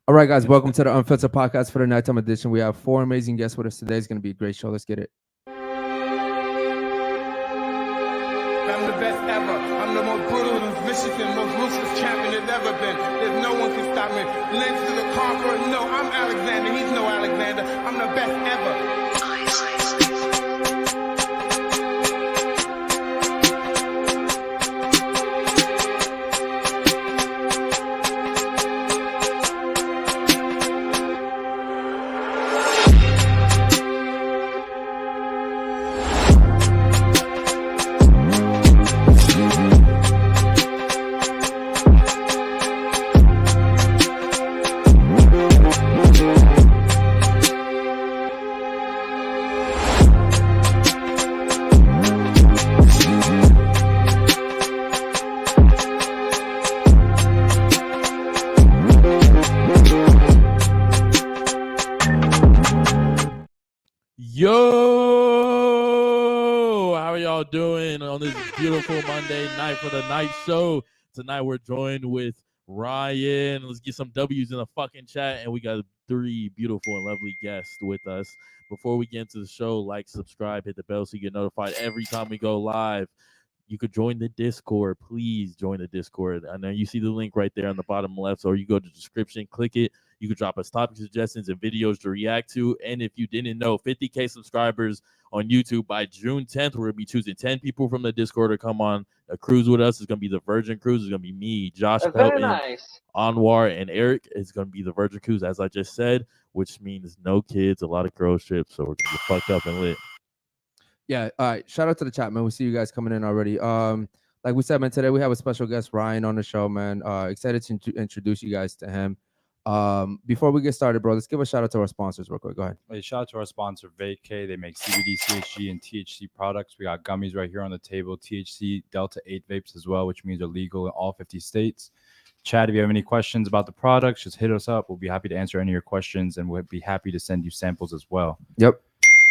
All right, guys, welcome to the Unfiltered Podcast for the nighttime edition. We have four amazing guests with us today. It's going to be a great show. Let's get it. I'm the best ever. I'm the most brutal, most vicious, and most ruthless champion there's ever been. There's no one can stop me. Lynch to the conqueror. No, I'm Alexander. He's no Alexander. I'm the best ever. Yo, how are y'all doing on this beautiful Monday night for the night show? Tonight we're joined with Ryan. Let's get some W's in the fucking chat, and we got three beautiful and lovely guests with us. Before we get into the show, like, subscribe, hit the bell so you get notified every time we go live. You could join the Discord. Please join the Discord. I know you see the link right there on the bottom left, or you go to the description, click it. You could drop us topic suggestions and videos to react to. And if you didn't know, 50K subscribers on YouTube by June 10th. We're going to be choosing 10 people from the Discord to come on a cruise with us. It's going to be the Virgin Cruise. It's going to be me, Josh Pelton, Anwar, and Eric. It's going to be the Virgin Cruise, as I just said, which means no kids, a lot of girl trips. So we're going to get fucked up and lit. Yeah, all right. Shout out to the chat, man. We see you guys coming in already. Like we said, man, today we have a special guest, Ryan, on the show, man. Excited to introduce you guys to him. Before we get started, bro, let's give a shout out to our sponsors real quick. Go ahead. Hey, shout out to our sponsor, Vacay. They make CBD, CHG, and THC products. We got gummies right here on the table, THC Delta 8 vapes as well, which means they're legal in all 50 states. Chad, if you have any questions about the products, just hit us up. We'll be happy to answer any of your questions, and we'll be happy to send you samples as well. Yep.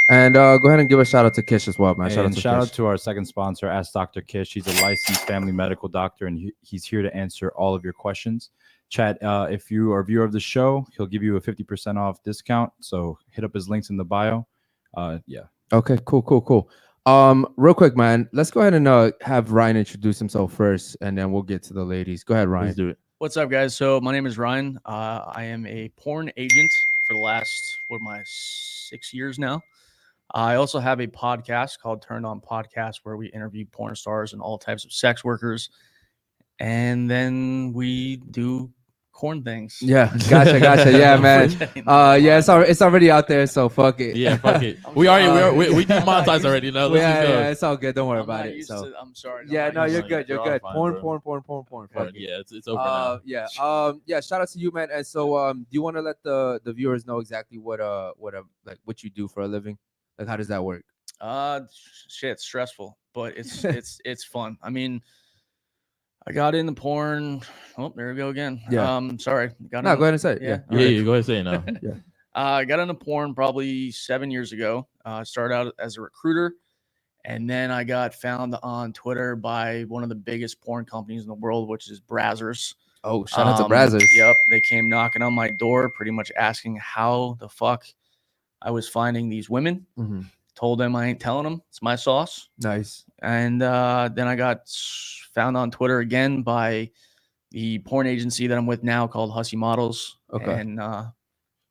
And go ahead and give a shout out to Kish as well, man. Shout out to our second sponsor, Ask Dr. Kish. He's a licensed family medical doctor, and he's here to answer all of your questions. Chad, if you are a viewer of the show, he'll give you a 50% off discount. So hit up his links in the bio. Yeah. Okay, cool. Real quick, man, let's go ahead and have Ryan introduce himself first, and then we'll get to the ladies. Go ahead, Ryan. Let's do it. What's up, guys? So my name is Ryan. I am a porn agent for the last, 6 years now. I also have a podcast called Turned On Podcast where we interview porn stars and all types of sex workers. And then we do corn things. Yeah, gotcha. Yeah, man. Yeah, it's already out there, so fuck it. Yeah, fuck it. we demonetized already. No, yeah, it's all good. Don't worry about it. I'm sorry. Yeah, no, you're good. You're good. Fine, Porn. Fuck it. Yeah, it's over now. Yeah. Yeah. Shout out to you, man. And so, do you want to let the viewers know exactly what you do for a living? Like, how does that work? Shit, it's stressful, but it's fun. I mean, I got into porn. Oh, there we go again. Yeah. Sorry. Go ahead and say it. Yeah. Yeah, go ahead and say it now. Yeah. I got into porn probably 7 years ago. I started out as a recruiter, and then I got found on Twitter by one of the biggest porn companies in the world, which is Brazzers. Oh, shout out to Brazzers. Yep. They came knocking on my door, pretty much asking how the fuck I was finding these women. Mm-hmm. Told them I ain't telling them. It's my sauce. Nice. And then I got found on Twitter again by the porn agency that I'm with now called Hussy Models. Okay. And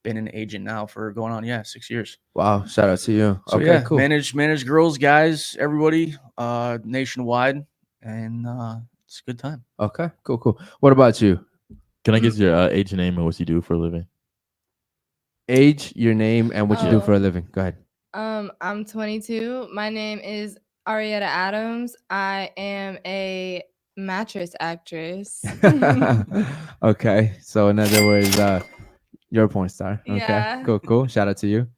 been an agent now for going on 6 years. Wow. Shout out to you. So okay, yeah, cool. manage girls, guys, everybody, nationwide, and it's a good time. Okay, cool. What about you? Can I get your age, name, and what you do for a living? Age, your name, and what you do for a living. Go ahead. I'm 22. My name is Arietta Adams. I am a mattress actress. Okay. So in other words, you're a porn star. Okay. Yeah. Cool. Shout out to you.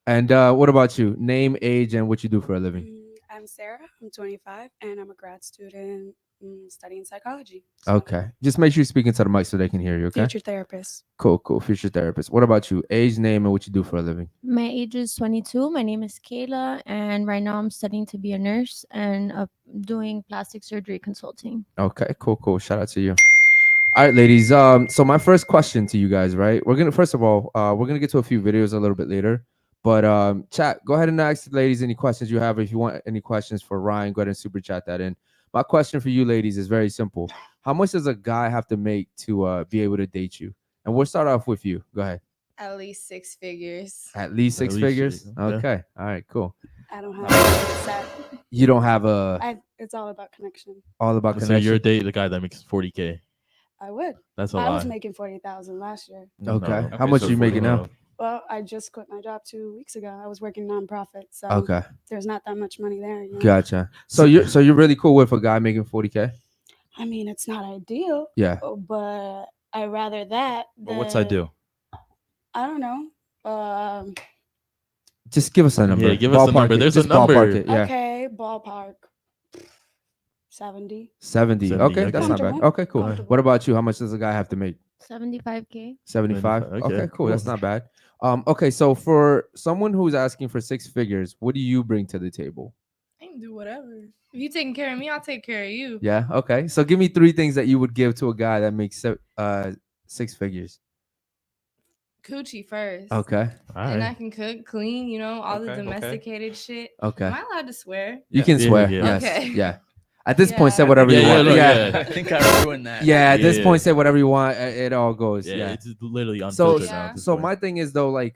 And what about you? Name, age, and what you do for a living. I'm Sarah. I'm 25, and I'm a grad student studying psychology. So. Okay. Just make sure you speak into the mic so they can hear you, okay? Future therapist. Cool. Future therapist. What about you? Age, name, and what you do for a living? My age is 22. My name is Kayla, and right now I'm studying to be a nurse and doing plastic surgery consulting. Okay, cool. Shout out to you. All right, ladies. So my first question to you guys, right? We're gonna first of all, we're gonna get to a few videos a little bit later. But chat, go ahead and ask the ladies any questions you have. If you want any questions for Ryan, go ahead and super chat that in. My question for you ladies is very simple. How much does a guy have to make to be able to date you? And we'll start off with you. Go ahead. At least 6 figures. At least six At least figures? six, Okay. All right, cool. I don't have a set. You don't have a It's all about connection. all about So connection. you're dating the guy that makes 40K. I would. That's a I lot. was making 40,000 last year. Okay. How Okay, much so are you making now? 40. Well, I just quit my job 2 weeks ago. I was working nonprofit, so Okay. there's not that much money there. You know? Gotcha. So you're really cool with a guy making 40K? I mean, it's not ideal, Yeah. but I rather that. But what's than- ideal? I don't know. Just give us a number. Yeah, give us a Ballpark number. it. There's a Just ballpark number. it. Yeah. Okay, ballpark 70. 70. 70, Okay, okay. that's not bad. Comfortable. Okay, cool. Comfortable. What about you? How much does a guy have to make? 75K. 75. 75, Okay, okay, cool. That's cool. not bad. Okay, so for someone who's asking for 6 figures, what do you bring to the table? I can do whatever. If you taking care of me, I'll take care of you. Yeah. Okay. So give me 3 things that you would give to a guy that makes 6 figures. Coochie first. Okay. All And I right. can cook, clean, all the Okay, okay. domesticated shit. Okay. Am I allowed to swear? You can Yeah, swear. yeah. Yes. Okay. Yeah. At this point, say Yeah. whatever you Yeah, want. look, Yeah. yeah. I think I ruined that. Yeah. At this Yeah. point, say whatever you want. It all goes. Yeah, Yeah. it's literally So, unfiltered now. Yeah. at this so point. my thing is though, like,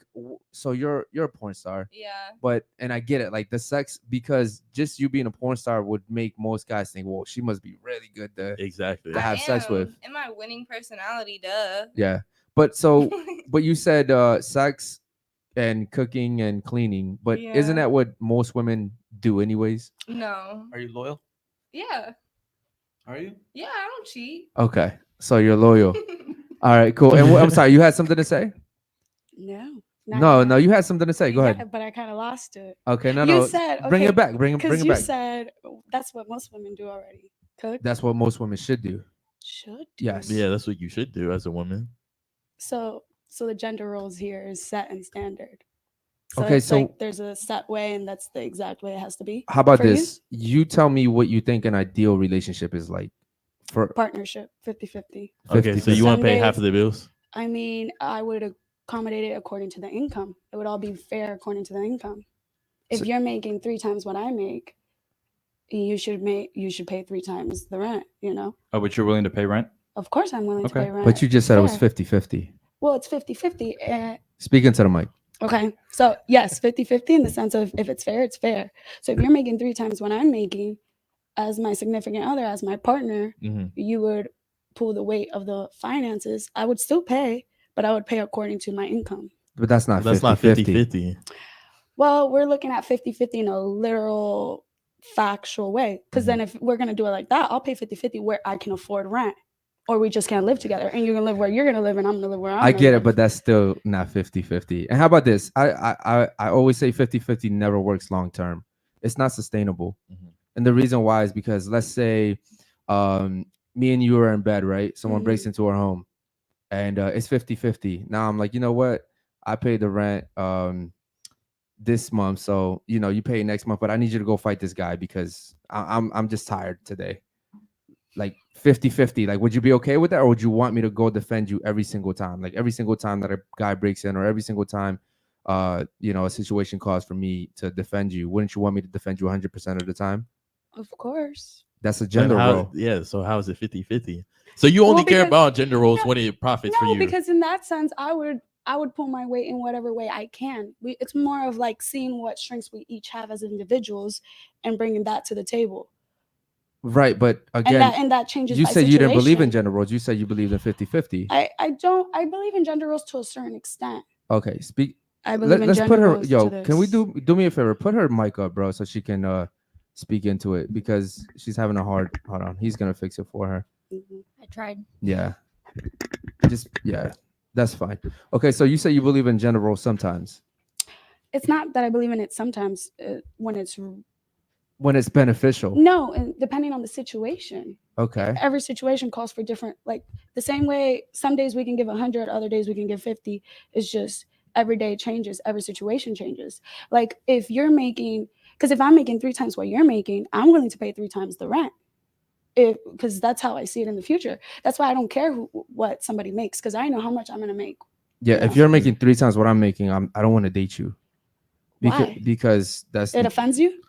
so you're a porn star, Yeah. but and I get it, like the sex, because just you being a porn star would make most guys think, well, she must be really good to Exactly. to have sex with. And my winning personality, duh. Yeah. But so, but you said sex and cooking and cleaning, but isn't Yeah. that what most women do anyways? No. Are you loyal? Yeah. Are you? Yeah, I don't cheat. Okay. So you're loyal. All right, cool. And I'm sorry, you had something to say? No. No, you had something to say. Go ahead. But I kind of lost it. Okay, no, You no. said, bring okay, it back. Bring Because it you back. said that's what most women do already. Cook. That's what most women should do. Should do. Yes. Yeah, that's what you should do as a woman. So the gender roles here is set and standard. So Okay, it's so- like there's a set way, and that's the exact way it has to be. How about For you? this? You tell me what you think an ideal relationship is like for Partnership, 50-50. Okay, so you want to pay half of Sundays- the bills? I mean, I would accommodate it according to the income. It would all be fair according to the income. If So- you're making 3 times what I make, you should pay 3 times the rent, Oh, but you're willing to pay rent? Of course I'm willing to Okay. pay rent. but you just said it was fair. 50-50. Well, it's 50-50. Speaking to the mic. Okay. So yes, 50-50 in the sense of if it's fair, it's fair. So if you're making 3 times what I'm making as my significant other, as my partner, Mm-hmm. you would pull the weight of the finances. I would still pay, but I would pay according to my income. But that's not That's 50-50. not 50-50. Well, we're looking at 50-50 in a literal factual way. Because then if we're going to do it like that, I'll pay 50-50 where I can afford rent. Or we just can't live together. And you're going to live where you're going to live and I'm going to live where I'm I gonna get it, live. but that's still not 50-50. And how about this? I always say 50-50 never works long term. It's not sustainable. Mhm. And the reason why is because let's say me and you are in bed, right? Someone breaks into our home and it's 50-50. Now I'm like, you know what? I pay the rent this month. So, you pay next month, but I need you to go fight this guy because I'm just tired today. Like 50-50, like would you be okay with that, or would you want me to go defend you every single time, like every single time that a guy breaks in, or every single time a situation calls for me to defend you? Wouldn't you want me to defend you 100% of the time? Of course. That's a gender role. Yeah, so how is it 50-50? So you only Well, care because- about gender roles no, when it profits for No, you. because in that sense, I would pull my weight in whatever way I can. It's more of like seeing what strengths we each have as individuals and bringing that to the table. Right, but again, And that changes. you by said you didn't believe in situation. gender roles. You said you believed in 50-50. I believe in gender roles to a certain extent. Okay, speak. I believe in Let's gender put her. roles Yo, to can we this. do me a favor? Put her mic up, bro, so she can speak into it because she's having a hard. Hold on, he's gonna fix it for her. Mhm. I tried. Yeah, that's fine. Okay, so you say you believe in gender roles sometimes It's not that I believe in it sometimes when it's beneficial. no, and depending on the situation. Okay, Every situation calls for different, like the same way some days we can give 100, other days we can give 50. It's just every day changes, every situation changes. Like if you're making, because if I'm making 3 times what you're making, I'm willing to pay 3 times the rent. because that's how I see it in the future. That's why I don't care what somebody makes, because I know how much I'm gonna make. Yeah, Yeah. if you're making 3 times what I'm making, I don't want to date you. Why? Because that's It offends you?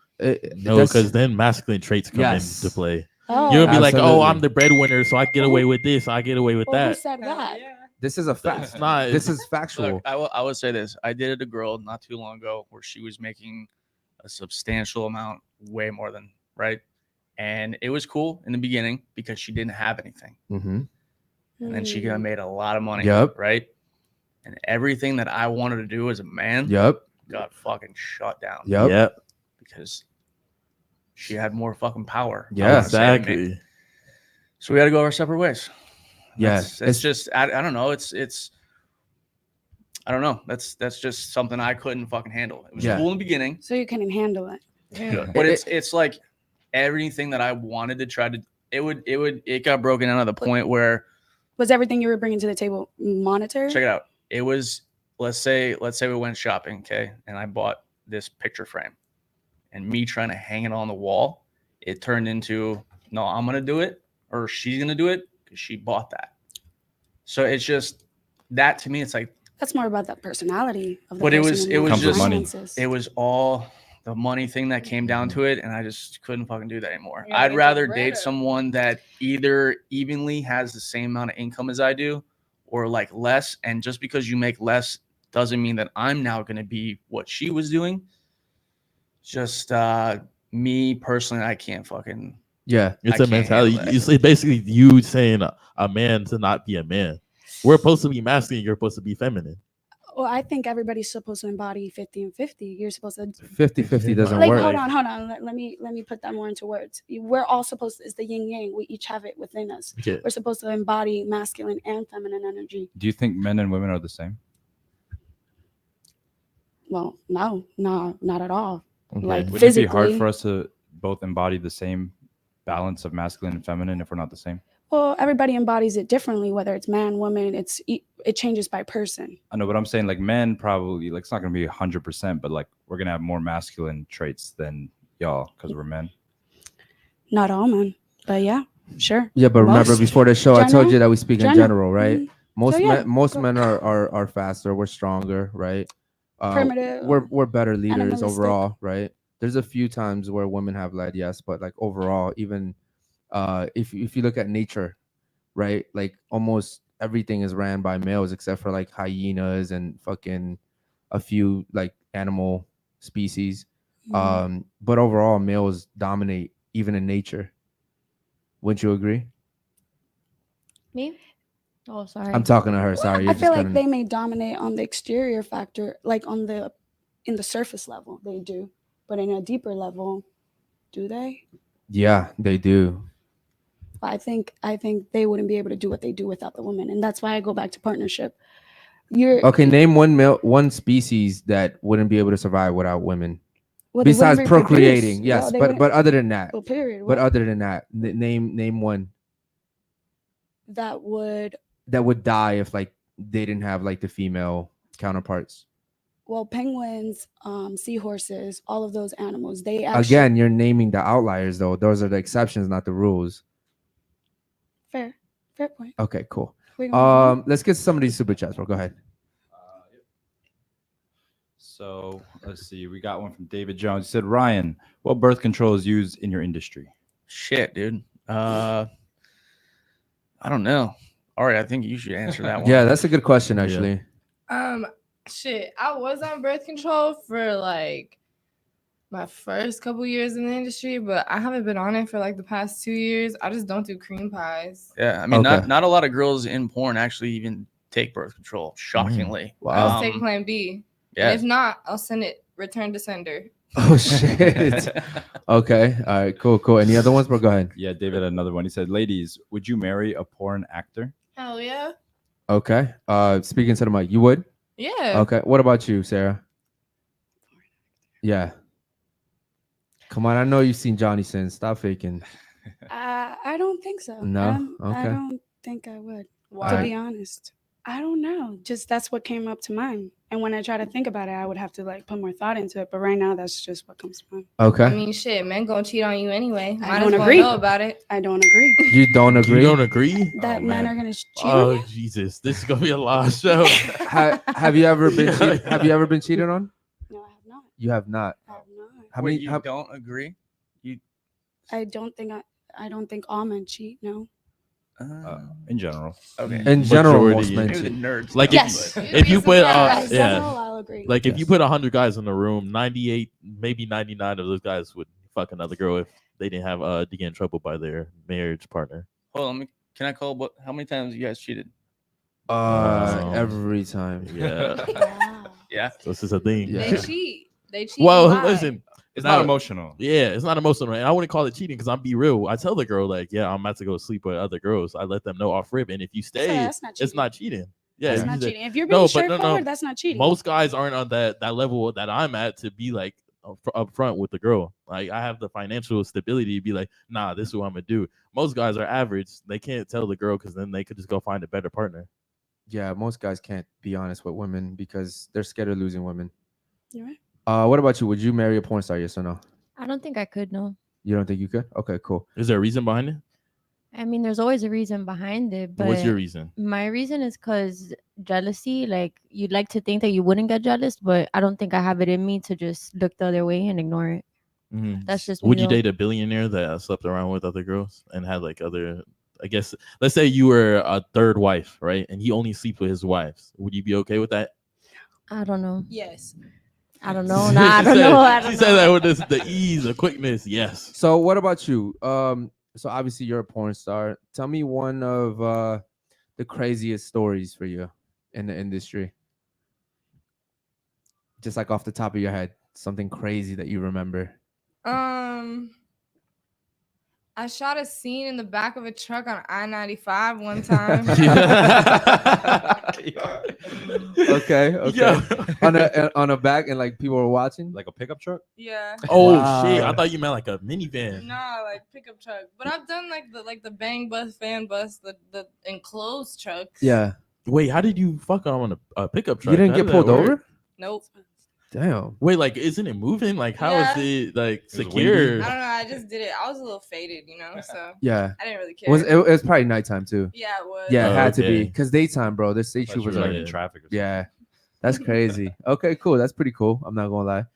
No, because then masculine traits come into play. Oh. You're gonna be like, oh, I'm Absolutely. the breadwinner, so I get away with this. I get away with Well, who that. said that? This is a fact. It's not. This is factual. Look, I would say this. I dated a girl not too long ago where she was making a substantial amount, way more than, right? And it was cool in the beginning because she didn't have anything. Mm-hmm. And then she made a lot of money, Yep. right? And everything that I wanted to do as a man Yep. got fucking shut down. Yep. Because she had more fucking power. Yeah, exactly. So we had to go our separate ways. Yes. It's just I don't know. It's I don't know. That's just something I couldn't fucking handle. It was Yeah. cool in the beginning, So you couldn't handle it. but it's like everything that I wanted to try to. It got broken down to the point where, Was everything you were bringing to the table monetary? check it out. It was, let's say we went shopping, okay, and I bought this picture frame, and me trying to hang it on the wall, it turned into, no, I'm gonna do it, or she's gonna do it because she bought that. So it's just that, to me, it's like, That's more about that personality of the but it person was and just the money. finances. it was all the money thing that came down to it, and I just couldn't fucking do that anymore. Yeah, I'd get rather your date bread up. someone that either evenly has the same amount of income as I do, or like less. And just because you make less doesn't mean that I'm now going to be what she was doing. Just me personally, I can't fucking. Yeah. It's I a can't mentality. handle that. It's basically you saying a man to not be a man. We're supposed to be masculine. You're supposed to be feminine. Well, I think everybody's supposed to embody 50 and 50. You're supposed to 50-50 doesn't like work. hold on. Let me put that more into words. We're all supposed to, it's the yin yang. We each have it within us. Okay. We're supposed to embody masculine and feminine energy. Do you think men and women are the same? Well, no, not at all. Okay. Like Would it be physically. hard for us to both embody the same balance of masculine and feminine if we're not the same? Well, everybody embodies it differently, whether it's man, woman. It changes by person. I know, but I'm saying like men probably, like, it's not going to be 100%, but like we're going to have more masculine traits than y'all because we're men. Not all men, but yeah, sure. Yeah, but remember Most before the show, I told general- you that we speak in general, right? Mhm. Most So, yeah, men, most go- men are faster. We're stronger, right? Primitive, We're better leaders animalistic. overall, right? There's a few times where women have led, yes, but like overall, even if you look at nature, right? Like almost everything is ran by males except for like hyenas and fucking a few like animal species. Mhm. But overall, males dominate even in nature. Wouldn't you agree? Me? Oh, sorry. I'm talking to her. Sorry, I feel like they may dominate on the exterior factor, like in the surface level, they do, but in a deeper level, do they? Yeah, they do. I think they wouldn't be able to do what they do without the woman, and that's why I go back to partnership. Okay, name one species that wouldn't be able to survive without women. Well, they Besides wouldn't reproduce. procreating, yes, Well, they but wouldn't- other than that, well, period. but Well, other than that, name one that would that would die if like they didn't have like the female counterparts. well, penguins, seahorses, all of those animals. They actually Again, you're naming the outliers though. Those are the exceptions, not the rules. fair point. Okay, cool. We're gonna move on. Let's get some of these super chats, bro. Go ahead. So let's see. We got one from David Jones. He said, Ryan, what birth control is used in your industry? Shit, dude. I don't know. All right, I think you should answer that one. Yeah, that's a good question actually. Shit, I was on birth control for like my first couple years in the industry, but I haven't been on it for like the past 2 years. I just don't do cream pies. Yeah, I mean, Okay. not a lot of girls in porn actually even take birth control. Shockingly. Wow. I'll just take Plan B. Yeah. And if not, I'll send it return to sender. Oh shit. Okay. All right. Cool. Any other ones, bro? Go ahead. Yeah, David had another one. He said, ladies, would you marry a porn actor? Hell yeah. Okay. Speaking to the mic, you would? Yeah. Okay. What about you, Sarah? Yeah. Come on, I know you've seen Johnny Sins. Stop faking. I don't think so. No? I Okay. don't think I would. Why? To Alright. be honest, I don't know. Just that's what came up to mind. And when I try to think about it, I would have to like put more thought into it. But right now, that's just what comes to mind. Okay. I mean, shit, men gonna cheat on you anyway. I Might don't as well agree. know about it. I don't agree. You don't agree? You don't agree? That Oh, men man. are gonna cheat on Oh you? Jesus, this is gonna be a live show. Have you ever been have you ever been cheated on? No, I have not. You have not. I have not. How Wait, many? you don't agree? I don't think all men cheat. No. In general. Okay. In general, Majority, most men Maybe the cheat. nerds. Like know, Yes. but- if you put Yeah, In yeah, general, I'll agree. like if you Yes. put 100 guys in the room, 98, maybe 99 of those guys would fuck another girl if they didn't have to get in trouble by their marriage partner. Hold on, can I call? How many times you guys cheated? Every time. Yeah, Wow. Yeah. so this is a thing. Yeah. They cheat. They cheat. Well, and lie. listen, It's not- not emotional. yeah, it's not emotional, and I wouldn't call it cheating because I'm be real. I tell the girl like, yeah, I'm about to go sleep with other girls. I let them know off rip, and if you So stay, that's not cheating. it's not cheating. Yeah, That's if not you say- cheating. If you're No, being but no, no. straightforward, that's not cheating. Most guys aren't on that level that I'm at to be like up front with the girl. Like I have the financial stability to be like, nah, this is what I'm gonna do. Most guys are average. They can't tell the girl because then they could just go find a better partner. Yeah, most guys can't be honest with women because they're scared of losing women. You're right. What about you? Would you marry a porn star? Yes or no? I don't think I could. No. You don't think you could? Okay, cool. Is there a reason behind it? I mean, there's always a reason behind it, but What's your reason? my reason is because jealousy. Like you'd like to think that you wouldn't get jealous, but I don't think I have it in me to just look the other way and ignore it. Mhm. That's just Would me, you though. date a billionaire that slept around with other girls and had like other? I guess let's say you were a third wife, right? And he only sleeps with his wives. Would you be okay with that? I don't know. Yes. I don't know. Nah, I don't know. I don't She know. said that with the ease, the quickness. Yes. So what about you? So obviously you're a porn star. Tell me one of the craziest stories for you in the industry. Just like off the top of your head, something crazy that you remember. I shot a scene in the back of a truck on I-95 one time. Okay, okay. Yeah. on a back and like people were watching. Like a pickup truck? Yeah. Oh Wow. shit! I thought you meant like a minivan. Nah, like pickup truck. But I've done like the bang bus, fan bus, the enclosed trucks. Yeah. Wait, how did you fuck on a pickup truck? You didn't How get did pulled that work? over? Nope. Damn. Wait, like, isn't it moving? Like, how is it like was windy? secure? I don't know. I just did it. I was a little faded, so Yeah. I didn't really It care. was probably nighttime too. Yeah, it was. Yeah, it Oh, had to be okay. because daytime, bro. The state Thought you troopers were are like Yeah. in traffic or something. yeah. That's crazy. Okay, cool. That's pretty cool. I'm not gonna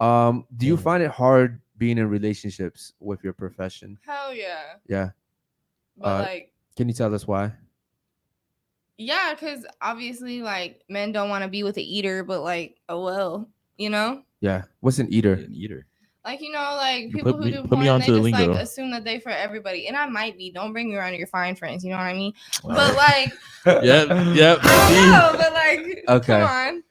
lie. Do you Yeah. find it hard being in relationships with your profession? Hell yeah. Yeah. But like, Can you tell us why? yeah, because obviously, like, men don't want to be with an eater, but like, oh well, you know. Yeah. What's an eater? An eater. Like, like You people put who me- do put me porn, onto they the just like lingo. assume that they for everybody, and I might be. Don't bring me around your fine friends. You know what I mean? Wow. But like, Yep. I don't know. But like, Okay. come on.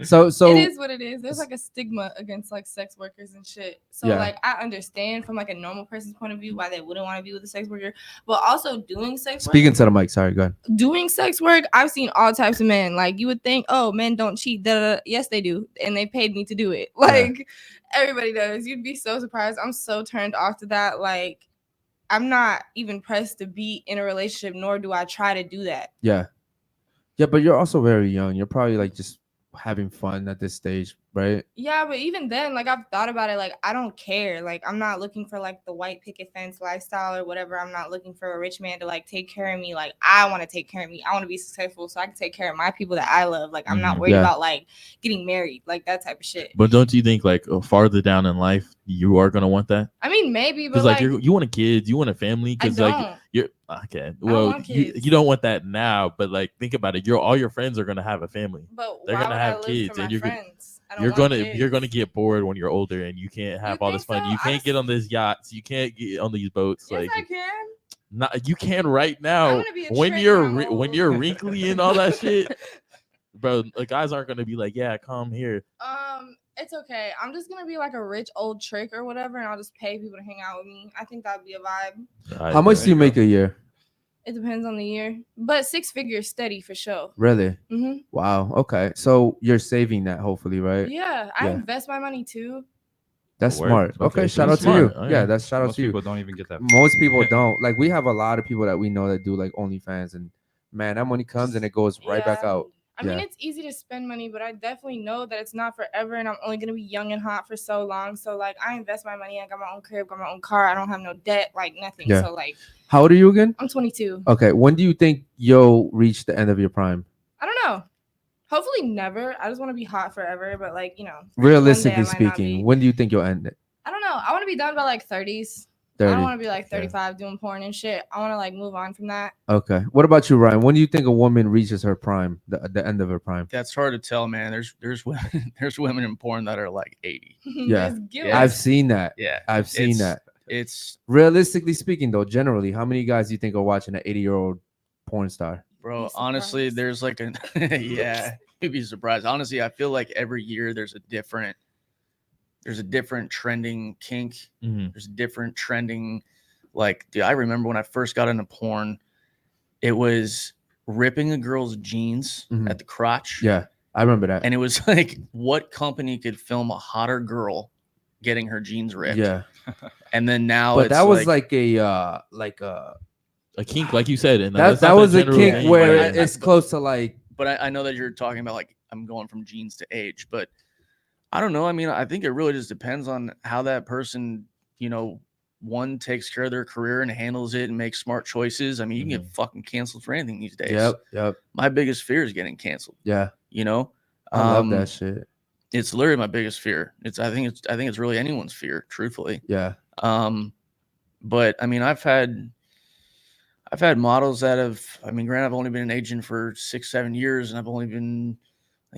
So It is what it is. There's like a stigma against like sex workers and shit. So Yeah. like, I understand from like a normal person's point of view why they wouldn't want to be with a sex worker, but also doing sex work. speaking to the mic. Sorry, go ahead. Doing sex work, I've seen all types of men. Like you would think, oh, men don't cheat. Da, da, da. Yes, they do, and they paid me to do it. Like everybody does. You'd be so surprised. I'm so turned off to that. Like I'm not even pressed to be in a relationship, nor do I try to do that. Yeah. Yeah, but you're also very young. You're probably like just having fun at this stage, right? Yeah, but even then, like I've thought about it. Like I don't care. Like I'm not looking for like the white picket fence lifestyle or whatever. I'm not looking for a rich man to like take care of me. Like I want to take care of me. I want to be successful so I can take care of my people that I love. Like I'm not worried Yeah. about like getting married, like that type of shit. But don't you think like farther down in life you are gonna want that? I mean, maybe, but Because like, you want a kid, you want a family. I Because don't. like you're okay. Well, want you kids. don't want that now, but like think about it. All your friends are gonna have a family. But they're why gonna would have I live kids, for my and you're friends? I don't You're want gonna kids. get bored when you're older, and you can't have all this think fun. so? You I can't just- get on these yachts. You can't get on these boats. Yes, like I can. not, you can right now. gonna be a When trick you're when I'm when you're old. wrinkly and all that shit, bro. The guys aren't gonna be like, yeah, come here. It's okay. I'm just gonna be like a rich old trick or whatever, and I'll just pay people to hang out with me. I think that'd be a vibe. How much do you make a year? It depends on the year, but 6 figures steady for sure. Really? hmm Wow. Okay. So you're saving that, hopefully, right? Yeah, I Yeah. invest my money too. That's Word. smart. Okay, Okay. so Shout out that's to you. smart. Oh, Yeah, yeah. that's shout out Most to you. people don't even get that. Most people don't. Like we have a lot of people that we know that do like OnlyFans and man, that money comes and it goes right back Yeah. out. I mean, Yeah. it's easy to spend money, but I definitely know that it's not forever, and I'm only gonna be young and hot for so long. So like, I invest my money. I got my own crib, got my own car. I don't have no debt, like nothing. Yeah. So like, How old are you again? I'm 22. Okay. When do you think you'll reach the end of your prime? I don't know. Hopefully never. I just want to be hot forever, but like, you know, Realistically one day I might not speaking, be. when do you think you'll end it? I don't know. I want to be done by like 30s. I 30. don't want to be like 35 doing porn and shit. I want to like move on from that. Okay. What about you, Ryan? When do you think a woman reaches her prime, the end of her prime? That's hard to tell, man. There's women there's women in porn that are like 80. Yeah. Just give Yeah. I've us- seen that. Yeah, I've seen it's- that. It's Realistically speaking, though, generally, how many guys do you think are watching an 80-year-old porn star? bro. Be Honestly, surprised. there's like an yeah. You'd be surprised. Honestly, I feel like every year there's a different trending kink. Mhm. There's a different trending. Like, dude, I remember when I first got into porn, it was ripping a girl's jeans Mhm. at the crotch. Yeah, I remember that. And it was like, what company could film a hotter girl getting her jeans ripped? Yeah, And then now but it's that was like a A kink, like you said, and that that's not the was a general kink thing, where but it's close to like but I know that you're talking about like I'm going from jeans to age, but I don't know. I mean, I think it really just depends on how that person, you know, one takes care of their career and handles it and makes smart choices. I mean, you can get fucking canceled for anything these days. yep, My biggest fear is getting canceled. yeah. You know, I love that shit. It's literally my biggest fear. I think it's really anyone's fear, truthfully. Yeah, But I mean, I've had models that have, I mean, granted, I've only been an agent for 6-7 years, and I've only been, I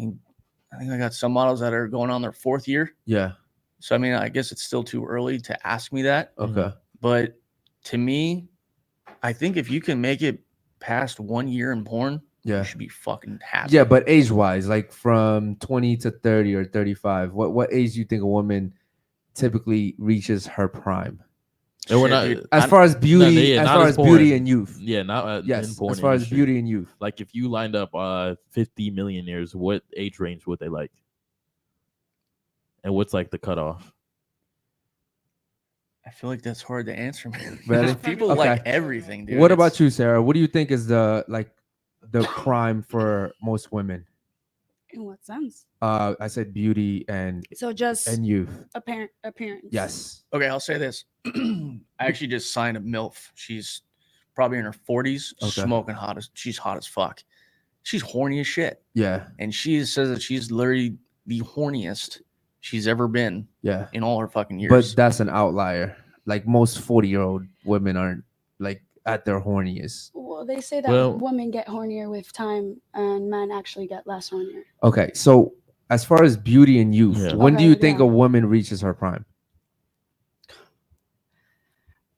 think I got some models that are going on their 4th year. yeah. So, I mean, I guess it's still too early to ask me that. Okay. But to me, I think if you can make it past 1 year in porn, Yeah. you should be fucking happy. Yeah, but age-wise, like from 20 to 30 or 35, what age do you think a woman typically reaches her prime? And we're Shit, not dude. As far as beauty, yeah, as not far as as beauty porn. and youth. Yeah, not in Yes, porn as far as industry. beauty and youth. Like if you lined up 50 millionaires, what age range would they like? And what's like the cutoff? I feel like that's hard to answer, man. Really? Because people Okay. like everything, dude. What about you, Sarah? What do you think is the prime for most women? In what sense? I said beauty and So just youth. appearance. Yes. Okay, I'll say this. I actually just signed a MILF. She's probably in her 40s, Okay. smoking she's hot as fuck. She's horny as shit. Yeah. And she says that she's literally the horniest she's ever been Yeah. in all her fucking years. But that's an outlier. Like most 40-year-old women aren't like at their horniest. Well, they say that Well- women get hornier with time and men actually get less hornier. Okay. So as far as beauty and youth, Yeah. when do Okay, you think yeah. a woman reaches her prime?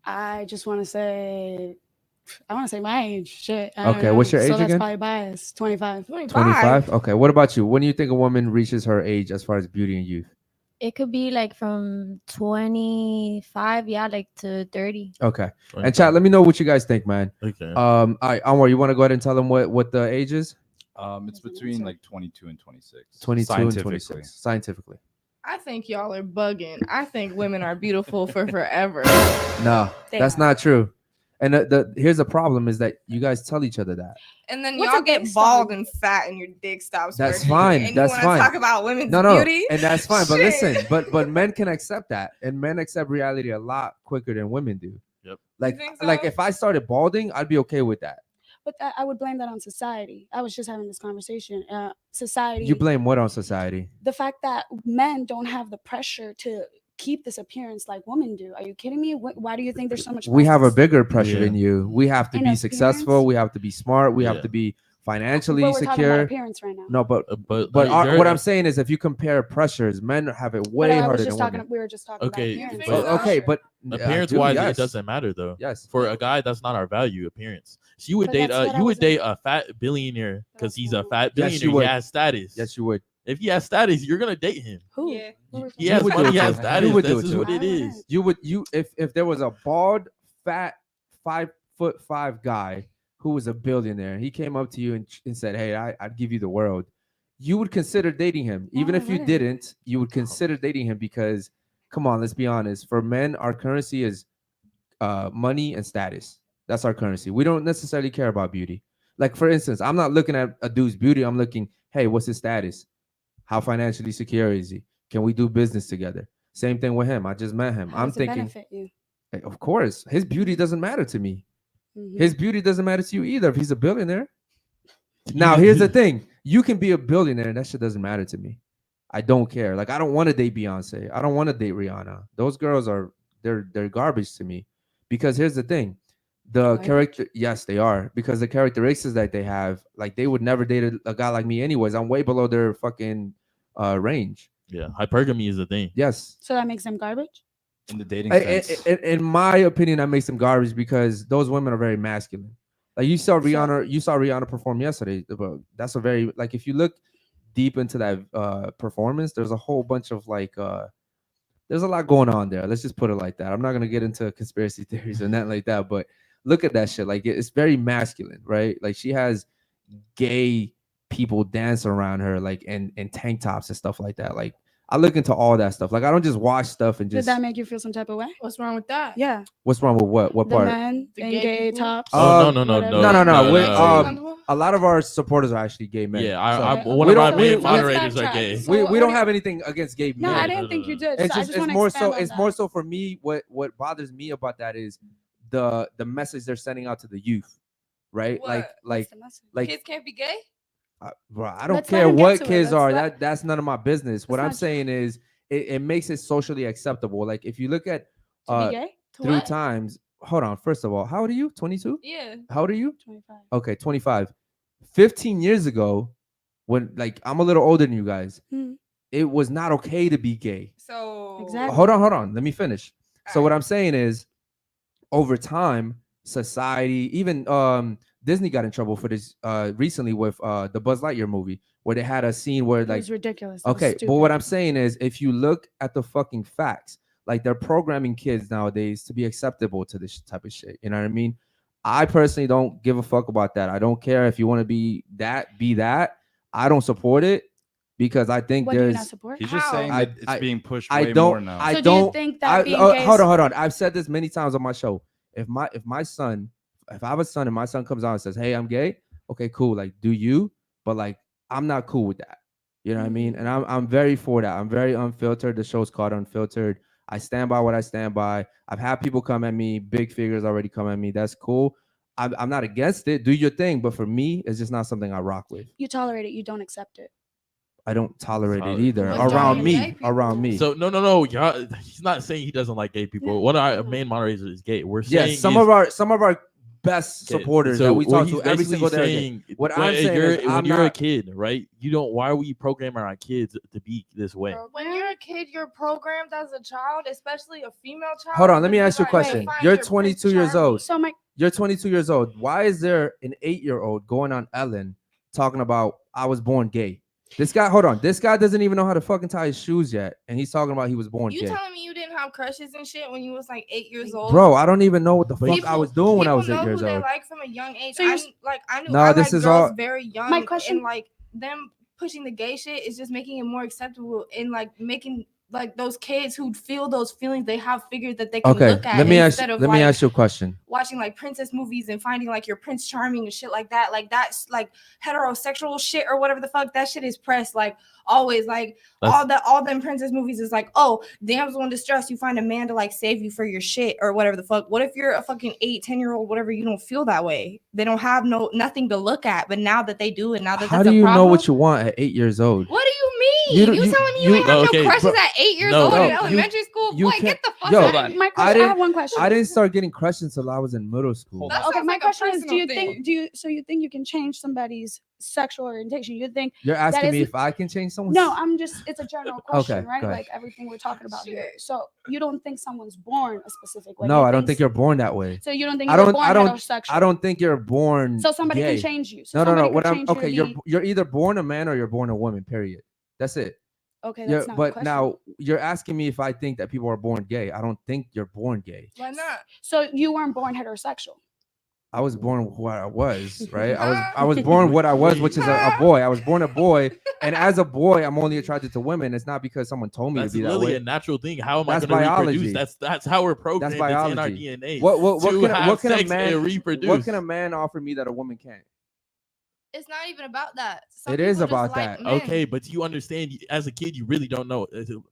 I just want to say, my age. Shit. I don't Okay, what's know. your age So that's again? probably biased. 25. 25? Okay. What about you? When do you think a woman reaches her age as far as beauty and youth? It could be like from 25, yeah, like to 30. Okay. And chat, let me know what you guys think, man. Okay. All right, Anwar, you want to go ahead and tell them what the age is? It's between like 22 and 26. 22 and scientifically. 26. Scientifically. I think y'all are bugging. I think women are beautiful for forever. No, They that's are. not true. And here's the problem is that you guys tell each other that. And then What's y'all it get based bald on? and fat and your dick stops That's working. fine, And that's you fine. talk about women's No, beauty? and that's fine. But Shit. listen, but men can accept that, and men accept reality a lot quicker than women do. Yep. Like think like so? if I started balding, I'd be okay with that. But I would blame that on society. I was just having this conversation. Society. You blame what on society? the fact that men don't have the pressure to keep this appearance like women do. Are you kidding me? Why do you think there's so much? We have a press? bigger pressure Yeah. than you. We have to In be appearance? successful. We have to be smart. We Yeah. have to be But financially we're talking about secure. appearance right now. No, but but what I'm saying is, if you compare pressures, men have it way But I harder was than just women. talking. We were just talking Okay, about appearance. but- Oh, okay, but appearance dude, wise, yes. it doesn't matter though. Yes. For a guy, that's not our value. Appearance. So you would But date that's what I you would was date a fat billionaire because That's he's a not- fat Yes, you billionaire. would. He has status. Yes, you would. If he has status, you're gonna date him. Who? Yeah. Who was He that? has would do money. it He has too. status. You would do This it is too. what it I is. wouldn't. You would if there was a bald, fat, 5'5" guy who was a billionaire, he came up to you and said, "Hey, I'd give you the world." You would consider dating him, even No, I if you wouldn't. didn't. You would consider dating him because, come on, let's be honest. For men, our currency is money and status. That's our currency. We don't necessarily care about beauty. Like for instance, I'm not looking at a dude's beauty. I'm looking, hey, what's his status? How financially secure is he? Can we do business together? Same thing with him. I just met him. How I'm does it thinking, benefit you? hey, of course, his beauty doesn't matter to me. Mhm. His beauty doesn't matter to you either if he's a billionaire. Now, here's the thing. You can be a billionaire and that shit doesn't matter to me. I don't care. Like, I don't want to date Beyonce. I don't want to date Rihanna. Those girls are they're garbage to me. Because here's the thing. The Garbage? character, yes, they are. Because the characteristics that they have, like they would never date a guy like me anyways. I'm way below their fucking range. Yeah, hypergamy is the thing. Yes. So that makes them garbage. In the dating sense. In my opinion, that makes them garbage because those women are very masculine. Like you saw Rihanna perform yesterday. But that's a very like if you look deep into that performance, there's a whole bunch of like there's a lot going on there. Let's just put it like that. I'm not gonna get into conspiracy theories or nothing like that, but look at that shit. Like it's very masculine, right? Like she has gay people dance around her, like in tank tops and stuff like that. Like I look into all that stuff. Like I don't just watch stuff and Did just. that make you feel some type of way? What's wrong with that? Yeah. What's wrong with what? What The part? men The in gay gay people? tops. Oh, no. No. A lot of our supporters are actually gay men. Yeah, So one we of my don't- main we- moderators let's are gay. backtrack. So we what don't do have anything against gay No, men. I didn't think you did. It's So I just just want it's to more expand so on it's that. more so for me what bothers me about that is the message they're sending out to the youth, right? What? Like What's the message? like Kids can't be gay? bro, I don't Let's let care him get what to it. kids Let's are. let- That's none of my business. What That's I'm not saying is it makes it socially acceptable. Like if you look at To be gay? To through what? times, hold on. First of all, how old are you? 22? Yeah. How old are you? 25. Okay, 25. 15 years ago, when like I'm a little older than you guys, Hmm. it was not okay to be gay. So Exactly. Hold on. Let me finish. So what Alright. I'm saying is, over time, society, even Disney got in trouble for this recently with the Buzz Lightyear movie, where they had a scene where It like was ridiculous. That was okay, but stupid. what I'm saying is, if you look at the fucking facts, like they're programming kids nowadays to be acceptable to this type of shit. You know what I mean? I personally don't give a fuck about that. I don't care if you want to be that, be that. I don't support it because I think What do you there's. not support? He's just How? saying that it's being pushed I way don't. more now. I So do you don't think that being gay hold is- on. I've said this many times on my show. If my son, if I have a son and my son comes out and says, "Hey, I'm gay," okay, cool. Like, do you? But like, I'm not cool with that. You know what I mean? And I'm very for that. I'm very unfiltered. The show's called Unfiltered. I stand by what I stand by. I've had people come at me. Big figures already come at me. That's cool. I'm not against it. Do your thing. But for me, it's just not something I rock with. You tolerate it. You don't accept it. I don't tolerate it Solid. either. What's Around wrong with me. gay people? Around me. So no, he's not saying he doesn't like gay people. One of our main moderators is gay. We're saying Yes, some of our best Okay, supporters so that we what talk he's to every basically single day. saying, What when I'm saying is when I'm you're a not- kid, right? You don't. Why are we programming our kids to be this way? When you're a kid, you're programmed as a child, especially a female child. Hold on, let me to be ask you a like, question. find You're your Prince 22 years Charming. old. So my You're 22 years old. Why is there an 8-year-old going on Ellen talking about I was born gay? This guy, hold on. This guy doesn't even know how to fucking tie his shoes yet, and he's talking about he was born You gay. telling me you didn't have crushes and shit when you was like 8 years old? Bro, I don't even know what the fuck People- I was doing when I was people 8 know years who they old. like from a young age. So you're I knew No, I this like is girls all- very young. My question- and like them pushing the gay shit is just making it more acceptable and like making like those kids who feel those feelings they have figured that they can Okay, look at let me ask instead of let like me ask you a question. watching like princess movies and finding like your Prince Charming and shit like that. Like that's like heterosexual shit or whatever the fuck. That shit is pressed like always. Like all them princess movies is like, oh, damsel in distress, you find a man to like save you for your shit or whatever the fuck. What if you're a fucking 8-10-year-old, whatever, you don't feel that way? They don't have nothing to look at. But now that they do, and now that How that's do a you problem, know what you want at 8 years old? what do you mean? You You, don't- you- telling me you- you ain't have okay, no crushes bro. at 8 years No, old no, in you- elementary school? you Boy, can't- get the fuck Yo, out my, of here. my question. I have one question. I didn't start getting crushes until I was in middle school. That Okay, sounds my like a question is: do personal you thing. think so you think you can change somebody's sexual orientation? You think You're asking is- me if I can change someone? no? I'm just it's a general question, Okay, right? go ahead. Like everything we're talking about here. So you don't think someone's born a specific way? No, You I don't think you're born that way. So you don't think I you're don't. born I don't. heterosexual? I don't think you're born. So somebody gay. can change you. So No. somebody What can I'm change you okay. to You're be- either born a man or you're born a woman. Period. That's it. okay. Yeah, That's not a but question. now you're asking me if I think that people are born gay. I don't think you're born gay. Why not? So you weren't born heterosexual. I was born what I was, right? I was born what I was, which is a boy. I was born a boy, and as a boy, I'm only attracted to women. It's not because someone told me That's to be that literally way. a natural thing. How am That's I going to biology. reproduce? That's how we're programmed. It's in our biology. DNA. What to can have a sex man and reproduce. what can a man offer me that a woman can't? It's not even about that. Some It is people just about like that. men. Okay, but you understand, as a kid, you really don't know.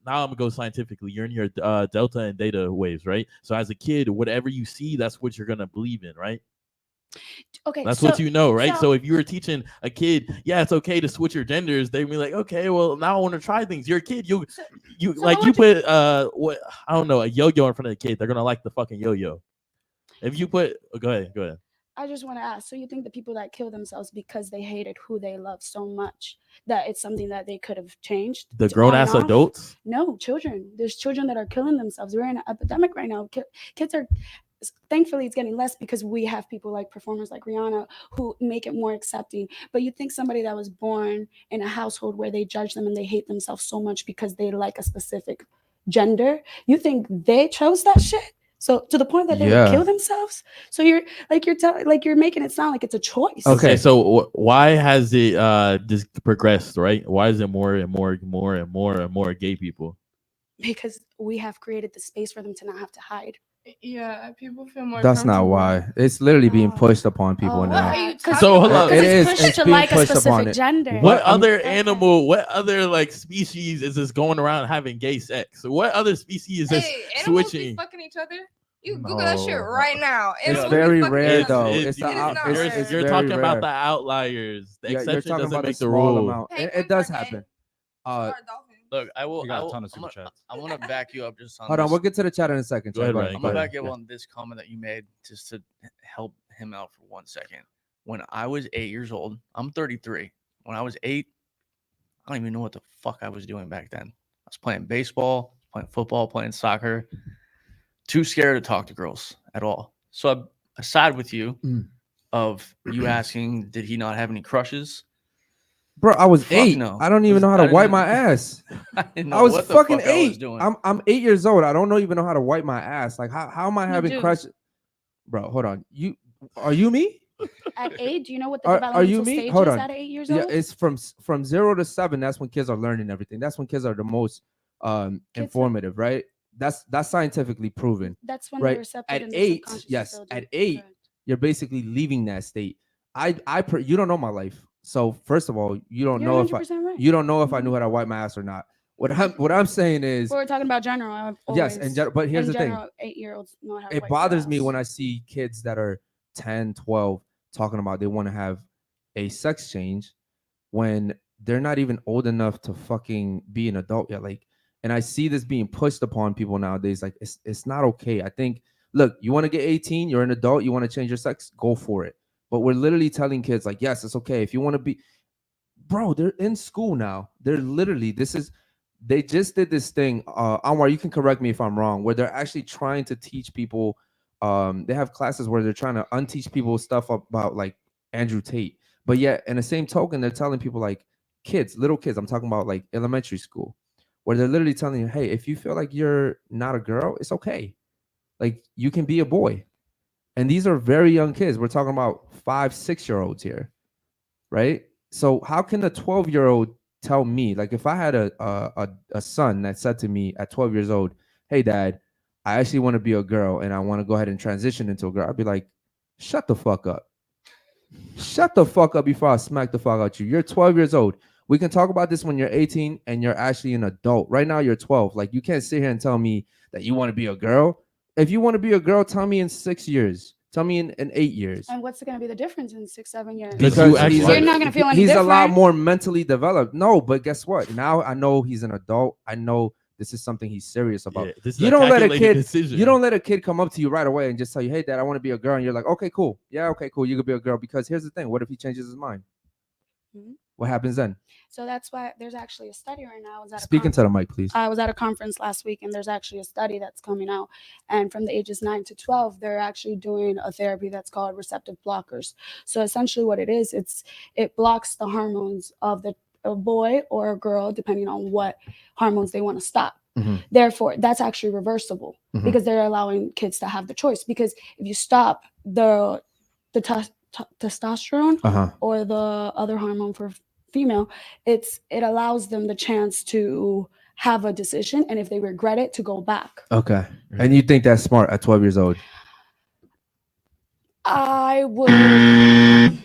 Now I'm gonna go scientifically. You're in your delta and theta waves, right? So as a kid, whatever you see, that's what you're gonna believe in, right? Okay, That's so, what you know, right? so- So if you were teaching a kid, yeah, it's okay to switch your genders, they'd be like, okay, well, now I want to try things. You're a kid, you so like what you would put what I don't know, a yo-yo in front of the kid, they're gonna like the fucking yo-yo. If you put, go ahead. I just want to ask, so you think the people that kill themselves because they hated who they love so much that it's something that they could have changed? The to grown on ass and off? adults. No, children. There's children that are killing themselves. We're in an epidemic right now. Kids are, thankfully, it's getting less because we have people like performers like Rihanna who make it more accepting. But you think somebody that was born in a household where they judge them and they hate themselves so much because they like a specific gender, you think they chose that shit? So to the point that they would kill themselves. So you're making it sound like it's a choice. Okay, so why has it just progressed, right? Why is it more and more gay people? Because we have created the space for them to not have to hide. Yeah, people feel more. That's not why. It's literally being pushed upon people What now. are you Because So, hold on. It it's is. pushed It's to being like a pushed upon specific it. gender. What I'm- other animal, what other like species is this going around having gay sex? What other species is Hey, animals be switching? fucking each other. You Google that shit No. right now. It's Animals be very fucking rare, each other. though. It's It's the It is out- not it's- rare. it's You're very talking about rare. the outliers. The Yeah, you're exception talking doesn't about make the the small rule. amount. It Penguins does are gay. happen. So are dolphins. Look, I will. We got I a will ton of I'm super gonna- chats. I want to back you up just on Hold on, this. we'll get to the chat in a second. Go ahead, Chad. Ryan. I'm gonna Go back you ahead. up on this comment that you made just to help him out for 1 second. When I was 8 years old, I'm 33. When I was 8, I don't even know what the fuck I was doing back then. I was playing baseball, playing football, playing soccer. Too scared to talk to girls at all. So I side with you of you asking, did he not have any crushes? Bro, I was Fuck 8. no. I don't even know how I to wipe didn't- my ass. I didn't know I was what the fucking fuck I was 8. doing. I'm 8 years old. I don't even know how to wipe my ass. Like how am I having do. crushes? Bro, hold on. Are you me? At 8, do you know what the Are developmental you me? stage Hold is on. at 8 years Yeah, old? it's from 0 to 7. That's when kids are learning everything. That's when kids are the most informative, right? That's scientifically proven. That's when right? the receptors At and the 8, subconscious yes, is still at doing- 8, you're basically leaving that state. You don't know my life. So first of all, you don't You're know if 100% right. you don't know if I knew how to wipe my ass or not. What I'm saying is, But we're talking about general. I've yes, always, but here's in the thing. general, 8-year-olds know how to It wipe bothers their me ass. when I see kids that are 10, 12 talking about they want to have a sex change when they're not even old enough to fucking be an adult yet. Like, and I see this being pushed upon people nowadays. Like, it's not okay. I think, look, you want to get 18, you're an adult, you want to change your sex, go for it. But we're literally telling kids, like, yes, it's okay. If you want to be, bro, they're in school now. They're literally, they just did this thing. Anwar, you can correct me if I'm wrong, where they're actually trying to teach people. They have classes where they're trying to unteach people stuff about like Andrew Tate. But yet, in the same token, they're telling people like little kids, I'm talking about like elementary school, where they're literally telling you, hey, if you feel like you're not a girl, it's okay. Like you can be a boy. And these are very young kids. We're talking about 5, 6-year-olds here, right? So how can a 12-year-old tell me, like if I had a son that said to me at 12 years old, hey, dad, I actually want to be a girl and I want to go ahead and transition into a girl. I'd be like, shut the fuck up. Shut the fuck up before I smack the fuck out you. You're 12 years old. We can talk about this when you're 18 and you're actually an adult. Right now, you're 12. Like, you can't sit here and tell me that you want to be a girl. If you want to be a girl, tell me in 6 years. Tell me in 8 years. And what's going to be the difference in 6, 7 years? Because you're not going to feel any he's different. a lot more mentally developed. No, but guess what? Now I know he's an adult. I know this is something he's serious about. Yeah, this is You a don't let a calculated kid. decision. You don't let a kid come up to you right away and just tell you, "Hey, dad, I want to be a girl," and you're like, "Okay, cool. Yeah, okay, cool. You could be a girl." Because here's the thing: what if he changes his mind? Mhm. What happens then? So that's why there's actually a study right now. Speaking to the mic, please. I was at a conference last week, and there's actually a study that's coming out. And from the ages 9 to 12, they're actually doing a therapy that's called receptive blockers. So essentially, what it is, it blocks the hormones of a boy or a girl, depending on what hormones they want to stop. Mhm. Therefore, that's actually reversible Mhm. because they're allowing kids to have the choice. Because if you stop the testosterone or the other hormone for female, it allows them the chance to have a decision, and if they regret it, to go back. Okay, and you think that's smart at 12 years old? I would.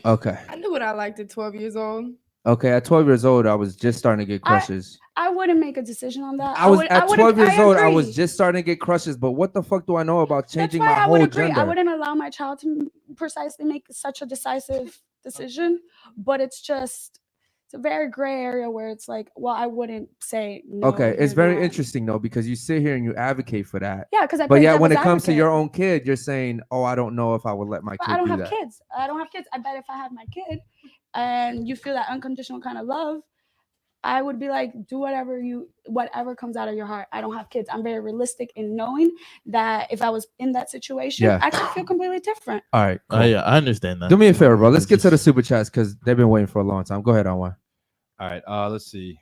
Okay. I knew what I liked at 12 years old. Okay, at 12 years old, I was just starting to get crushes. I wouldn't make a decision on that. I was would- at wouldn't- 12 years old. I agree. was just starting to get crushes, but what the fuck do I know about That's changing why my I whole would agree. gender? I wouldn't allow my child to precisely make such a decisive decision, but it's a very gray area where it's like, well, I wouldn't say no. Okay, it's you're very not. interesting though, because you sit here and you advocate for that. Yeah, because I. But play yeah, when it devil's comes to advocate. your own kid, you're saying, "Oh, I don't know if I would let my But kid I don't do have that." kids. I don't have kids. I bet if I had my kid, and you feel that unconditional kind of love, I would be like, do whatever comes out of your heart. I don't have kids. I'm very realistic in knowing that if I was in that situation, Yeah. I could feel completely different. All right, cool. Yeah, I understand that. Do me a favor, bro. Let's get to the Just- super chats because they've been waiting for a long time. Go ahead, Anwar. All right. Let's see.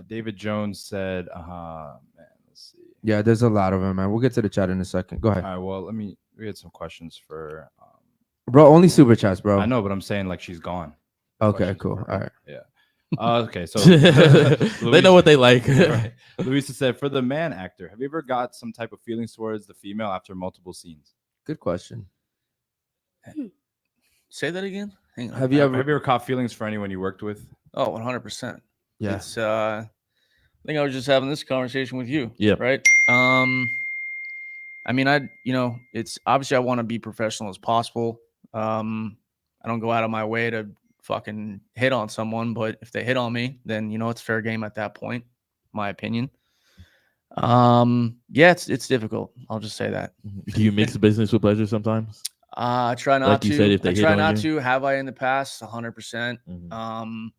David Jones said, man, let's see. Yeah, there's a lot of them, man. We'll get to the chat in a second. Go ahead, All right. Well, we had some questions for. bro. Only super chats, bro. I know, but I'm saying like she's gone. Okay, Questions cool. for All her. right. Yeah. Okay. So they know what they like. Right. Luisa said, for the man actor, have you ever got some type of feelings towards the female after multiple scenes? Good question. Say that again. Hang on. Have you ever? Have you ever caught feelings for anyone you worked with? Oh, 100%. Yeah. It's I think I was just having this conversation with you. Yep. Right. I mean, it's obviously I want to be professional as possible. I don't go out of my way to fucking hit on someone, but if they hit on me, then it's fair game at that point, my opinion. Yeah, it's difficult. I'll just say that. Do you mix business with pleasure sometimes? I try not Like to. you said, if they I hit try on not you? to. Have I in the past? 100%. Mhm.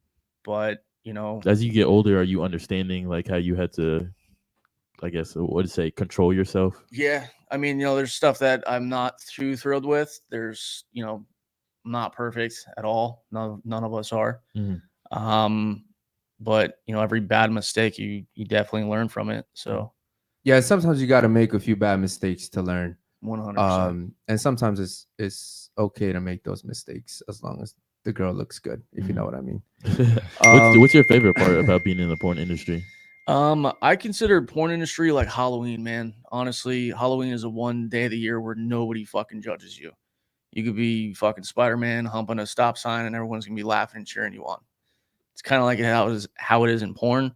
But As you get older, are you understanding like how you had to, I guess, what to say, control yourself? yeah, I mean, there's stuff that I'm not too thrilled with. There's, I'm not perfect at all. None of us are. Mhm. But every bad mistake, you definitely learn from it. So Yeah, sometimes you got to make a few bad mistakes to learn. 100%. And sometimes it's okay to make those mistakes as long as the girl looks good, if you know what I mean. What's your favorite part about being in the porn industry? I consider porn industry like Halloween, man. Honestly, Halloween is a one day of the year where nobody fucking judges you. You could be fucking Spider-Man humping a stop sign and everyone's gonna be laughing and cheering you on. It's kind of like how it is in porn.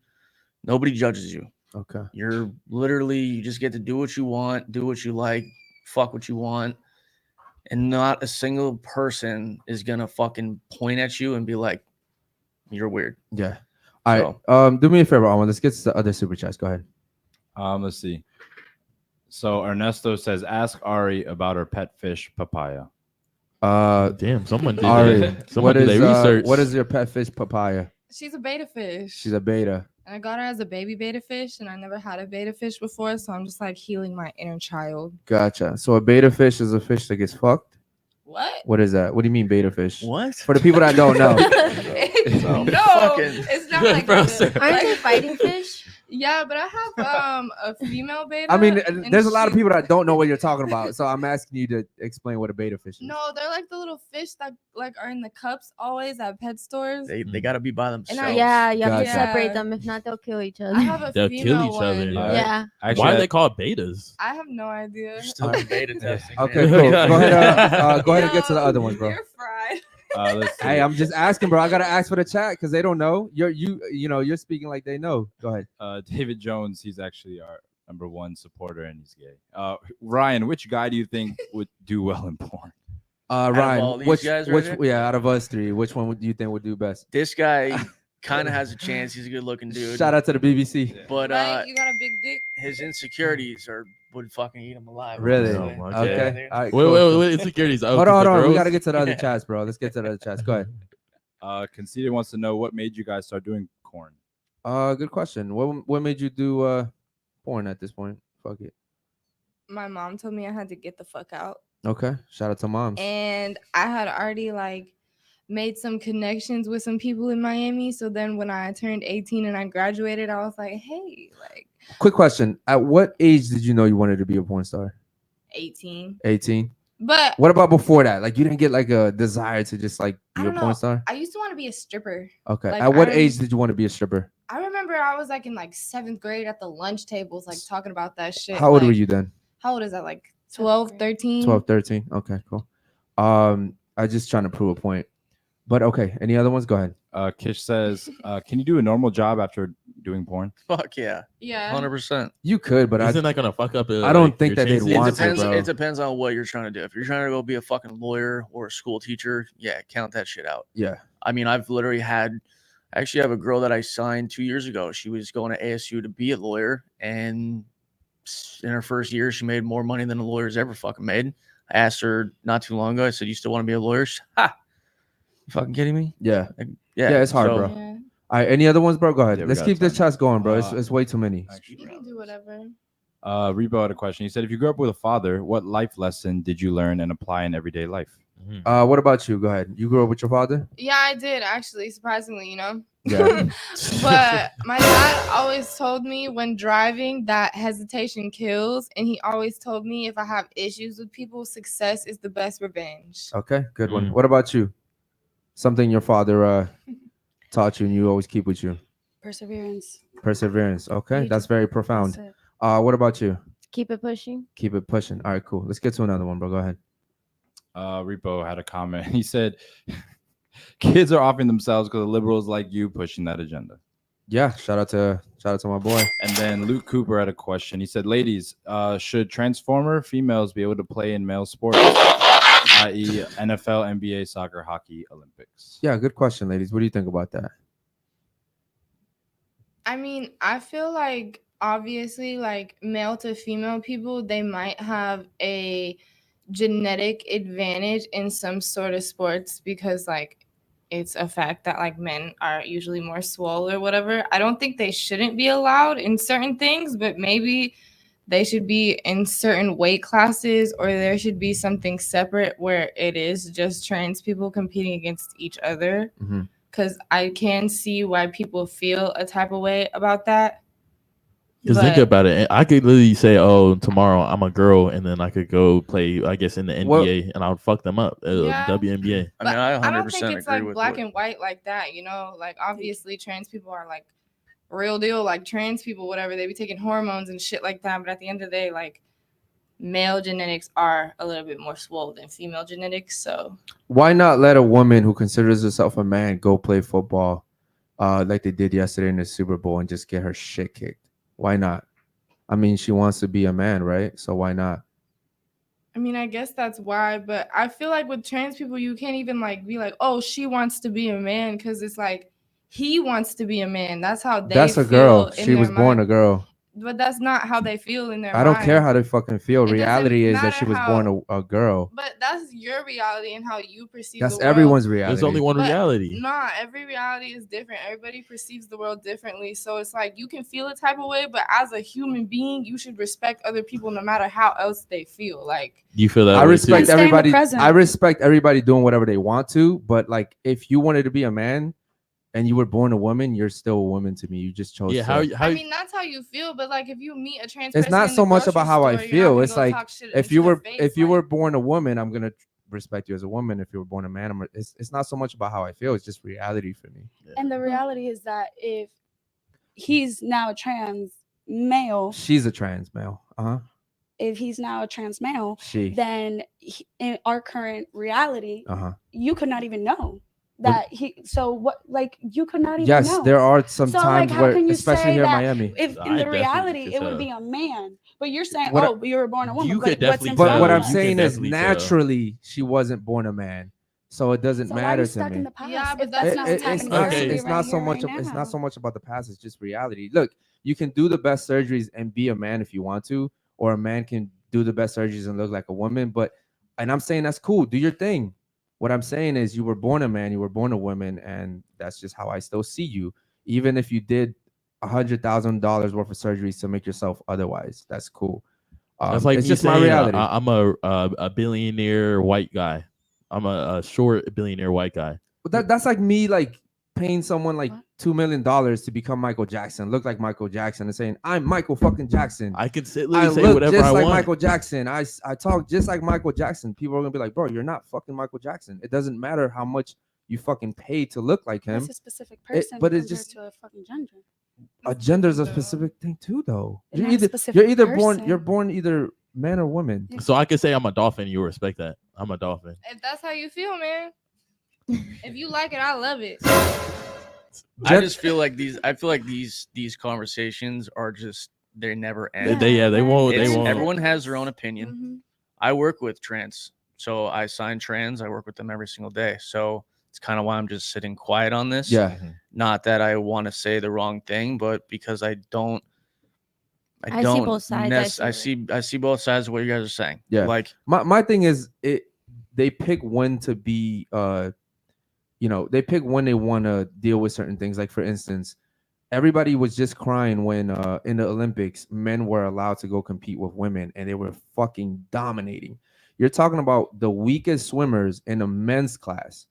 Nobody judges you. Okay. You just get to do what you want, do what you like, fuck what you want. And not a single person is gonna fucking point at you and be like, you're weird. Yeah. All right. Do me a favor, Alma. Let's get to the other super chats. Go ahead. Let's see. So Ernesto says, ask Ari about her pet fish, papaya. Damn, someone did Ari, that. Someone did their research. what is your pet fish, papaya? She's a beta fish. She's a beta. And I got her as a baby beta fish, and I never had a beta fish before, so I'm just like healing my inner child. Gotcha. So a beta fish is a fish that gets fucked? What? What is that? What do you mean beta fish? What? For the people that don't know. No, fucking- it's not like Bro, that. sir. Aren't they fighting fish? Yeah, but I have a female beta. I mean, and there's a lot of she- people that don't know what you're talking about. So I'm asking you to explain what a beta fish is. No, they're like the little fish that like are in the cups always at pet stores. They gotta be by themselves. Yeah, you have to Gotcha. separate them. If not, they'll kill each other. I have a They'll female kill each other. one. Yeah. Actually, Why are they called betas? I have no idea. You're still in beta testing. Okay, man. cool. Go ahead. Go ahead and get to the other ones, bro. You're fried. let's see. Hey, I'm just asking, bro. I gotta ask for the chat because they don't know. You're speaking like they know. Go ahead. David Jones, he's actually our #1 supporter and he's gay. Ryan, which guy do you think would do well in porn? all Ryan, these which guys right here? out of us three, which one do you think would do best? This guy kind of has a chance. He's a good looking dude. Shout out to the BBC. But Right? You got a big dick. his insecurities would fucking eat him alive. Really? Oh my Yeah, Okay. dude. All right. Wait, cool. wait, insecurities. Oh, Hold 'cause on. the We girls? gotta get to the other chats, bro. Let's get to the other chats. Go ahead. Conceited wants to know what made you guys start doing corn. Good question. What made you do porn at this point? Fuck it. My mom told me I had to get the fuck out. Okay. Shout out to moms. And I had already like made some connections with some people in Miami. So then when I turned 18 and I graduated, I was like, hey, like Quick question. At what age did you know you wanted to be a porn star? 18. 18. But What about before that? Like you didn't get like a desire to just like I be a don't porn know. star? I used to want to be a stripper. Okay. like, At what I age did you want to be a stripper? I remember I was like in like 7th grade at the lunch tables, like talking about that shit. How old were like, you then? How old is that? Like 12, 13? 12, 13. Okay, cool. I just trying to prove a point. But okay, any other ones? Go ahead. Kish says, can you do a normal job after doing porn? Fuck yeah, Yeah. 100%. You could, but Isn't that gonna fuck up? I don't think that they'd chances? want to, bro. It depends on what you're trying to do. If you're trying to go be a fucking lawyer or a school teacher, yeah, count that shit out. Yeah. I mean, I've literally had. I actually have a girl that I signed 2 years ago. She was going to ASU to be a lawyer, and in her first year, she made more money than a lawyer's ever fucking made. I asked her not too long ago. I said, "You still want to be a lawyer?" She, ha! You fucking kidding me? Yeah. Yeah, it's hard, bro. Yeah. All right, any other ones, bro? Go ahead. Yeah, we Let's got keep the time. chats going, bro. It's way too many. You can do whatever. Rebo had a question. He said, if you grew up with a father, what life lesson did you learn and apply in everyday life? What about you? Go ahead. You grew up with your father? Yeah, I did actually, surprisingly, you know. Yeah. But my dad always told me when driving that hesitation kills, and he always told me if I have issues with people, success is the best revenge. Okay, good one. What about you? Something your father taught you and you always keep with you? Perseverance. Perseverance. Okay, You that's just- very profound. That's it. What about you? Keep it pushing. Keep it pushing. All right, cool. Let's get to another one, bro. Go ahead. Repo had a comment. He said, kids are offering themselves because of liberals like you pushing that agenda. Yeah, shout out to my boy. And then Luke Cooper had a question. He said, ladies, should transformer females be able to play in male sports, i.e. NFL, NBA, soccer, hockey, Olympics? Yeah, good question, ladies. What do you think about that? I mean, I feel like obviously, like male to female people, they might have a genetic advantage in some sort of sports because, like, it's a fact that like men are usually more swole or whatever. I don't think they shouldn't be allowed in certain things, but maybe they should be in certain weight classes, or there should be something separate where it is just trans people competing against each other. Mm-hmm. Because I can see why people feel a type of way about that. Because think about it. I could literally say, oh, tomorrow I'm a girl, and then I could go play, I guess, in the NBA, and I would fuck them up. Yeah. WNBA. I mean, I 100% I don't think it's agree like with black what- and white like that, you know? Like, obviously, trans people are like real deal, like trans people, whatever. They be taking hormones and shit like that. But at the end of the day, like, male genetics are a little bit more swole than female genetics. So Why not let a woman who considers herself a man go play football like they did yesterday in the Super Bowl and just get her shit kicked? Why not? I mean, she wants to be a man, right? So why not? I mean, I guess that's why, but I feel like with trans people, you can't even like be like, oh, she wants to be a man, because it's like he wants to be a man. That's how they That's a feel girl. in She their was born a mind. girl. But that's not how they feel in their I don't mind. care how they fucking feel. It doesn't Reality is that matter she was how- born a girl. But that's your reality and how you perceive That's the world. everyone's reality. There's only one But reality. Nah, every reality is different. Everybody perceives the world differently. So it's like you can feel a type of way, but as a human being, you should respect other people no matter how else they feel. Like, You feel that I way respect too? stay in the everybody. present. I respect everybody doing whatever they want to, but like if you wanted to be a man and you were born a woman, you're still a woman to me. You just chose. Yeah, to. how I mean, that's how you feel, but like if you meet a trans It's person not in so the much grocery about how I store, you're not feel. gonna It's go like talk shit if into you their were face, if you like- were born a woman, I'm gonna respect you as a woman. If you were born a man, it's not so much about how I feel. It's just reality for me. And the reality is that if he's now a trans male, She's a trans male. if he's now a trans male, She. then in our current reality, You could not even know that he. So what? Like you could not even Yes, know. there are some So, like, times how where, can you especially say here in that Miami. If I in the definitely reality could it would tell. be a man, but you're saying, What I- oh, but you were born a woman. You but could what's definitely inside But tell. what of I'm You that? can saying is definitely tell. naturally she wasn't born a man, so it doesn't So why are matter you to stuck me. in the past? Yeah, but if that's that's It- not it- what's it's happening not. Okay. currently It's right not so here, much. right It's now. not so much about the past. It's just reality. Look, you can do the best surgeries and be a man if you want to, or a man can do the best surgeries and look like a woman. But, and I'm saying that's cool. Do your thing. What I'm saying is you were born a man, you were born a woman, and that's just how I still see you. Even if you did $100,000 worth of surgeries to make yourself otherwise, that's cool. That's like it's me just saying, my reality. I'm a billionaire white guy. I'm a short billionaire white guy. But that's like me like paying someone like What? $2 million to become Michael Jackson, look like Michael Jackson, and saying I'm Michael fucking Jackson. I can I literally say look whatever just I like want. Michael Jackson. I talk just like Michael Jackson. People are gonna be like, bro, you're not fucking Michael Jackson. It doesn't matter how much you fucking pay to look like him. That's a specific person, but it's compared just- to a fucking gender. A gender is a specific thing too, though. It's You're not a either specific born person. you're born either man or woman. So I could say I'm a dolphin. You respect that? I'm a dolphin. If that's how you feel, man. If you like it, I love it. I just feel like these conversations are just they never end. They won't. It's- They won't. Everyone has their own opinion. Mhm. I work with trans, so I sign trans. I work with them every single day. So it's kind of why I'm just sitting quiet on this. Yeah. Not that I want to say the wrong thing, but because I don't. I see both sides. I see both sides of what you guys are saying. Yeah. Like My thing is they pick when to be they pick when they want to deal with certain things. Like for instance, everybody was just crying when in the Olympics men were allowed to go compete with women and they were fucking dominating. You're talking about the weakest swimmers in the men's class.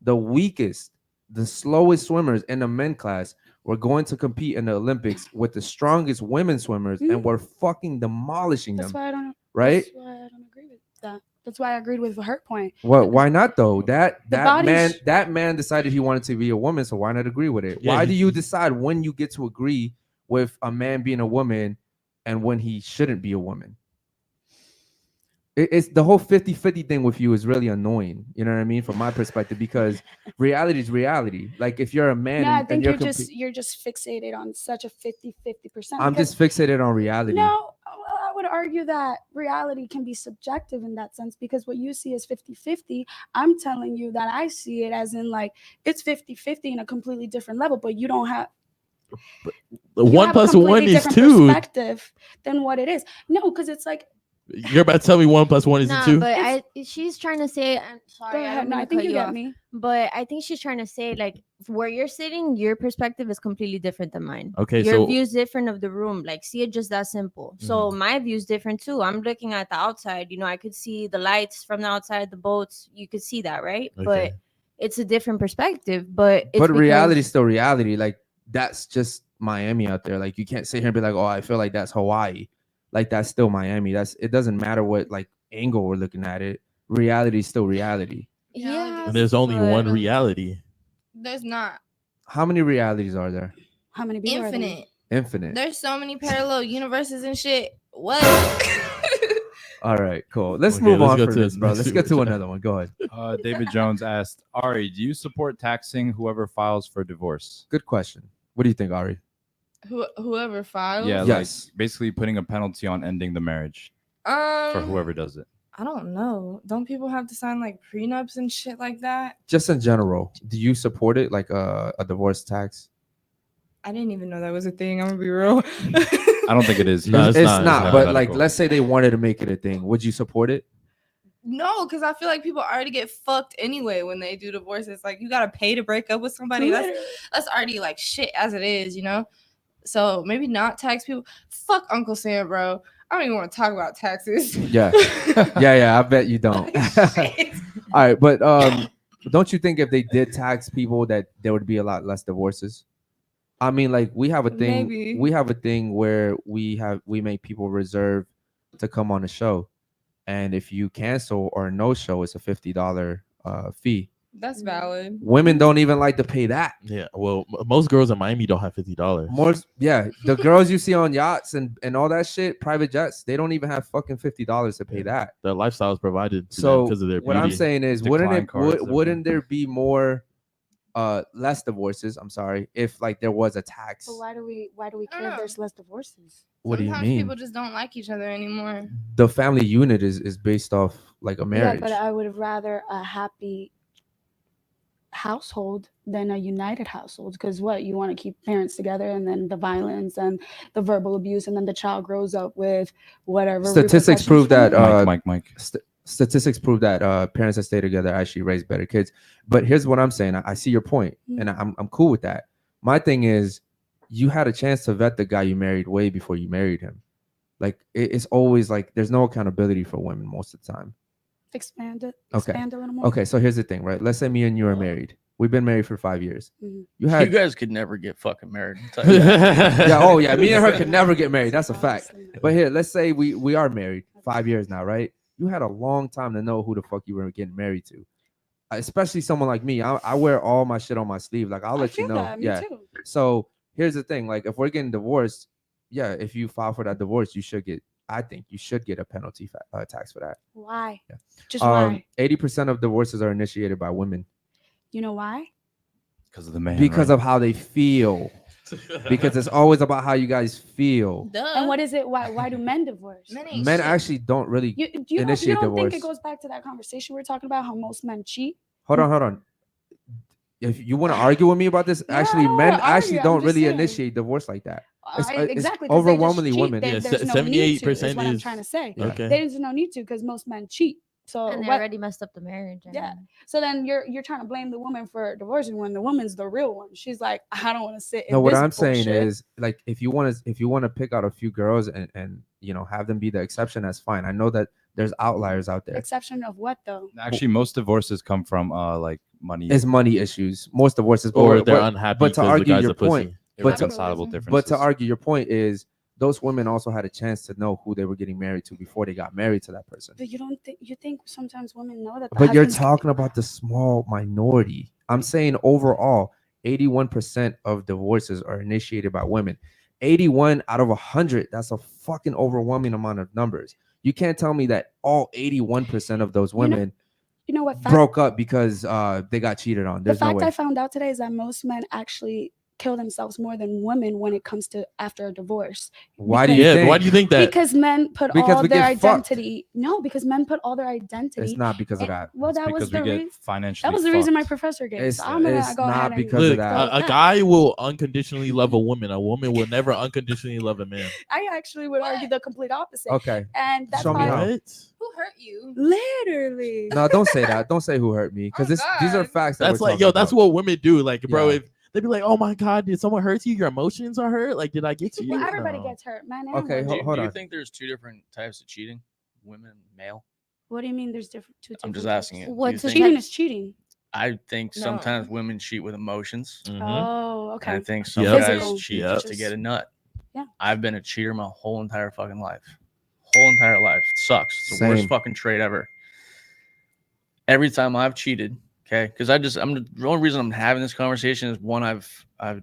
The weakest, the slowest swimmers in the men's class were going to compete in the Olympics with the strongest women swimmers and were fucking demolishing That's them. why I don't. Right? That's why I don't agree with that. That's why I agreed with her point. Well, why not though? That bodies- man decided he wanted to be a woman, so why not agree with it? Yeah, Why do you decide when you get to agree with a man being a woman and when he shouldn't be a woman? It's the whole 50-50 thing with you is really annoying. You know what I mean? From my perspective, because reality is reality. Like if you're a man, No, I and think you're you're just fixated on such a 50-50%. I'm because- just fixated on reality. No, well, I would argue that reality can be subjective in that sense because what you see as 50-50, I'm telling you that I see it as in like it's 50-50 in a completely different level, but you don't have you One have a plus one completely is different two. perspective than what it is. No, because it's like You're about to tell me 1 + 1 is Nah, two? but she's trying to say. I'm sorry. go I ahead. don't No, mean I to think cut you you get off. me. But I think she's trying to say like where you're sitting, your perspective is completely different than mine. Okay, Your so view is different of the room. Like see it just that simple. So my view is different too. I'm looking at the outside. I could see the lights from the outside, the boats. You could see that, right? Okay. But it's a different perspective. But it's But reality because- is still reality. Like that's just Miami out there. Like you can't sit here and be like, oh, I feel like that's Hawaii. Like that's still Miami. It doesn't matter what like angle we're looking at it. Reality is still reality. Yeah. and there's only but- one reality. There's not How many realities are there? How many people are there? infinite. Infinite. There's so many parallel universes and shit. What? All right, cool. Let's Okay, move let's on go for to this, the bro. next Let's get to super chat. another one. Go ahead. David Jones asked, Ari, do you support taxing whoever files for divorce? Good question. What do you think, Ari? Whoever files. Yeah, Yes. like basically putting a penalty on ending the marriage for whoever does it. I don't know. Don't people have to sign like prenups and shit like that? Just in general, do you support it, like a divorce tax? I didn't even know that was a thing. I'm gonna be real. I don't think it is. No, It's it's not. not. But Medical. like, let's say they wanted to make it a thing. Would you support it? No, because I feel like people already get fucked anyway when they do divorces. Like you gotta pay to break up with somebody. That's already like shit as it is, So maybe not tax people. Fuck Uncle Sam, bro. I don't even want to talk about taxes. Yeah. yeah. I bet you don't. Shit. All right, but don't you think if they did tax people that there would be a lot less divorces? I mean, like we have a thing. Maybe. We have a thing where we make people reserve to come on the show, and if you cancel or no show, it's a $50 fee. That's valid. Women don't even like to pay that. Yeah, well, most girls in Miami don't have $50. More, yeah. The girls you see on yachts and all that shit, private jets, they don't even have fucking $50 to pay that. Their lifestyle is provided to them So because of their what I'm beauty. saying is, Decline cards, wouldn't there be more, less divorces? I'm sorry, if like there was a tax. But why do we I don't care if know. there's less divorces? What do you Sometimes mean? people just don't like each other anymore. The family unit is based off like a marriage. Yeah, but I would rather a happy household than a united household because what you want to keep parents together and then the violence and the verbal abuse and then the child grows up with whatever Statistics repercussions prove from that it. Mike. Statistics prove that parents that stay together actually raise better kids. But here's what I'm saying. I see your point, and I'm cool with that. My thing is, you had a chance to vet the guy you married way before you married him. Like it's always like there's no accountability for women most of the time. Expand it. Okay. Expand a little more. Okay, so here's the thing, right? Let's say me and you are married. We've been married for 5 years. Mhm. You you had guys could never get fucking married. I'll tell you that. yeah, oh yeah, me and her could never get married. That's a fact. Honestly. But here, let's say we are married 5 years now, right? You had a long time to know who the fuck you were getting married to. Especially someone like me. I wear all my shit on my sleeve. Like I'll I let you feel know. that, me Yeah. too. So here's the thing. Like if we're getting divorced, yeah, if you file for that divorce, I think you should get a penalty tax for that. Why? Yeah. Just why? 80% of divorces are initiated by women. You know why? Because of the man. Because right? of how they feel. Because it's always about how you guys feel. Duh. And what is it? Why do men divorce? Men ain't Men shit. actually don't really You initiate don't think divorce. it goes back to that conversation we were talking about how most men cheat? Hold on. If you want to argue with me about this, No, actually, I don't men wanna actually argue, I'm don't just really saying. initiate divorce like that. It's Exactly. 'cause they just overwhelmingly cheat. women. Yeah, There's no need to. Is 78% what I'm is- trying to say. Yeah. Okay. There's no need to because most men cheat. So And they what? already messed up the marriage. I Yeah. mean. So then you're trying to blame the woman for divorcing when the woman's the real one. She's like, I don't want to sit in No, what this I'm saying bullshit. is, like, if you want to pick out a few girls and have them be the exception, that's fine. I know that there's outliers out there. Exception of what though? Actually, most divorces come from like money. It's money issues. Most divorces, Or but- they're but- unhappy but to because the argue guy's your a pussy. point, but to, irreconcilable But differences. but to argue your point is, those women also had a chance to know who they were getting married to before they got married to that person. But you think sometimes women know that? The But you're husband's- talking about the small minority. I'm saying overall, 81% of divorces are initiated by women. 81 out of 100. That's a fucking overwhelming amount of numbers. You can't tell me that all 81% of those women You know what? broke up because they got cheated on. The There's no fact way. I found out today is that most men actually kill themselves more than women when it comes to after a divorce. Why do you Yeah, think? why do you think that? Because men put Because all we their get fucked. identity. No, because men put all their identity. It's not because of that. Well, that was because the we get reason. financially. That was the reason my fucked. professor gave. It's- So I'm gonna it's go not ahead and because of Look, that. a guy will unconditionally love a woman. A woman will never unconditionally love a man. I actually would argue the complete opposite. Okay. And that's Show me why. how. What? Who hurt you? Literally. No, don't say that. Don't say who hurt me, because Oh, these are God. facts. That That's we're like, talking yo, that's about. what women do. Like, bro, Yeah. if they'd be like, oh my God, did someone hurt you? Your emotions are hurt? Like, did I get to you? Well, everybody No. gets hurt, man. Okay, women. hold do you on. think there's two different types of cheating? Women, male? What do you mean? There's different. Two I'm just different asking types? you. Do What's you the think- Cheating is cheating. I think No. sometimes women cheat with emotions. Mhm. Oh, And I okay. think some Yep. guys Physical. cheat Yep. just to get a nut. Yeah. I've been a cheater my whole entire fucking life. Whole entire life. It sucks. It's the worst Same. fucking trait ever. Every time I've cheated, okay, because I'm the only reason I'm having this conversation is one, you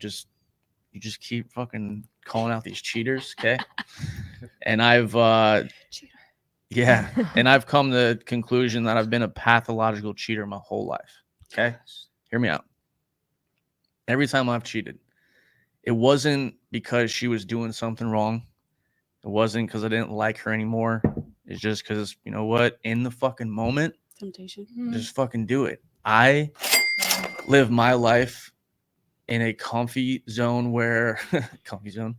just keep fucking calling out these cheaters, okay? And I've Cheater. yeah, and I've come to the conclusion that I've been a pathological cheater my whole life. Okay? Hear me out. Every time I've cheated, it wasn't because she was doing something wrong. It wasn't because I didn't like her anymore. It's just because, you know what? In the fucking moment, Temptation. just fucking do it. I live my life in a comfy zone where comfy zone.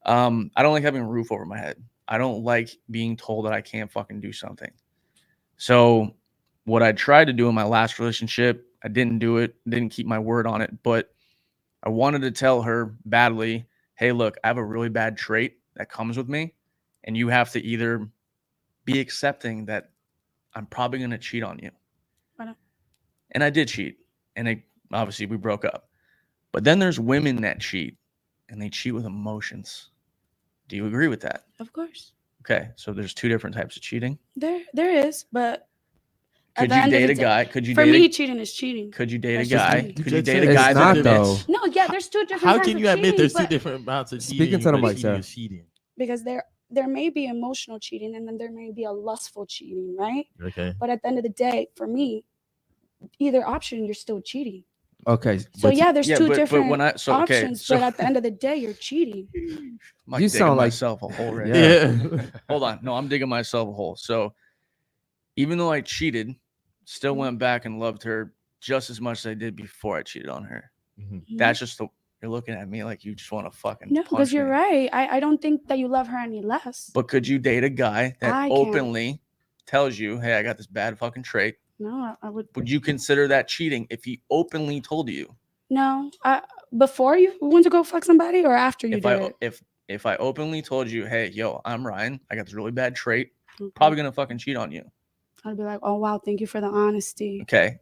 I don't like having a roof over my head. I don't like being told that I can't fucking do something. So what I tried to do in my last relationship, I didn't do it, didn't keep my word on it, but I wanted to tell her badly, hey, look, I have a really bad trait that comes with me, and you have to either be accepting that I'm probably going to cheat on you. Why not? And I did cheat, and obviously we broke up. But then there's women that cheat, and they cheat with emotions. Do you agree with that? Of course. Okay, so there's two different types of cheating. There is, but at Could the you end of date the a day- guy? Could you for date me, a, cheating is cheating. could you date a That's just guy? me. Could you Just date a said- guy It's that not, admits? though. No, yeah, there's two different How kinds can of you admit cheating, there's two but- different amounts of Speaking cheating? to the but mic, cheating sir. is cheating. Because there may be emotional cheating and then there may be a lustful cheating, right? Okay. But at the end of the day, for me, either option, you're still cheating. Okay. So but yeah, there's Yeah, two but different when I so okay, options, so but at the end of the day, you're cheating. I'm You digging sound like- myself a hole right Yeah. now. Yeah. Hold on, no, I'm digging myself a hole. So even though I cheated, still went back and loved her just as much as I did before I cheated on her. Mhm. That's just the you're looking at me like you just want to fucking No, punch because you're me. right. I don't think that you love her any less. But could you date a guy that I can't. openly tells you, "Hey, I got this bad fucking trait"? No, I would. Would you consider that cheating if he openly told you? No, before you went to go fuck somebody or after you If did I it. if I openly told you, "Hey, yo, I'm Ryan. I got this really bad trait. Okay. Probably gonna fucking cheat on you." I'd be like, oh wow, thank you for the honesty. Okay.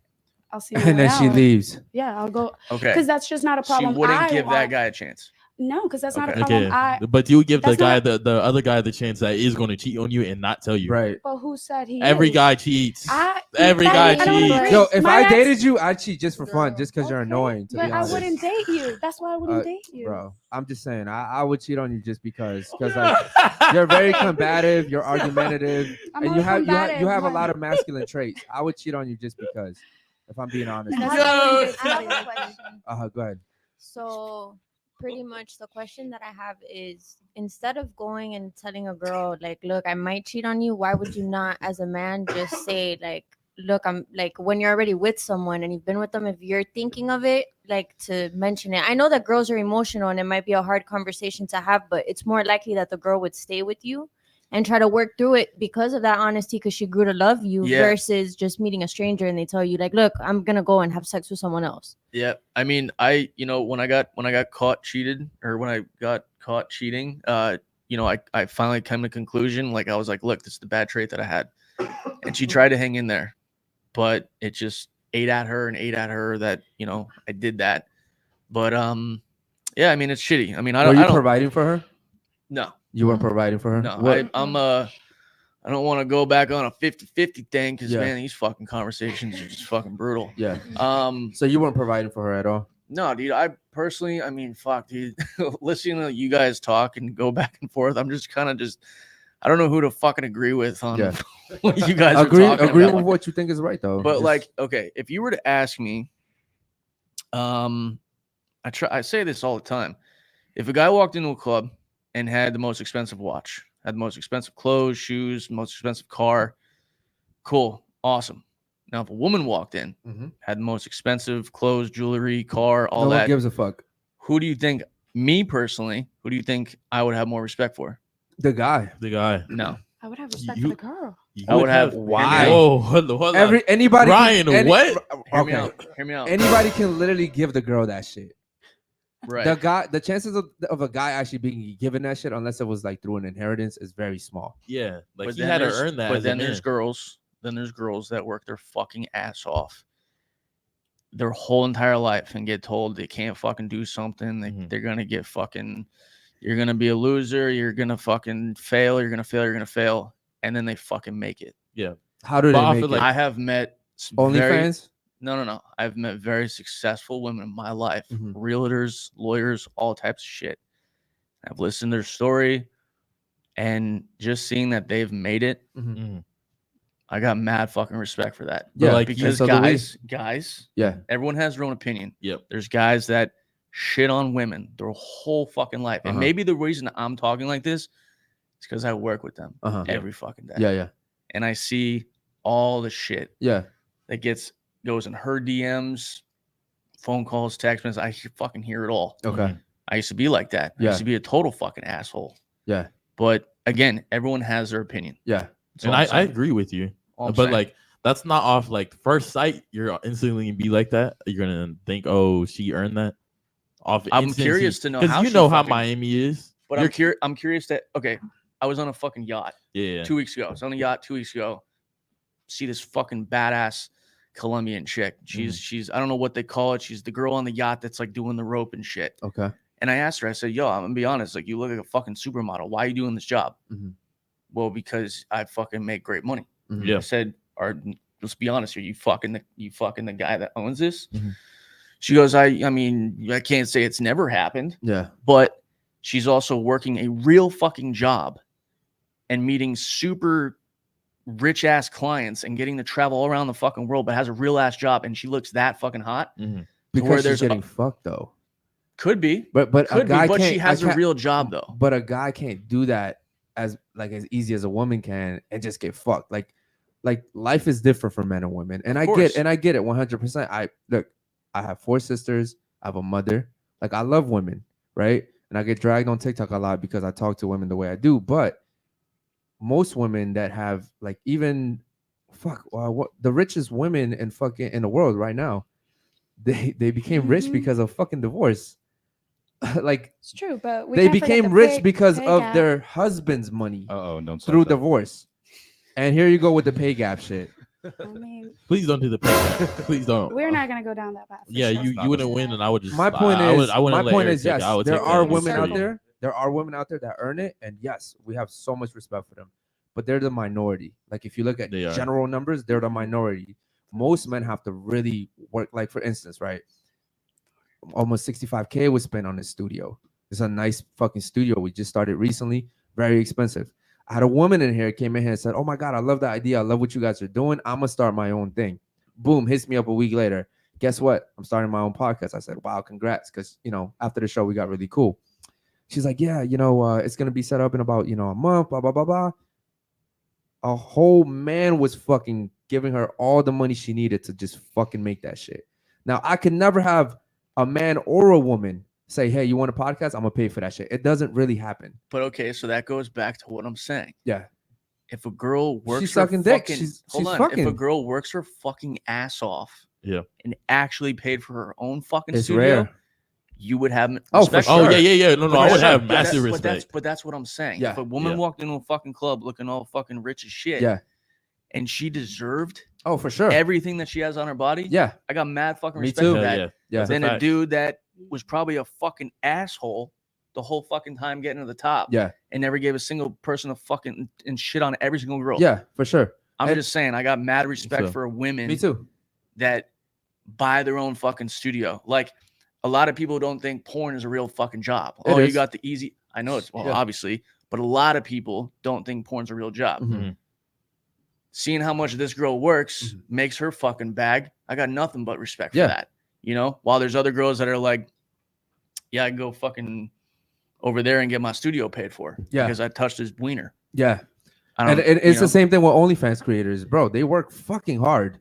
I'll see. my And way then she out. leaves. Yeah, I'll go Okay. because that's just not a She problem. wouldn't I give that want. guy a chance. No, because that's not a Okay. problem. Okay. But you give the that's guy not- the other guy the chance that is going to cheat on you and not tell you. Right. But who said he? Every is? guy cheats. Every that- guy I don't cheats. agree. Yo, if My I ex- dated you, I'd cheat just for fun, Girl. just because you're Okay, annoying. To but be I honest, wouldn't date you. That's why I wouldn't date you. bro. I'm just saying, I would cheat on you just because like you're very combative, you're argumentative, I'm and only you have combative you have a when- lot of masculine traits. I would cheat on you just because. If I'm being honest. That's I how have, it I have is. a question. Go ahead. So pretty much the question that I have is, instead of going and telling a girl like, look, I might cheat on you, why would you not as a man just say like, look, I'm like, when you're already with someone and you've been with them, if you're thinking of it, like to mention it. I know that girls are emotional and it might be a hard conversation to have, but it's more likely that the girl would stay with you and try to work through it because of that honesty, because she grew to love you, Yeah. versus just meeting a stranger and they tell you like, look, I'm gonna go and have sex with someone else. Yeah, I mean, when I got caught cheated, or when I got caught cheating, I finally came to the conclusion. Like, I was like, look, this is the bad trait that I had, and she tried to hang in there, but it just ate at her that I did that. But yeah, I mean, it's shitty. I mean, Were you I don't providing for her? no, You weren't providing for her? no, What? I don't want to go back on a 50-50 thing because Yeah. man, these fucking conversations are just fucking brutal. Yeah. Um, So you weren't providing for her at all? No, dude. I personally, I mean, fuck, dude. Listening to you guys talk and go back and forth, I'm just kind of I don't know who to fucking agree with on Yeah. what you guys Agree are talking with about. what you think is right, though. But Just- like, okay, if you were to ask me, I say this all the time. If a guy walked into a club and had the most expensive watch, had the most expensive clothes, shoes, most expensive car, cool, awesome. Now, if a woman walked in, Mhm. had the most expensive clothes, jewelry, car, all no that, one gives a fuck. who do you think, me personally, who do you think I would have more respect for? The guy. The guy. No. I would have respect You- for the girl. You I would have- Why? Whoa, hold on. Anybody. Ryan, what? Hear me Okay. out. Hear me out. Anybody can literally give the girl that shit. Right. The chances of a guy actually being given that shit, unless it was like through an inheritance, is very small. Yeah, like But he then had to there's- earn that. But as a then man. there's girls. Then there's girls that work their fucking ass off their whole entire life and get told they can't fucking do something. They're gonna get fucking. You're gonna be a loser. You're gonna fucking fail. You're gonna fail. You're gonna fail. And then they fucking make it. Yeah. How do But they I make feel it? like- I have met very, OnlyFans? no. I've met very successful women in my life, Mhm. realtors, lawyers, all types of shit. I've listened to their story, and just seeing that they've made it, Mhm. I got mad fucking respect for that. Yeah, Like, and because so do we. guys, Yeah. everyone has their own opinion. Yep. There's guys that shit on women their whole fucking life, and Uh-huh. maybe the reason I'm talking like this is because I work with them Uh-huh. every fucking day. Yeah. And I see all the shit Yeah. that goes in her DMs, phone calls, text messages. I fucking hear it all. Okay. I used to be like that. I Yeah. used to be a total fucking asshole. Yeah. But again, everyone has their opinion. Yeah. That's And all I'm I saying. agree with you. All I'm But saying. like that's not off like first sight. You're instantly gonna be like that. You're gonna think, oh, she earned that. Off. I'm instancy. curious to know because how you she know how fucking- Miami is. But You're I'm curious that I was on a fucking yacht yeah. 2 weeks ago. I was on a yacht 2 weeks ago. See this fucking badass Colombian chick. She's I don't know what they call it. She's the girl on the yacht that's like doing the rope and shit. Okay. And I asked her, I said, yo, I'm gonna be honest, like you look like a fucking supermodel. Why are you doing this job? Mhm. Well, because I fucking make great money. Mhm. Yeah. I said, let's be honest here, you fucking the guy that owns this. Mhm. She goes, I mean, I can't say it's never happened, Yeah. but she's also working a real fucking job and meeting super rich ass clients and getting to travel all around the fucking world, but has a real ass job, and she looks that fucking hot. Mhm. Because where she's there's getting fucked though. Could be, But a could guy be, but can't. she has I a can't- real job though. But a guy can't do that as easy as a woman can and just get fucked. Like life is different for men and women. And Of I course. get it 100%. I have 4 sisters. I have a mother. Like I love women, right? And I get dragged on TikTok a lot because I talk to women the way I do. But most women that have like even what the richest women in the world right now, they became rich Mhm. because of fucking divorce. Like It's true, but we they can't forget became the rich pay- because pay of gap. their husband's money Oh, don't through start that. divorce. And here you go with the pay gap shit. I mean, Please don't do the pay gap. Please don't. we're not gonna go down that path. for Yeah, sure. you wouldn't win, and I would just. My point I is, would, I wouldn't let Eric take it. yes, I would there take are that women out seriously. there. There are women out there that earn it, and yes, we have so much respect for them. But they're the minority. Like if you look at They are. general numbers, they're the minority. Most men have to really work. Like for instance, right? Almost 65K was spent on this studio. It's a nice fucking studio. We just started recently. Very expensive. I had a woman in here came in here and said, "Oh my god, I love the idea. I love what you guys are doing. I'm gonna start my own thing." boom, hits me up a week later. Guess what? I'm starting my own podcast. I said, wow, congrats. Because, after the show, we got really cool. She's like, yeah, it's going to be set up in about, a month, blah, blah, blah, blah. A whole man was fucking giving her all the money she needed to just fucking make that shit. Now, I could never have a man or a woman say, hey, you want a podcast? I'm going to pay for that shit. It doesn't really happen. But okay, so that goes back to what I'm saying. Yeah. If a girl works She's her sucking dick. fucking, She's if a girl works her fucking ass off, and actually paid for her own fucking it's studio, rare. you would have Oh, for respect sure. her. Yeah. No, I would have massive But respect. but that's what I'm saying. Yeah. If a woman walked into a fucking club looking all fucking rich as shit, Yeah. and she deserved Oh, for sure. everything that she has on her body, Yeah. I got mad fucking Me respect too. for Hell that. Yeah. That's Then a a fact. dude that was probably a fucking asshole the whole fucking time getting to the top, Yeah. and never gave a single person a fucking and shit on every single girl. Yeah, for sure. I'm And- just saying, I got mad respect too. for women Me too. that buy their own fucking studio. Like, a lot of people don't think porn is a real fucking job. It You is. got the easy. I know it's, well, Yeah. obviously, but a lot of people don't think porn's a real job. Mhm. Seeing how much this girl works Mhm. makes her fucking bag. I got nothing but respect Yeah. for that. While there's other girls that are like, yeah, I can go fucking over there and get my studio paid for because I touched his wiener. Yeah. I And don't, it's the same thing with OnlyFans creators, bro. They work fucking hard.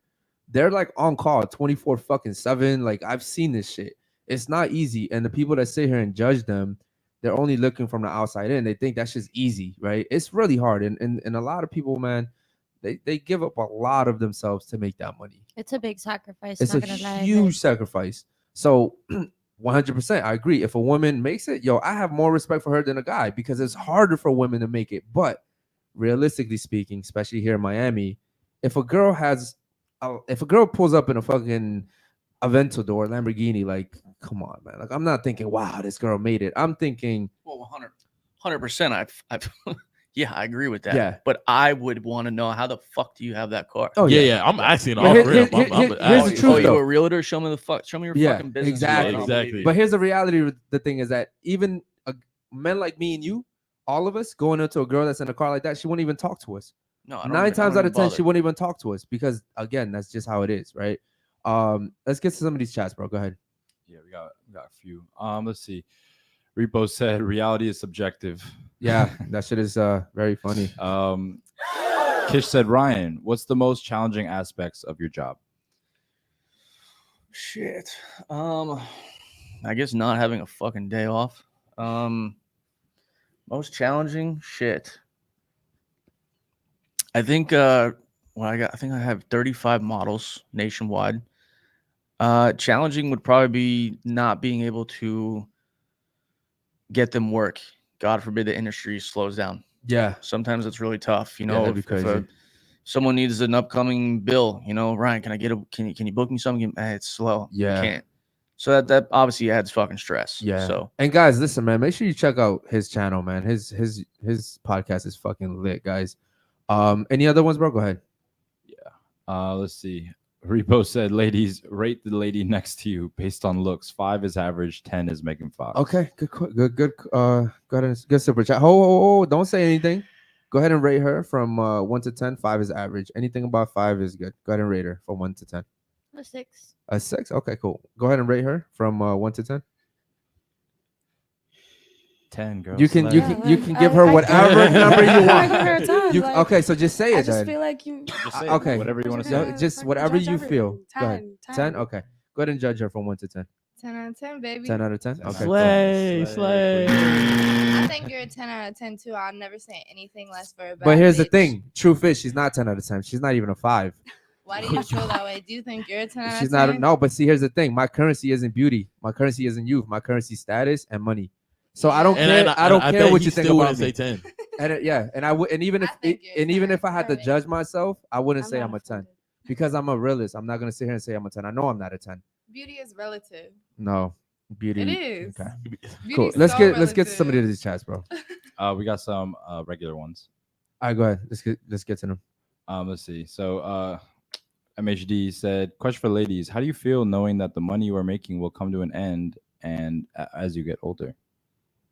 They're like on call 24 fucking 7. Like, I've seen this shit. It's not easy. And the people that sit here and judge them, they're only looking from the outside in. They think that's just easy, right? It's really hard. And a lot of people, man, they give up a lot of themselves to make that money. It's a big sacrifice. It's not a gonna lie, huge sacrifice. So 100%, I agree. If a woman makes it, I have more respect for her than a guy because it's harder for women to make it. But realistically speaking, especially here in Miami, if a girl pulls up in a fucking Aventador Lamborghini, like, come on, man. Like, I'm not thinking, wow, this girl made it. I'm thinking, well, 100%. I've yeah, I agree with that. Yeah. But I would want to know, how the fuck do you have that car? oh Yeah. I'm asking But off here- rip. here- I'm here's the asking. truth, you though. a realtor? Show me your Yeah, fucking business. exactly. card. Exactly. But here's the reality. The thing is that even men like me and you, all of us going into a girl that's in a car like that, she wouldn't even talk to us. No, I don't 9 even- I times don't out of even 10, bother. she wouldn't even talk to us because, again, that's just how it is, right? Let's get to some of these chats, bro. Go ahead. Yeah, we got a few. Let's see. Repo said reality is subjective. Yeah, that shit is very funny. Kish said, Ryan, what's the most challenging aspects of your job? Shit. I guess not having a fucking day off. Most challenging shit. I think I think I have 35 models nationwide. Challenging would probably be not being able to get them work. God forbid the industry slows down. Yeah, Sometimes it's really tough. that'd be crazy. Someone needs an upcoming bill, Ryan, can you book me something? It's slow. Yeah. You can't. So that obviously adds fucking stress. yeah. So And guys, listen, man, make sure you check out his channel, man. His podcast is fucking lit, guys. Any other ones, bro? Go ahead. Let's see. Repo said, ladies, rate the lady next to you based on looks. 5 is average, 10 is Megan Fox. Okay, good. Go ahead and good super chat. Oh, don't say anything. Go ahead and rate her from 1 to 10. 5 is average. Anything above 5 is good. Go ahead and rate her from 1 to 10. A 6. A 6. Okay, cool. Go ahead and rate her from 1 to 10. 10, girl. You can slay. give her whatever number you I want. give her a 10, You like, okay? So just say I it just then. feel like you. Just say okay. whatever you want to Yeah, say. just fucking whatever judge you feel. Go ahead. 10. 10. Okay. Go ahead and judge her from 1 to 10. 10 out of 10, baby. 10 out of 10. 10 Okay. out cool. Slay. I think you're a 10 out of 10 too. I'll never say anything less for a bad But here's the bitch. thing. Truth is, she's not 10 out of 10. She's not even a 5. Why do you feel that way? Do you think you're a 10 out of She's 10? not. No, but see, here's the thing. My currency isn't beauty. My currency isn't youth. My currency is status and money. So I don't care. I don't care bet what he you think still about wouldn't me. say 10. And and I would, and even I if think you're and even 10. if I had to Alright. judge myself, I wouldn't say not I'm a 10 offended. because I'm a realist. I'm not gonna sit here and say I'm a 10. I know I'm not a 10. Beauty is relative. No, beauty. It is. Okay. Beauty Cool. is Let's so get to some of relative. these chats, bro. We got some regular ones. All right, go ahead. Let's get to them. Let's see. So MHD said, question for ladies. How do you feel knowing that the money you are making will come to an end and as you get older?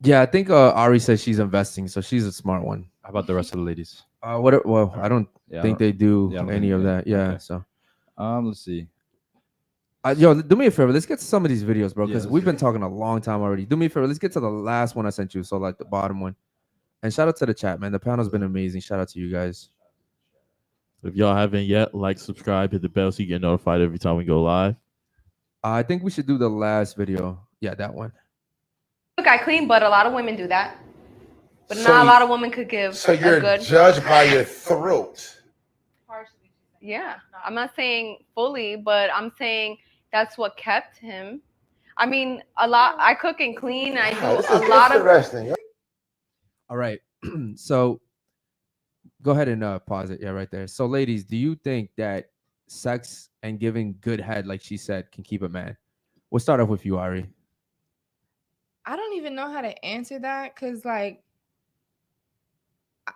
Yeah, I think Ari says she's investing, so she's a smart one. How about the rest of the ladies? Well, I don't Yeah, think they do yeah, I don't any think of they- that. Yeah, okay. so Let's see. Yo, do me a favor. Let's get to some of these videos, bro, Yeah, because let's we've do been it. talking a long time already. Do me a favor. Let's get to the last one I sent you. So like the bottom one. And shout out to the chat, man. The panel's been amazing. Shout out to you guys. If y'all haven't yet, like, subscribe, hit the bell so you get notified every time we go live. I think we should do the last video. Yeah, that one. Look, I clean, but a lot of women do that. But So not a you- lot of women could give So a you're good. judged by your throat. Yeah, I'm not saying fully, but I'm saying that's what kept him. I mean, a lot. I cook and clean. I Wow, do this a is lot of. interesting. All right. So go ahead and pause it. Yeah, right there. So ladies, do you think that sex and giving good head, like she said, can keep a man? We'll start off with you, Ari. I don't even know how to answer that because, like,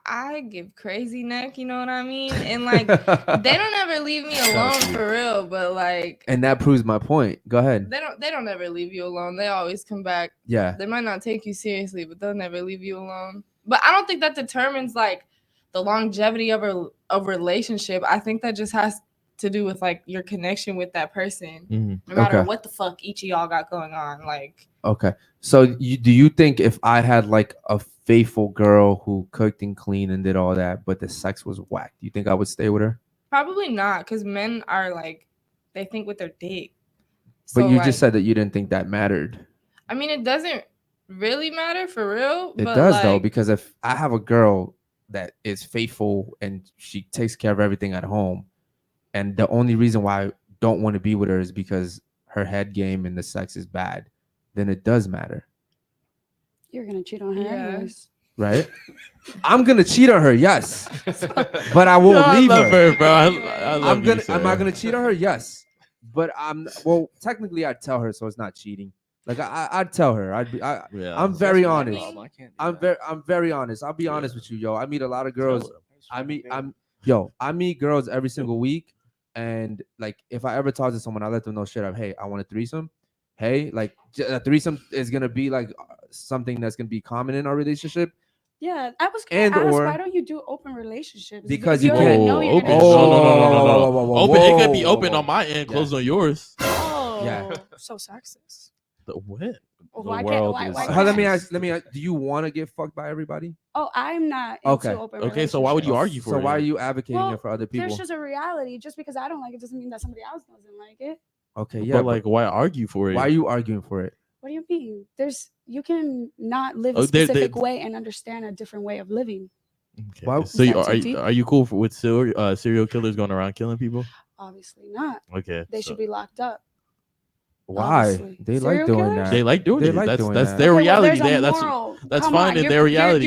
I give crazy neck, you know what I mean? And like, they don't ever leave me alone for real. But like, And that proves my point. Go ahead. they don't ever leave you alone. They always come back. Yeah. They might not take you seriously, but they'll never leave you alone. But I don't think that determines like the longevity of a relationship. I think that just has to do with like your connection with that person, no matter Okay. what the fuck each of y'all got going on. Like, Okay. So do you think if I had like a faithful girl who cooked and cleaned and did all that, but the sex was whack, do you think I would stay with her? probably not, because men are like, they think with their dick. But So, you like, just said that you didn't think that mattered. I mean, it doesn't really matter for real. It but does though, like, because if I have a girl that is faithful and she takes care of everything at home, and the only reason why I don't want to be with her is because her head game and the sex is bad, then it does matter, You're gonna cheat on her Yeah. anyways. right? I'm gonna cheat on her, yes, but I won't I leave love her. her, bro. I love I'm you, gonna. Am I Sarah. gonna cheat on her? Yes, but technically I'd tell her, so it's not cheating. Like I'd tell her. Yeah. I'm very That's my honest. problem. I can't do I'm that. very honest. I'll be honest with you, yo. I meet a lot of girls. Tell I meet girls every single week, and like if I ever talk to someone, I let them know straight up, hey, I want a threesome. Hey, like a threesome is gonna be like something that's gonna be common in our relationship. Yeah, I was gonna And ask, or- why don't you do open relationships? Because If you already can't- know you're open. gonna Oh, cheat. No. Open. It could be whoa, open whoa, on my end, Yeah. closed on yours. Oh, Yeah. so sexist. The what? Well, The why world can't, is- why Let me can't- ask. Do you want to get fucked by everybody? Oh, I'm not into Okay. open Okay, so why would you relationships. argue for So it? why are you advocating Well, it for other people? There's just a reality. Just because I don't like it doesn't mean that somebody else doesn't like it. Okay, yeah. But like, why argue for it? why are you arguing for it? What do you mean? You can not live Oh, a there- specific way and understand a different way of living. Okay. Why- So Is you, that too are, deep? are you cool with serial killers going around killing people? Obviously not. Okay. They should be locked up. Why? Obviously. They like Serial doing killers? that. They like doing They it. like That's doing that's that. their Okay, well, reality. there's a That's moral. that's Come fine on, in you're- their reality.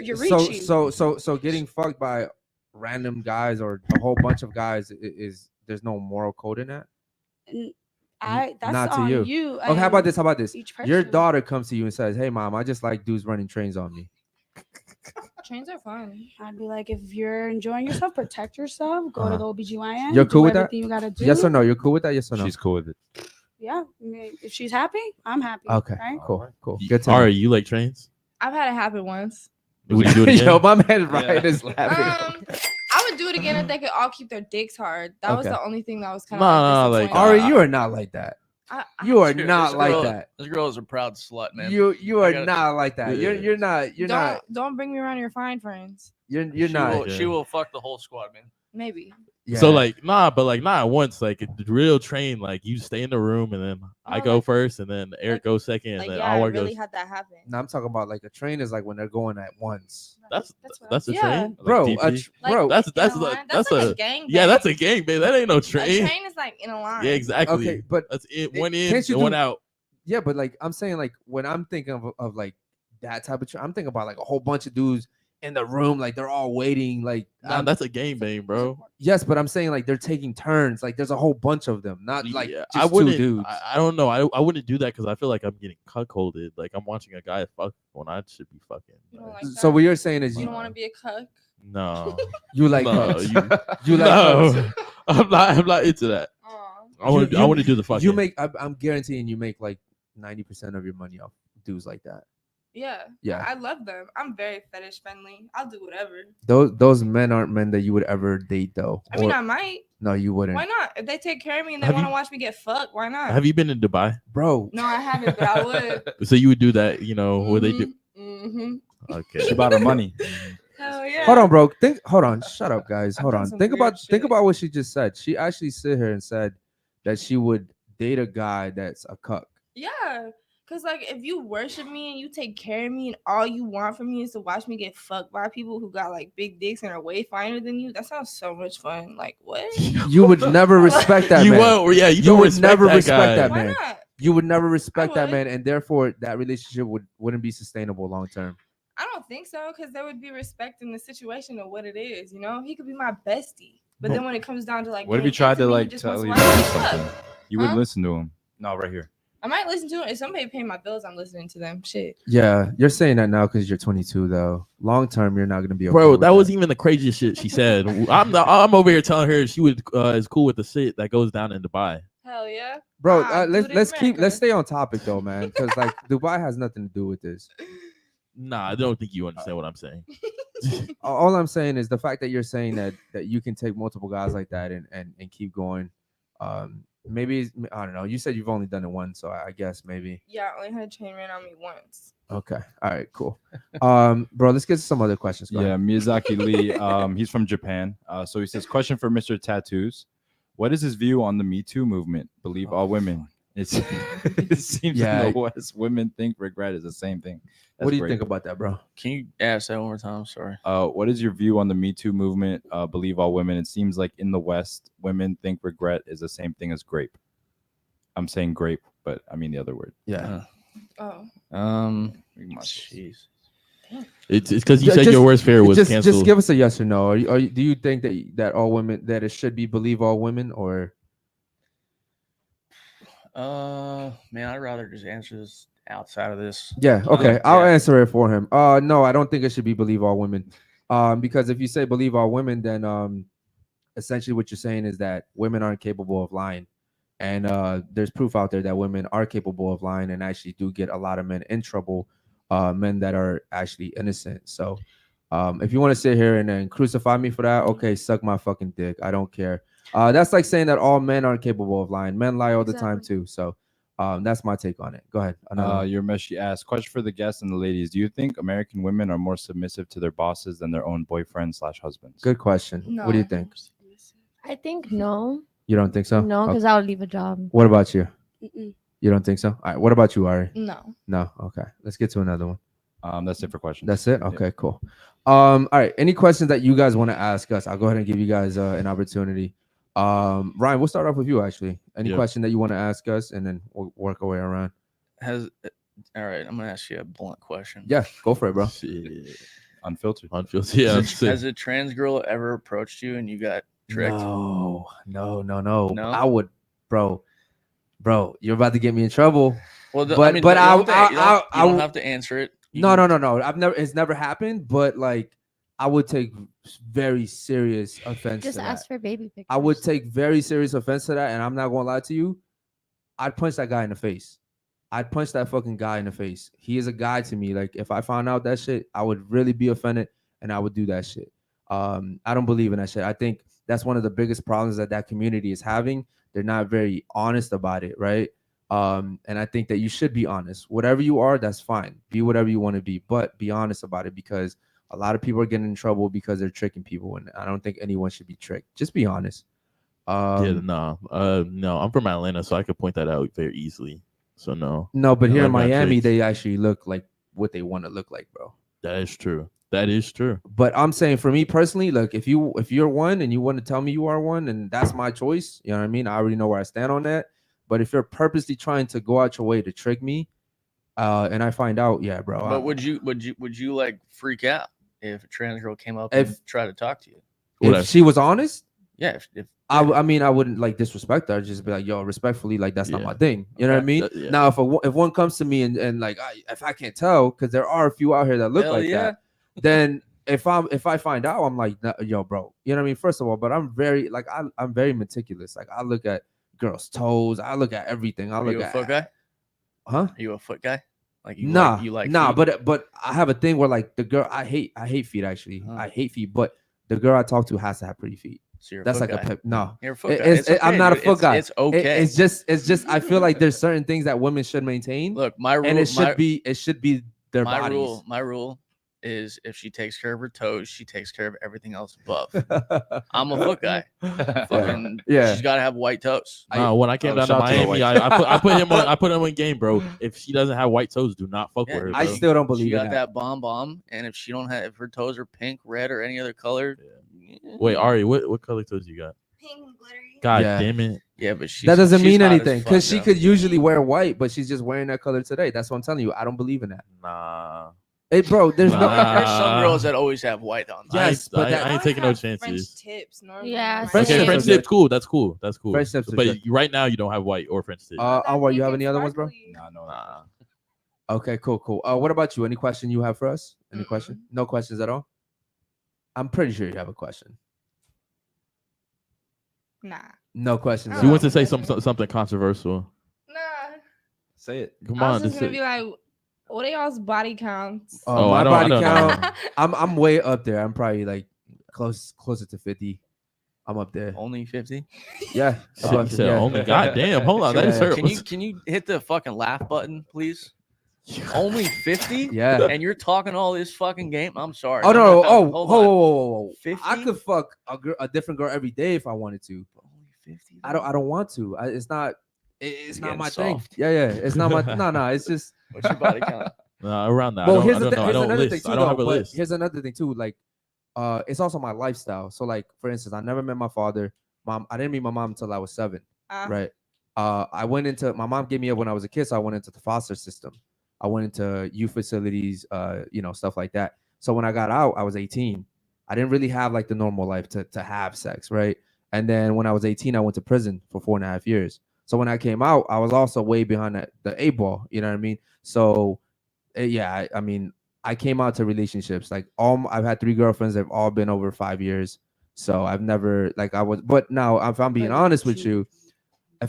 You're so reaching. so getting fucked by random guys or a whole bunch of guys is there's no moral code in that. That's not to on you. you. Okay, how about this? How about this? Each Your person. daughter comes to you and says, "Hey, mom, I just like dudes running trains on me." trains are fun. I'd be like, if you're enjoying yourself, protect yourself. Go to the OBGYN. You're cool do with that? everything you gotta do. Yes or no? You're cool with that? Yes or no? She's cool with it. Yeah. I mean, if she's happy, I'm happy. Okay, Right? cool. Good to All know. right, you like trains? I've had it happen once. Would you do it again? Yo, my man Ryan is laughing. I would do it again if they could all keep their dicks hard. That was Okay. the only thing that was kind Nah, of like, Ari, you are not like that. You are Dude, not this like girl- that. This girl is a proud slut, man. You I are gotta- not like that. Yeah. You're not. Don't bring me around your fine friends. You're she not. Will, she will fuck the whole squad, man. Maybe. Yeah. So like but like not at once. Like the real train, like you stay in the room and then I No, go like- first and then Eric like- goes second and Like, then yeah, I Alwar really goes. had that happen. No, I'm talking about like a train is like when they're going at once. That's what that's a yeah. train, like Bro, DP? Like, bro. That's in a line. that's like a gang. yeah, that's a gang, babe. That ain't no A train. train is like in a line. Yeah, exactly. Okay, but that's it. it- One in, can't you and one do- out. yeah, but like I'm saying, like when I'm thinking of like that type of train, I'm thinking about like a whole bunch of dudes in the room, like they're all waiting. Like Nah, that's a game bang, bro. yes, but I'm saying like they're taking turns. Like there's a whole bunch of them, not like Yeah, just I wouldn't. two dudes. I don't know. I wouldn't do that because I feel like I'm getting cuckolded. Like I'm watching a guy fuck when I should be fucking. You don't Like, like So that? what you're saying is You you don't want to be a cuck. no, you like no, hugs. You like no. hugs. I'm not into that. Aw. I want You- to. I want to do the fucking. You make. I'm guaranteeing you make like 90% of your money off dudes like that. Yeah. Yeah. I love them. I'm very fetish friendly. I'll do whatever. Those men aren't men that you would ever date though. I mean, Or- I might. No, you wouldn't. Why not? If they take care of me and they Have want to you- watch me get fucked, why not? Have you been in Dubai? Bro. No, I haven't, but I would. So you would do that, you know, where they do. Mm-hmm. Okay. She bought her money. Hell yeah. Hold on, bro. Hold on. Shut up, guys. I've Hold done on. some Think weird shit. about what she just said. She actually sit here and said that she would date a guy that's a cuck. Yeah. Cause like if you worship me and you take care of me and all you want from me is to watch me get fucked by people who got like big dicks and are way finer than you, that sounds so much fun. Like what? You would never respect that You man. won't. Yeah, you You don't would never respect guy. that Why man. not? You would never respect that would. man, and therefore that relationship wouldn't be sustainable long term. I don't think so, because there would be respect in the situation of what it is. You know, he could be my bestie, but then when it comes down to like, What if he being tried to intimate, he like just tell wants you to to watch do me get something? fucked. You would Huh? listen to him. No, right here. I might listen to it. If somebody paying my bills, I'm listening to them. Shit. Yeah, you're saying that now because you're 22, though. Long term, you're not gonna be okay. Bro, with that wasn't even the craziest shit she said. I'm over here telling her she would is cool with the shit that goes down in Dubai. Hell yeah. Bro, Do it in let's America. stay on topic though, man, because like Dubai has nothing to do with this. Nah, I don't think you understand what I'm saying. All I'm saying is the fact that you're saying that you can take multiple guys like that and keep going. Maybe I don't know. You said you've only done it once, so I guess maybe. Yeah, I only had a chain ran on me once. Okay. All right. Cool. Bro, let's get to some other questions. Go Yeah, ahead. Miyazaki Lee. He's from Japan. So he says, question for Mr. Tattoos. What is his view on the Me Too movement? Believe all women. It seems Yeah. in the West, women think regret is the same thing. What do you great. think about that, bro? Can you ask that one more time? Sorry. What is your view on the Me Too movement? Believe all women. It seems like in the West, women think regret is the same thing as grape. I'm saying grape, but I mean the other word. Yeah. Oh. We might as well. Jeez. It's because you Ju- said just- your worst fear was just canceled. give us a yes or no. Do you think that all women, that it should be believe all women, or Man, I'd rather just answer this outside of this. yeah? Okay, I'll yeah. answer it for him. No, I don't think it should be believe all women. Because if you say believe all women, then essentially what you're saying is that women aren't capable of lying, and there's proof out there that women are capable of lying and actually do get a lot of men in trouble, men that are actually innocent. So if you want to sit here and then crucify me for that, okay, suck my fucking dick. I don't care. That's like saying that all men aren't capable of lying. Men lie all the time too. So that's my take on it. Go ahead. Your Meshi asks, question for the guests and the ladies. Do you think American women are more submissive to their bosses than their own boyfriends/husbands? Good question. What do you No. think? I think no. You don't think so? No, Okay. because I'll leave a job. What about you? Mm-mm. You don't think so? All right. What about you, Ari? No. No. Okay. Let's get to another one. That's it for questions. That's it. Okay. Cool. All right. Any questions that you guys want to ask us? I'll go ahead and give you guys an opportunity. Ryan, we'll start off with you. Actually, any Yeah. question that you want to ask us, and then we'll work our way around. All right, I'm gonna ask you a blunt question. Yeah, go for it, bro. Shit. Unfiltered. Unfiltered. Yeah. Has a trans girl ever approached you and you got tricked? No. No? I would, bro. You're about to get me in trouble. Well, But- you but don't I- have to- you don't- I you don't would- have to answer it. You No. can- It's never happened. But like, I would take very serious offense Just to that. ask for baby pictures. I would take very serious offense to that, and I'm not gonna lie to you. I'd punch that guy in the face. I'd punch that fucking guy in the face. He is a guy to me. Like, if I found out that shit, I would really be offended, and I would do that shit. I don't believe in that shit. I think that's one of the biggest problems that community is having. They're not very honest about it, right? And I think that you should be honest. Whatever you are, that's fine. Be whatever you want to be, but be honest about it, because a lot of people are getting in trouble because they're tricking people, and I don't think anyone should be tricked. Just be honest. Yeah, no. I'm from Atlanta, so I could point that out very easily. So no. No, but I here in like that Miami, trick. they actually look like what they want to look like, bro. That is true. That is true. But I'm saying, for me personally, look, if you're one and you want to tell me you are one, and that's my choice, you know what I mean? I already know where I stand on that. But if you're purposely trying to go out your way to trick me, and I find out, yeah, bro. But would you like freak out if a trans girl came up If- and tried to talk to you? if she was honest, Yeah, if I mean, I wouldn't like disrespect her. I'd just be like, yo, respectfully, like, that's not Yeah. my thing. You know what I Okay. mean? Yeah. Now, if one comes to me and like, if I can't tell, because there are a few out here that look Hell like yeah. that, then if I find out, I'm like, nah, yo, bro, you know what I mean? First of all, but I'm very like, I'm very meticulous. Like, I look at girls' toes. I look at everything. I Are look you a at foot guy? huh? Are you a foot guy? Like you Nah, you like nah, feet? but I have a thing where like the girl, I hate feet actually. Huh. I hate feet, but the girl I talk to has to have pretty feet. So you're a That's foot like guy. a pip. No, You're a foot It- guy. it's- It's okay, I'm not a dude. foot guy. It's okay. It's just. I feel like there's certain things that women should maintain, Look, my rule. and it should be their my bodies. rule. My rule is if she takes care of her toes, she takes care of everything else above. I'm a foot guy. Fucking, Yeah. she's got to have white toes. No, when I came down to shout out to the Miami, white I put him on. I put him in game, bro. If she doesn't have white toes, do not fuck Yeah, with her. I Bro. still don't She believe in got that. that bomb, and if she don't have, if her toes are pink, red, or any other color, Wait, Ari, what color toes you got? Pink and glittery. God Yeah. damn it! yeah, but she's, That doesn't she's mean hot as anything fuck, because she though. could usually wear white, but she's just wearing that color today. That's what I'm telling you. I don't believe in that. Nah. Hey, bro, there's no. There's some girls that always have white on. Them. Yes, but I ain't taking no chances. French tips normally. Yeah, on my French Okay, tips leg. French are good. tips, cool. That's cool. That's cool. French tips are but good. right now you don't have white or French tips. That Anwar, you pink have and any other ones, bro? sparkly. Nah. Okay, cool. What about you? Any question you have for us? Any question? No questions at all? I'm pretty sure you have a question. Nah. No questions. Oh. She at wants all. to say something controversial. Nah. Say it. Come I on, was just just gonna say- be like, what are y'all's body counts? Oh, I my don't- body I don't count. know. I'm way up there. I'm probably like closer to 50. I'm up there. Only 50. Yeah. Shit, above- he said, yeah. "Only goddamn, hold on, that is Yeah. terrible." Can you hit the fucking laugh button, please? Only 50? Yeah. And you're talking all this fucking game? I'm sorry. Oh I'm no! not- Oh, hold whoa, on. whoa, whoa, whoa, whoa! 50? I could fuck a different girl every day if I wanted to. Only 50. I don't want to. It's not. It's not getting my thing. soft. Yeah. It's not my. No. It's just. What's your body count? Around that. Well, I here's don't know. I don't another list. thing too. I don't have a though, but list. here's another thing too. Like, it's also my lifestyle. So, like, for instance, I never met my father. I didn't meet my mom until I was 7. Right. I went into. My mom gave me up when I was a kid, so I went into the foster system. I went into youth facilities, stuff like that. So when I got out, I was 18. I didn't really have like the normal life to have sex, right? And then when I was 18, I went to prison for 4.5 years. So when I came out, I was also way behind the 8 ball. You know what I mean? So yeah, I mean, I came out to relationships. Like I've had 3 girlfriends. They've all been over 5 years. So I've never But now, if I'm being honest with you, I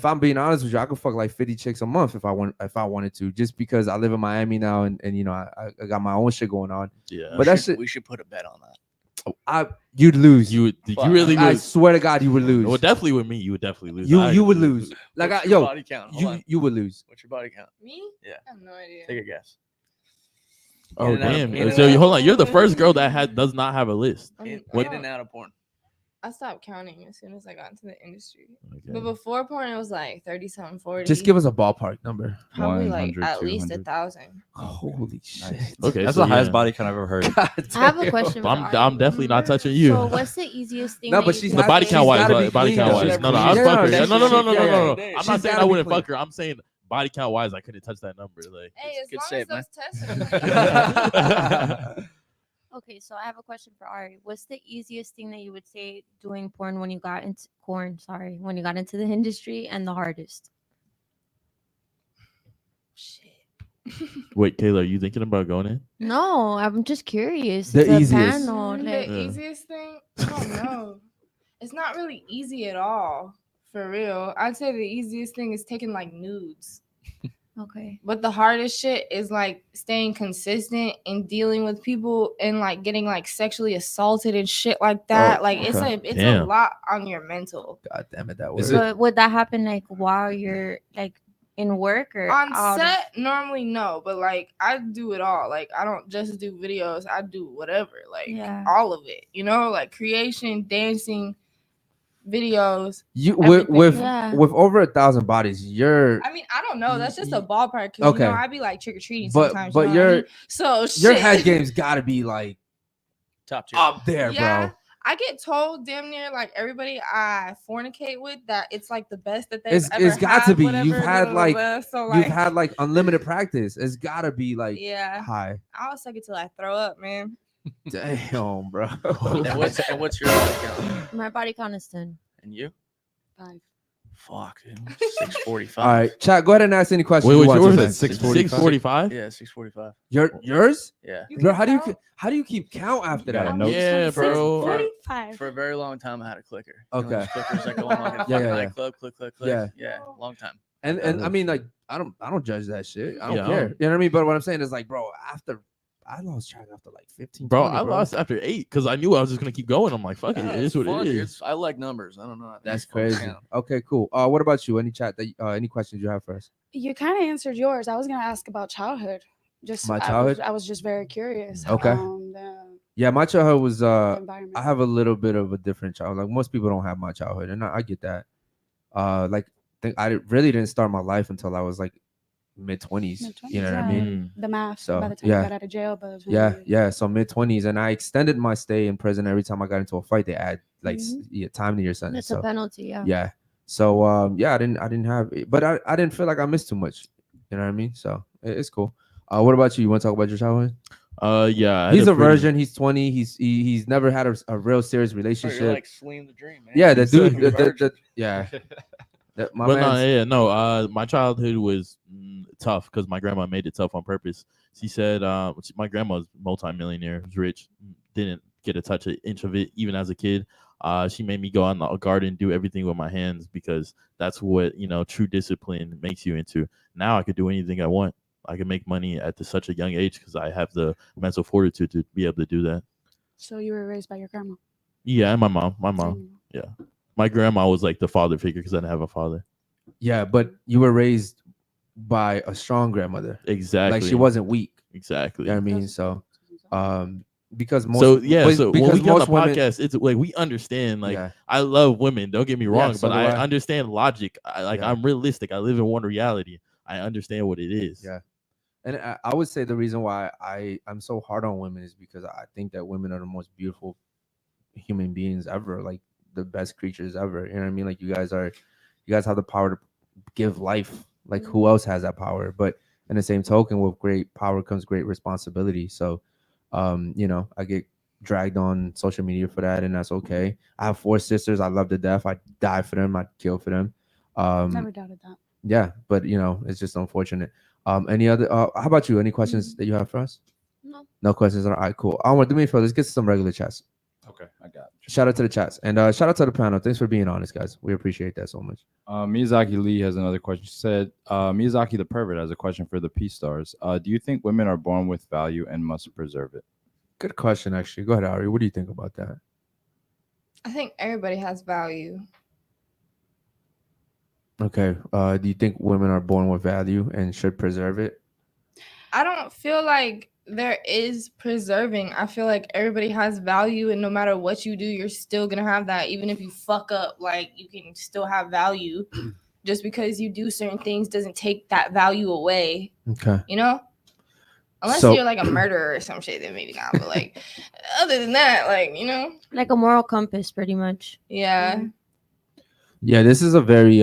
could fuck like 50 chicks a month if I wanted to, just because I live in Miami now and I got my own shit going on. Yeah. But that shit, We should put a bet on that. you'd lose. You Fuck. really I would. swear to God, you would lose. Well, definitely with me, you would definitely lose. You would lose. Like What's your yo, body count? Hold on. you would lose. What's your body count? Me? Yeah. I have no idea. Take a guess. Oh In and out of- damn! in and So out. hold on, you're the first girl that does not have a list. In I and out of porn. I stopped counting as soon as I got into the industry. Okay. But before porn, it was like 30-something, 40. Just give us a ballpark number. probably like 100, at least 200. 1,000. Holy shit. Nice. Okay, That's so the highest yeah. body count I've ever heard. God I have a damn. question. for I'm Ari. definitely not touching you. So what's the easiest thing? No, that but you she's can The has- body say? she's count wise, gotta be body clean. count She's wise. No, gotta I'd be fuck her. clean. Yeah, no. Yeah. I'm She's not saying I gotta be wouldn't clean. fuck her. I'm saying body count wise, I couldn't touch that number. Like, Hey, as Good long save, as man. those tests are Okay, so I have a question for Ari. What's the easiest thing that you would say doing porn when you got into when you got into the industry, and the hardest? shit. wait, Kayla, are you thinking about going in? No, I'm just curious. The It's a easiest. panel, The like- Yeah. easiest thing? I don't know. It's not really easy at all, for real. I'd say the easiest thing is taking like nudes. Okay. But the hardest shit is like staying consistent and dealing with people and like getting like sexually assaulted and shit like that. Oh, like it's okay. a Damn. lot on your mental. God damn it, that Is word. it- But would that happen like while you're like in work or On out of- set, normally no, but like I do it all. Like I don't just do videos, I do whatever, like Yeah. all of it, like creation, dancing, videos. You everything. Yeah. with over 1,000 bodies, you're I mean, I don't know. That's just a ballpark. Cause Okay. I be like trick or treating but sometimes. but you know what I mean? your so your shit. head game's gotta be like Top tier. up there, Yeah, bro. I get told damn near like everybody I fornicate with that it's like the best that they've It's ever got to had, be. whatever, You've had blah, blah, like blah. So you've like had like unlimited practice. It's gotta be like yeah. high. I'll suck it till I throw up, man. Damn, bro. And what's your body count? My body count is 10. And you? 5. Fuck, dude. 645. All right, chat. Go ahead and ask any questions. Wait, you wait, want yours to, at man. 645? Yeah, 645. Yours? Yeah. Bro, how do you keep count after got that? a note? Yeah, bro. 45. For a very long time, I had a clicker. You know, Okay. those clickers that go on like a Yeah, fucking yeah, yeah. nightclub, click, click, click. Yeah. Yeah, long time. And I mean, like, I don't judge that shit. I don't Yeah, I care. don't- You know what I mean? But what I'm saying is like, bro, after I lost track after like 15. Bro, 20, I lost after 8 because I knew I was just gonna keep going. I'm like, fuck it, it is what fun, it dude. is. I like numbers. I don't know. That's It's fun. crazy. Yeah. Okay, cool. What about you? Any chat that any questions you have for us? You kind of answered yours. I was gonna ask about childhood. My childhood? I was just very curious. Okay. Yeah, my childhood was environment. I have a little bit of a different childhood. Like most people don't have my childhood, and I get that. Like I really didn't start my life until I was like mid-20s. You know what I mean? The math. So, by the time yeah. I got out of jail, by the time Yeah. So mid-20s, and I extended my stay in prison every time I got into a fight. They add like time to your sentence. That's a penalty. Yeah. So I didn't have it, but I didn't feel like I missed too much. You know what I mean? So it's cool. What about you? You want to talk about your childhood? Yeah. I He's had a pretty- virgin. He's 20. He's never had a real serious relationship. You're like Slim the Dream, man. Yeah, the dude. You're virgin. Yeah. My But man's- my childhood was tough because my grandma made it tough on purpose. She said, my grandma's multimillionaire, was rich, didn't get to touch an inch of it even as a kid. She made me go out in the garden, do everything with my hands because that's what true discipline makes you into. Now I could do anything I want. I can make money at such a young age because I have the mental fortitude to be able to do that. So you were raised by your grandma? Yeah, and my mom. Yeah. My grandma was like the father figure because I didn't have a father. Yeah, but you were raised by a strong grandmother. Exactly. Like she wasn't weak. Exactly. You know what I mean? So, because most so because when we get on the women, podcast, it's like we understand. Like Yeah. I love women. Don't get me wrong, so but do I I. understand logic. Yeah. I'm realistic. I live in one reality. I understand what it is. Yeah. And I would say the reason why I'm so hard on women is because I think that women are the most beautiful human beings ever, like the best creatures ever. You know what I mean? Like you guys have the power to give life. Like who else has that power? But in the same token, with great power comes great responsibility. So, I get dragged on social media for that, and that's okay. I have 4 sisters. I love to death. I die for them. I kill for them. Never doubted that. Yeah, but it's just unfortunate. Any other? How about you? Any questions that you have for us? No. No questions. All right, cool. I want to do me a favor. Let's get to some regular chats. Okay, I got you. Shout out to the chats and shout out to the panel. Thanks for being honest, guys. We appreciate that so much. Miyazaki Lee has another question. She said, Miyazaki the pervert has a question for the P stars. Do you think women are born with value and must preserve it? Good question, actually. Go ahead, Ari. What do you think about that? I think everybody has value. Okay. Do you think women are born with value and should preserve it? I don't feel like there is preserving. I feel like everybody has value, and no matter what you do, you're still gonna have that. Even if you fuck up, like you can still have value. Just because you do certain things doesn't take that value away. Okay. Unless So- you're like a murderer or some shit, then maybe not. But like, other than that, like Like a moral compass, pretty much. yeah. Yeah, this is a very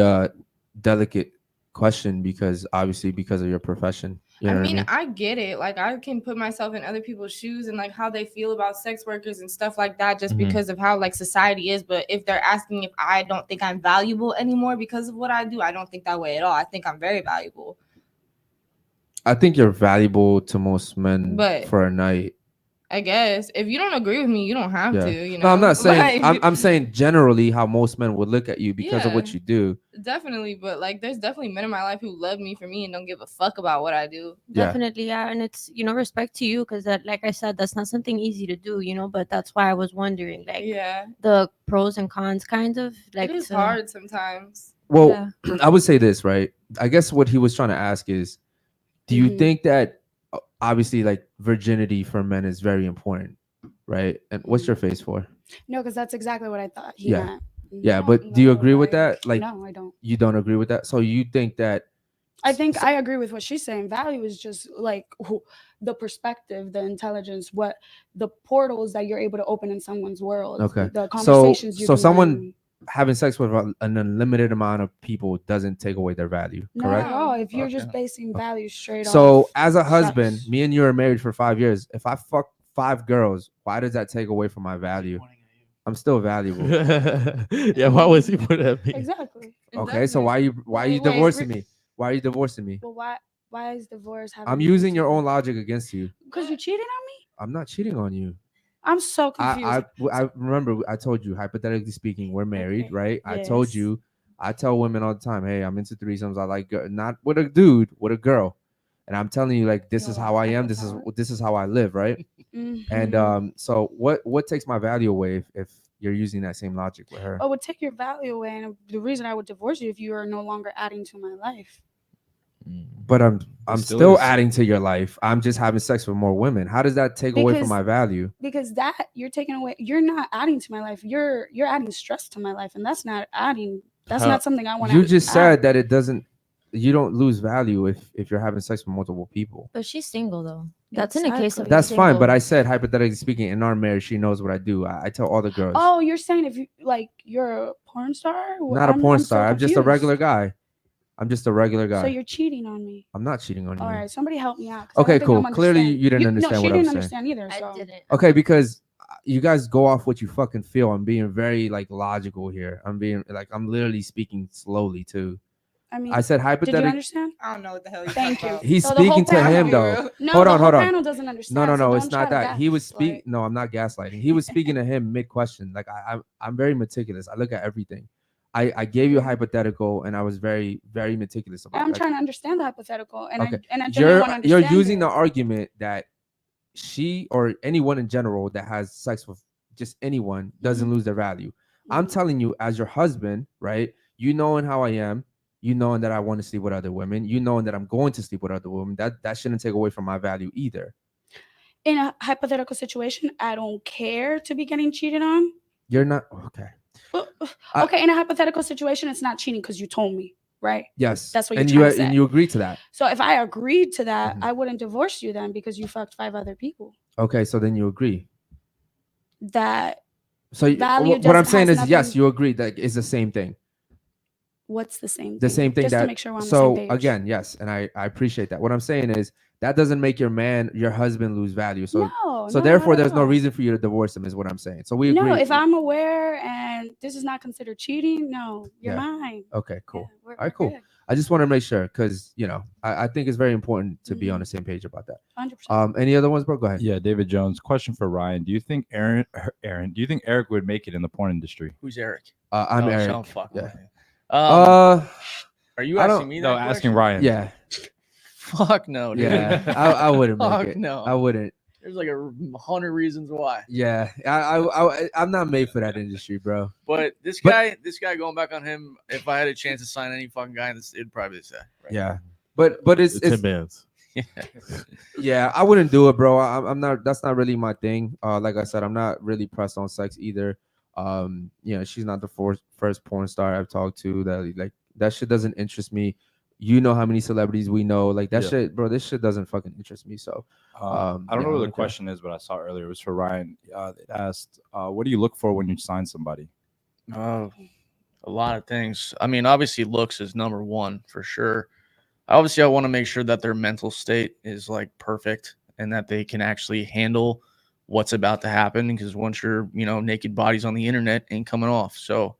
delicate question because obviously because of your profession. You know I what mean, I get it. Like, I can put myself in other people's shoes and like how they feel about sex workers and stuff like that, just Mhm. because of how like society is. But if they're asking if I don't think I'm valuable anymore because of what I do, I don't think that way at all. I think I'm very valuable. I think you're valuable to most men But- for a night. I guess if you don't agree with me, you don't have Yeah. to. No, I'm not saying. Like, I'm saying generally how most men would look at you because of what Yeah. you do. definitely. But like, there's definitely men in my life who love me for me and don't give a fuck about what I do. Yeah. Definitely, yeah. And it's, respect to you because that, like I said, that's not something easy to do, but that's why I was wondering, like, Yeah, the pros and cons, kind of. Like, it is to- hard sometimes. Well, Yeah. I would say this, right? I guess what he was trying to ask is, do you Mhm. think that obviously like virginity for men is very important, right? And what's your face for? No, because that's exactly what I thought. He Yeah. meant. Yeah, No, but do you no, agree with that? Like, no, I don't. you don't agree with that? So you think that? I think I agree with what she's saying. Value is just like the perspective, the intelligence, what the portals that you're able to open in someone's world. Okay. The So conversations you can someone learn. having sex with an unlimited amount of people doesn't take away their value, Not correct? at all. If you're Okay. just basing value straight So off. as a husband, sex. me and you are married for 5 years. If I fuck 5 girls, why does that take away from my value? I'm still valuable. Yeah, why was he put at me? Exactly. Okay, so why are you Wait, divorcing me? Why are you divorcing me? Well, why is divorce having? I'm using your own logic against you. Because you cheated on me. I'm not cheating on you. I'm so confused. I remember I told you, hypothetically speaking, we're married, Okay, right? I told yes. you, I tell women all the time, hey, I'm into threesomes. I like not with a dude, with a girl. and I'm telling you, like, this is how I am. This is how I live, right? And so what takes my value away if you're using that same logic with her? It would take your value away, and the reason I would divorce you if you are no longer adding to my life. But I'm still still is- adding to your life. I'm just having sex with more women. How does that take away from Because- my value? Because that you're taking away, you're not adding to my life. You're adding stress to my life, and that's not adding. That's Huh. not something I want to. You just said that it doesn't. You don't lose value if you're having sex with multiple people. But she's single though. That's in a case of Exactly. That's fine. But single. I said, hypothetically speaking, in our marriage, she knows what I do. I tell all the girls. Oh, you're saying if you like you're a porn star? Not a porn star. so I'm just a confused. regular guy. I'm just a regular guy. So you're cheating on me. I'm not cheating on you. All right, somebody help me out. 'cause I Okay, don't think cool. I'm Clearly, understanding. you didn't understand No, she what I was didn't saying. understand either. I So didn't. Okay, because you guys go off what you fucking feel. I'm being very like logical here. I'm being like I'm literally speaking slowly too. I mean, I said did you hypothetically. understand? I don't know what the hell you Thank you. He's So the whole speaking to panel- him though. No, Hold the on, whole hold on. panel doesn't understand. No, so it's don't not try to that. He was gaslight. speaking. No, I'm not gaslighting. He was speaking to him mid question. Like I'm very meticulous. I look at everything. I gave you a hypothetical, and I was very, very meticulous about it. I'm Like, trying to understand the hypothetical, and Okay. I didn't you're want to you're understand using it. the argument that she or anyone in general that has sex with just anyone doesn't lose their value. I'm Mhm. telling you, as your husband, right? You knowing how I am, you knowing that I want to sleep with other women, you knowing that I'm going to sleep with other women, that shouldn't take away from my value either. In a hypothetical situation, I don't care to be getting cheated on. You're not okay. Okay, in a hypothetical situation, it's not cheating because you told me, right? Yes, That's what and you're you trying to say. and you agree to that. So if I agreed to that, Mhm. I wouldn't divorce you then because you fucked 5 other people. Okay, so then you agree. That So Value what I'm doesn't- saying has is, yes, nothing- you agree that it's the same thing. what's the same thing? The same thing Just that to make sure we're on the so same page. again, yes, and I appreciate that. What I'm saying is that doesn't make your husband lose value. So no, so no, therefore not at there's no all. reason for you to divorce him is what I'm saying. So we agree. No, if I'm aware and this is not considered cheating, no, you're Yeah. mine. Okay, cool. Yeah, we're All right, good. cool. I just want to make sure because I think it's very important to be on Mhm. the same page about that. 100%. Any other ones, bro? Go ahead. Yeah, David Jones. Question for Ryan. Do you think Aaron? Do you think Eric would make it in the porn industry? Who's Eric? I'm Oh, Eric. Sean, fuck Yeah. with me. I Are you don't- asking me that? No, asking question? Ryan. Yeah, Fuck no, dude. yeah. I wouldn't make Fuck it. no. I wouldn't. There's like 100 reasons why. Yeah, I'm not made for that industry, bro. But this guy, going back on him, if I had a chance to sign any fucking guy, it'd probably say. Right? Yeah, but it's It's 10 bands. yeah, I wouldn't do it, bro. I'm not. That's not really my thing. Like I said, I'm not really pressed on sex either. She's not the first porn star I've talked to that shit doesn't interest me. You know how many celebrities we know, like that Yeah. shit, bro. This shit doesn't fucking interest me. So I don't yeah, know what the okay. question is, but I saw earlier. It was for Ryan. It asked, "What do you look for when you sign somebody?" A lot of things. I mean, obviously, looks is number one for sure. Obviously, I want to make sure that their mental state is like perfect and that they can actually handle what's about to happen. Because once you're, naked bodies on the internet ain't coming off. So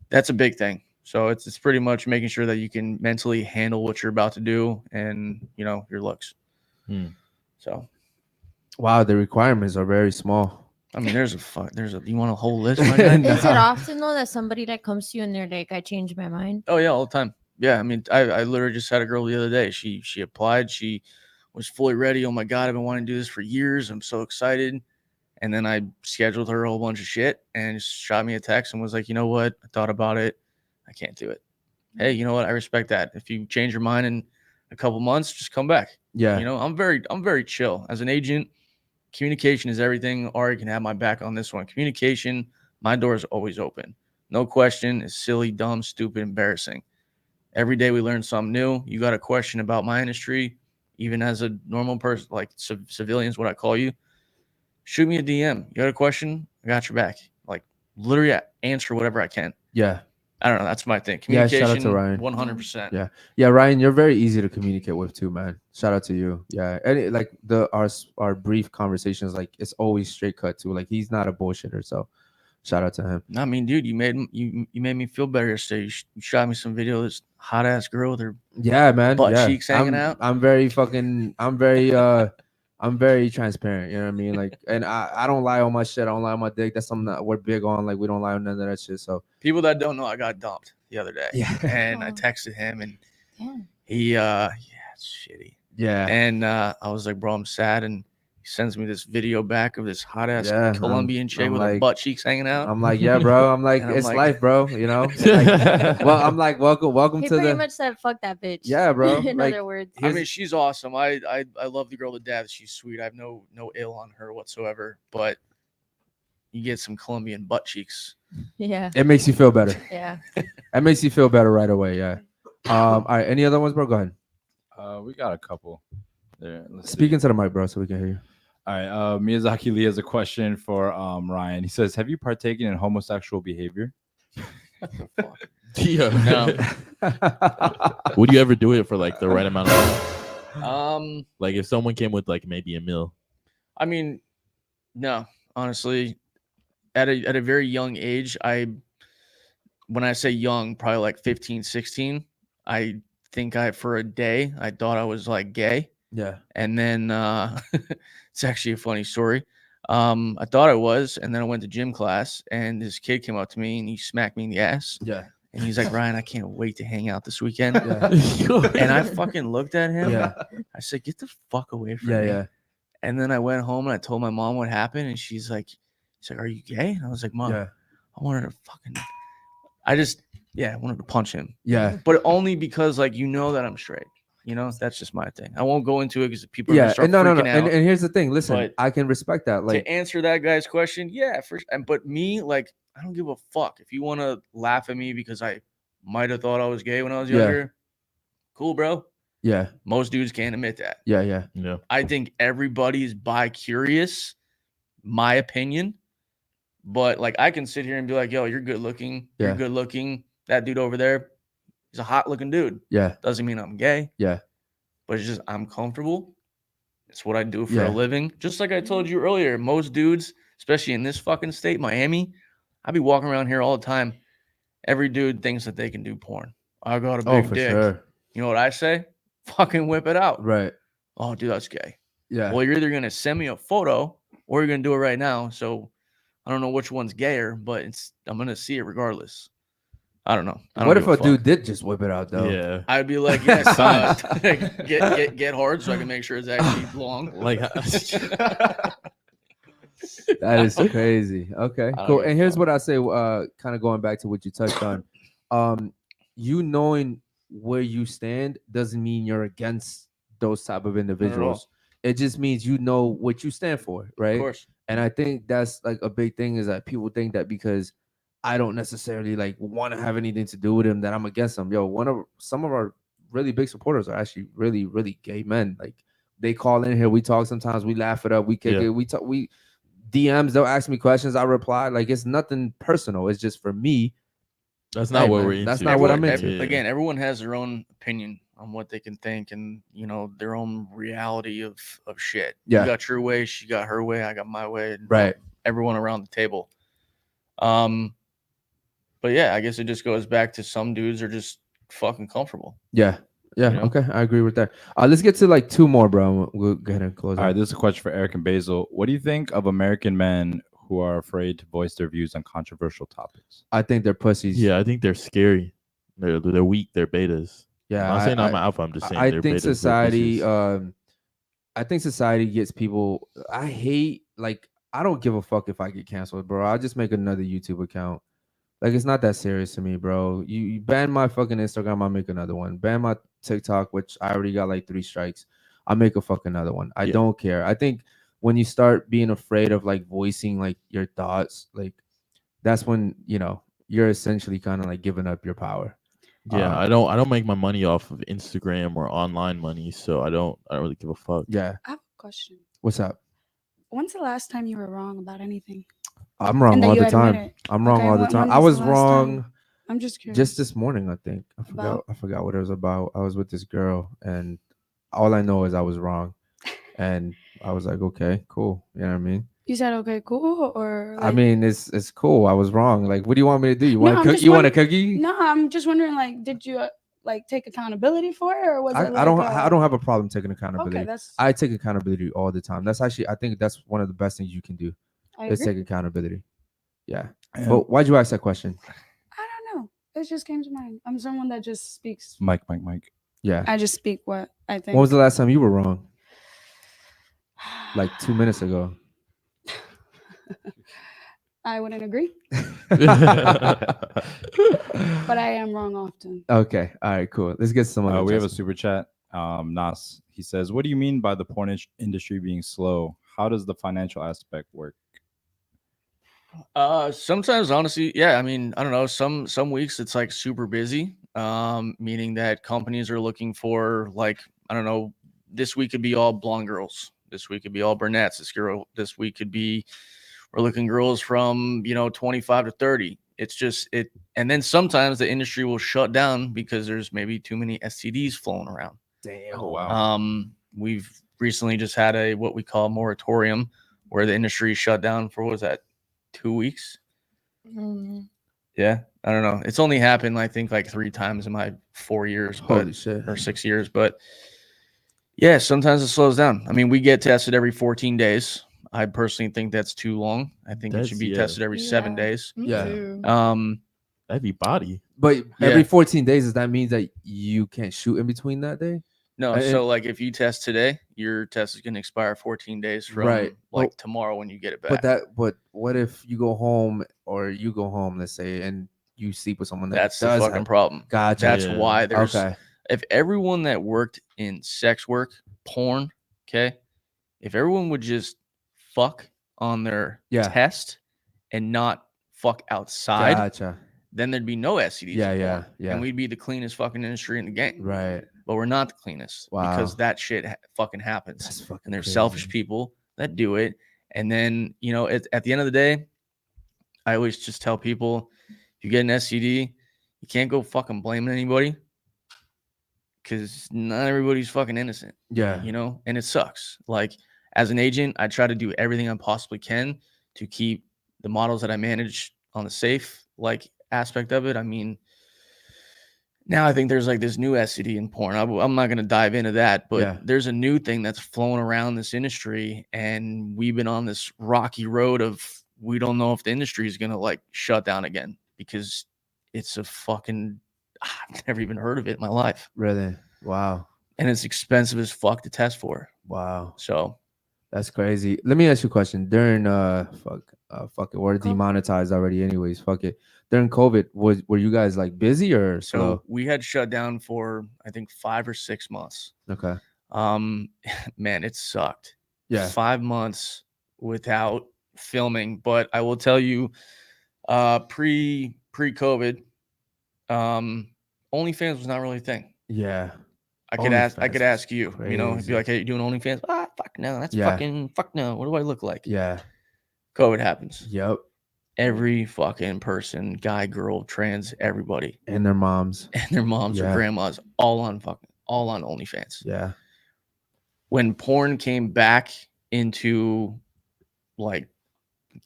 that's a big thing. So it's pretty much making sure that you can mentally handle what you're about to do and, your looks. So, wow, the requirements are very small. I mean, you want a whole list? My guy? Is it often though that somebody like comes to you and they're like, I changed my mind? Oh yeah, all the time. Yeah, I mean, I literally just had a girl the other day. She applied. She was fully ready. Oh my god, I've been wanting to do this for years. I'm so excited. And then I scheduled her a whole bunch of shit and shot me a text and was like, you know what? I thought about it. I can't do it. Hey, you know what? I respect that. If you change your mind in a couple months, just come back. Yeah, I'm very chill as an agent. Communication is everything. Ari can have my back on this one. Communication, my door is always open. No question is silly, dumb, stupid, embarrassing. Every day we learn something new. You got a question about my industry, even as a normal person, like civilians, what I call you, shoot me a DM. You got a question? I got your back. Like literally answer whatever I can. yeah, I don't know. That's my thing. Yeah, Communication, shout out to Ryan. 100%. yeah. Ryan, you're very easy to communicate with too, man. Shout out to you. Yeah, and like our brief conversations, like it's always straight cut too. Like he's not a bullshitter, so shout out to him. I mean, dude, you made me feel better yesterday. You shot me some video of this hot ass girl with her Yeah, man. butt yeah. cheeks hanging out. I'm very transparent. You know what I mean? Like, and I don't lie on my shit. I don't lie on my dick. That's something that we're big on. Like, we don't lie on none of that shit. So People that don't know, I got dumped the other day. Yeah. And I Oh. texted him and Damn. he it's shitty. Yeah. And I was like, bro, I'm sad. And he sends me this video back of this hot ass Yeah, Colombian chick I'm with her like- butt cheeks hanging out. I'm like, yeah, bro. I'm like, And I'm it's like- life, bro. You know. Like, well, I'm like, welcome He to pretty the. much said, "Fuck that bitch." Yeah, bro. In Like, other words, I mean, she's awesome. I love the girl to death. She's sweet. I have no ill on her whatsoever. But you get some Colombian butt cheeks. yeah, It makes you feel better. yeah. It makes you feel better right away. Yeah. All right. Any other ones, bro? Go ahead. We got a couple there. Let's Speak see. into the mic, bro, so we can hear you. All right. Miyazaki Lee has a question for Ryan. He says, "Have you partaken in homosexual behavior?" Yeah. No. Would you ever do it for like the right amount of money? Um, Like if someone came with like maybe a meal. I mean, no, honestly, at a very young age, when I say young, probably like 15, 16, I think for a day, I thought I was like gay. Yeah. And then it's actually a funny story. I thought I was, and then I went to gym class, and this kid came up to me and he smacked me in the ass. Yeah. And he's like, Ryan, I can't wait to hang out this weekend. Yeah. And I fucking looked at him. Yeah. I said, get the fuck away from Yeah. me. Yeah. And then I went home and I told my mom what happened, and she's like, are you gay? And I was like, Mom, Yeah. I wanted to I wanted to punch him. Yeah. But only because like that I'm straight. That's just my thing. I won't go into it because people are Yeah. gonna start And no. freaking out. And here's the thing. Listen, But I can respect that. Like, to answer that guy's question, yeah, but me, like, I don't give a fuck. If you want to laugh at me because I might have thought I was gay when I was Yeah. younger, cool, bro. yeah. Most dudes can't admit that. Yeah. Yeah. Yeah. I think everybody's bi-curious, my opinion. But like I can sit here and be like, yo, you're good looking. Yeah. You're good looking. That dude over there, he's a hot looking dude. Yeah. Doesn't mean I'm gay. Yeah. But it's just I'm comfortable. It's what I do for Yeah. a living. Just like I told you earlier, most dudes, especially in this fucking state, Miami, I be walking around here all the time. Every dude thinks that they can do porn. I got a big Oh, for dick. sure. You know what I say? Fucking whip it out. Right. Oh, dude, that's gay. Yeah. Well, you're either gonna send me a photo or you're gonna do it right now. So I don't know which one's gayer, but I'm gonna see it regardless. I don't know. I don't What if give a dude fuck. did just whip it out though? Yeah. I'd be like, yes, get hard so I can make sure it's actually long. Like That is crazy. Okay, don't cool. give a And here's fuck. what I say, kind of going back to what you touched on. You knowing where you stand doesn't mean you're against those type of individuals. It just means you know what you stand for, right? Of course. And I think that's like a big thing is that people think that because I don't necessarily like want to have anything to do with him that I'm against him. Yo, some of our really big supporters are actually really, really gay men. Like they call in here, we talk sometimes, we laugh it up, we kick Yeah. it, we talk, we DMs, they'll ask me questions, I reply. Like it's nothing personal. It's just for me. that's not Hey, what man, we're into. that's not what I'm Everyone- into. Again, everyone has their own opinion on what they can think and their own reality of shit. Yeah. You got your way, she got her way, I got my way, and Right. everyone around the table. But yeah, I guess it just goes back to some dudes are just fucking comfortable. Yeah. Yeah. You know? Okay. I agree with that. Let's get to like two more, bro. We'll go ahead and close. All right, this is a question for Eric and Basil. What do you think of American men who are afraid to voice their views on controversial topics? I think they're pussies. Yeah, I think they're scary. They're weak. They're betas. Yeah. I'm not saying I'm an alpha. I'm just saying I they're think betas, they're society pussies. I think society gets people. I hate, like, I don't give a fuck if I get canceled, bro. I'll just make another YouTube account. Like, it's not that serious to me, bro. You ban my fucking Instagram, I'll make another one. Ban my TikTok, which I already got like 3 strikes. I'll make a fucking another one. I Yeah. don't care. I think when you start being afraid of like voicing like your thoughts, like that's when you're essentially kind of like giving up your power. Yeah, I don't make my money off of Instagram or online money, so I don't really give a fuck. Yeah. I have a question. What's up? When's the last time you were wrong about anything? I'm wrong And that all you the admit time. it. I'm wrong Okay, all the when time. was I was the last wrong time? I'm just curious. just this morning, I think. About? I forgot what it was about. I was with this girl, and all I know is I was wrong. And I was like, okay, cool. You know what I mean? You said okay, cool, or I mean, it's cool. I was wrong. Like, what do you want me to do? You No, want I'm to cook? just You want a wondering- cookie? No, I'm just wondering. Like, did you like take accountability for it, or was it? I don't have a problem taking accountability. Okay, that's. I take accountability all the time. That's actually, I think that's one of the best things you can do I is agree. take accountability. Yeah. And- But why'd you ask that question? I don't know. It just came to mind. I'm someone that just speaks. Mike. Yeah. I just speak what I think. When was the last time you were wrong? Like 2 minutes ago. I wouldn't agree, but I am wrong often. Okay. All right. Cool. Let's get some other. We have a Justin. super chat. Nas, he says, "What do you mean by the porn industry being slow? How does the financial aspect work?" Sometimes honestly, yeah, I mean, I don't know, some weeks it's like super busy, meaning that companies are looking for, like, I don't know, this week could be all blonde girls, this week could be all brunettes, this week could be, we're looking girls from, 25 to 30. It's just it. And then sometimes the industry will shut down because there's maybe too many STDs flowing around. Damn. Oh wow. We've recently just had a what we call moratorium, where the industry shut down for, what was that, 2 weeks? Yeah, I don't know. It's only happened, I think, like 3 times in my 4 years, Holy shit. or 6 years. But yeah, sometimes it slows down. I mean, we get tested every 14 days. I personally think that's too long. I think it should be tested every 7 days. Me Yeah. too. Everybody. But Yeah. every 14 days, does that mean that you can't shoot in between that day? No, And- so like if you test today, your test is going to expire 14 days from Right. like But- tomorrow when you get it back. But what if you go home, let's say, and you sleep with someone that That's the does fucking have- problem. Gotcha. That's Yeah. why there's Okay. if everyone that worked in sex work, porn, okay, if everyone would just fuck on their Yeah. test and not fuck outside, Gotcha. then there'd be no STDs. Yeah, in yeah, porn, yeah. And we'd be the cleanest fucking industry in the game. Right. But we're not the cleanest because Wow. that shit fucking happens. That's fucking And there's crazy. selfish people that do it. And then, at the end of the day, I always just tell people, if you get an STD, you can't go fucking blaming anybody because not everybody's fucking innocent, Yeah. and it sucks. Like, as an agent, I try to do everything I possibly can to keep the models that I manage on the safe, like, aspect of it. I mean, now I think there's like this new STD in porn. I'm not going to dive into that, but Yeah. there's a new thing that's flowing around this industry, and we've been on this rocky road of, we don't know if the industry is going to like shut down again because it's a fucking, I've never even heard of it in my life. Really? Wow. And it's expensive as fuck to test for. Wow. So That's crazy. Let me ask you a question. During fuck it, we're Cool. demonetized already anyways. Fuck it. During COVID, were you guys like busy or so slow? we had shut down for, I think, 5 or 6 months. Okay. Man, it sucked. Yeah. 5 months without filming. But I will tell you, pre-COVID, OnlyFans was not really a thing. Yeah. I could ask OnlyFans you, is it'd be crazy. like, hey, you doing OnlyFans? Fuck no. That's Yeah. fucking fuck no. What do I look like? Yeah. COVID happens. Yep. Every fucking person, guy, girl, trans, everybody, And their moms. and their moms Yeah. or grandmas, all on OnlyFans. Yeah. When porn came back into like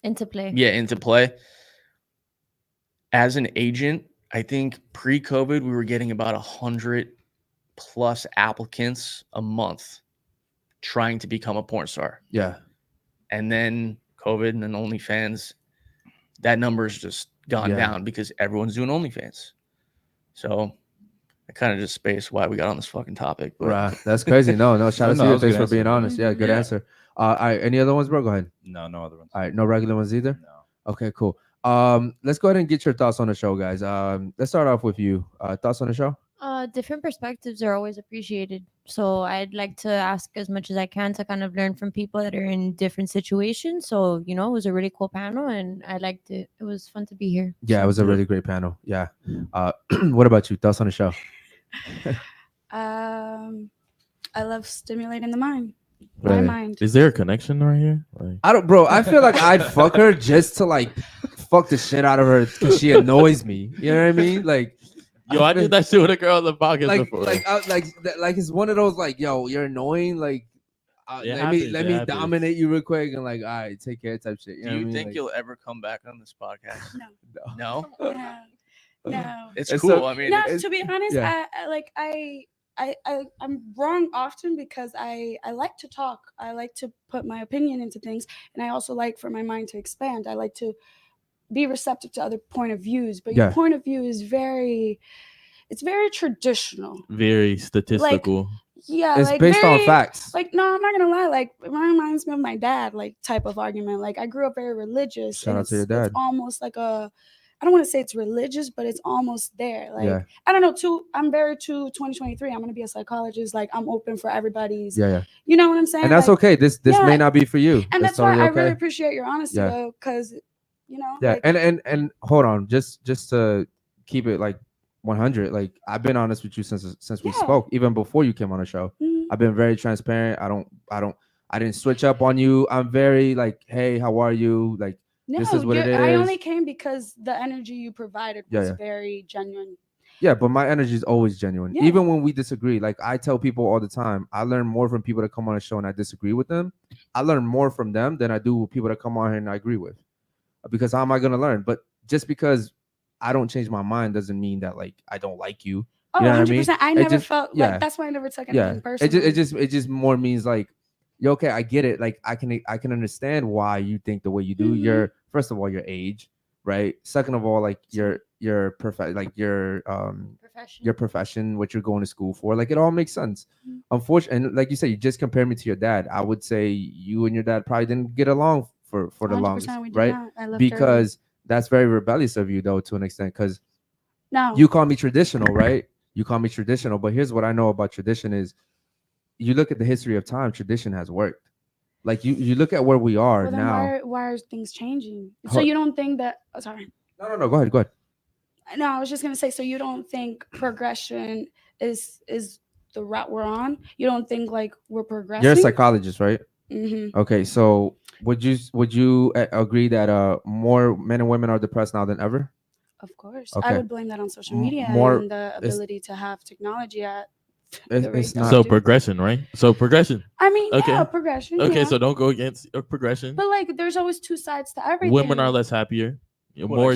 Into play. into play, as an agent, I think pre-COVID we were getting about 100 plus applicants a month trying to become a porn star. Yeah. And then COVID and then OnlyFans, that number's just gone Yeah. down because everyone's doing OnlyFans. So I kind of just spaced why we got on this fucking topic. But Right. That's crazy. No, shout out No, to that you. was a Thanks good for being answer. honest. Yeah, good Yeah. answer. All right. Any other ones, bro? Go ahead. No other ones. All right. No regular ones either. No. Okay, cool. Let's go ahead and get your thoughts on the show, guys. Let's start off with you. Thoughts on the show? Different perspectives are always appreciated. So I'd like to ask as much as I can to kind of learn from people that are in different situations. So, it was a really cool panel and I liked it. It was fun to be here. Yeah, it was a really great panel. Yeah. What about you? Thoughts on the show? I love stimulating the mind. Right. My mind. Is there a connection right here? Like, I don't, bro. I feel like I'd fuck her just to like fuck the shit out of her because she annoys me. You know what I mean? Like, yo, I did that shit with a girl on the podcast like, before. like it's one of those like, yo, you're annoying. Like, It let happens, me it happens. dominate you real quick and like, all right, take care type shit. You know do what you I mean? think Like, you'll ever come back on this podcast? No. No? No. It's It's cool. so- I mean, No, it's- to be honest, yeah. I'm wrong often because I like to talk. I like to put my opinion into things, and I also like for my mind to expand. I like to be receptive to other point of views, but Yeah. your point of view is very it's very traditional. Very statistical. Yeah, It's like based on very, facts. like, no, I'm not gonna lie. Like, it reminds me of my dad, like, type of argument. Like, I grew up very religious. Shout and out to your it's dad. almost like I don't want to say it's religious, but it's almost there. Like, Yeah. I don't know. I'm very 2023. I'm gonna be a psychologist. Like, I'm open for everybody's. Yeah. You know what I'm saying? And that's like, okay. This yeah. may not be for you. And It's that's why totally I okay. really appreciate your honesty, Yeah. though, because Yeah, like, and hold on, just to keep it like 100. Like, I've been honest with you since we Yeah. spoke, even before you came on the show. mhm. I've been very transparent. I didn't switch up on you. I'm very like, hey, how are you? Like, No, this is what it I is. only came because the energy you provided Yeah, was yeah. very genuine. Yeah, but my energy is always genuine. Yeah. Even when we disagree, like I tell people all the time, I learn more from people that come on a show and I disagree with them. I learn more from them than I do with people that come on here and I agree with. Because how am I going to learn? But just because I don't change my mind doesn't mean that like I don't like you. Oh, You know what I 100%. mean? I It never just- felt yeah. like, that's why I never took Yeah, anything personally. it just more means like, yeah, okay, I get it. Like I can understand why you think the way you do. Mhm. Your first of all, your age, right? Second of all, like your profession, what you're going to school for. Like it all makes sense. Mhm. Unfortunately, and like you said, you just compared me to your dad. I would say you and your dad probably didn't get along for the 100% longest, we did right? not. I left early. Because that's very rebellious of you, though, to an extent. Because No. you call me traditional, right? You call me traditional, but here's what I know about tradition is you look at the history of time, tradition has worked. Like you look at where we are Well, then now. why are things changing? So Hold- you don't think that? Oh, sorry. No, go ahead. No, I was just gonna say. So you don't think progression is the route we're on? You don't think like we're progressing? You're a psychologist, right? Mm-hmm. Okay, so would you agree that more men and women are depressed now than ever? Of course, Okay. I would blame that on social media more- and the ability to have technology at. It's the rate that not- we So do. progression, right? So progression. I mean, Okay. yeah, progression. Okay, yeah. so don't go against progression. But like, there's always two sides to everything. Women are less happier. You know, Well, I more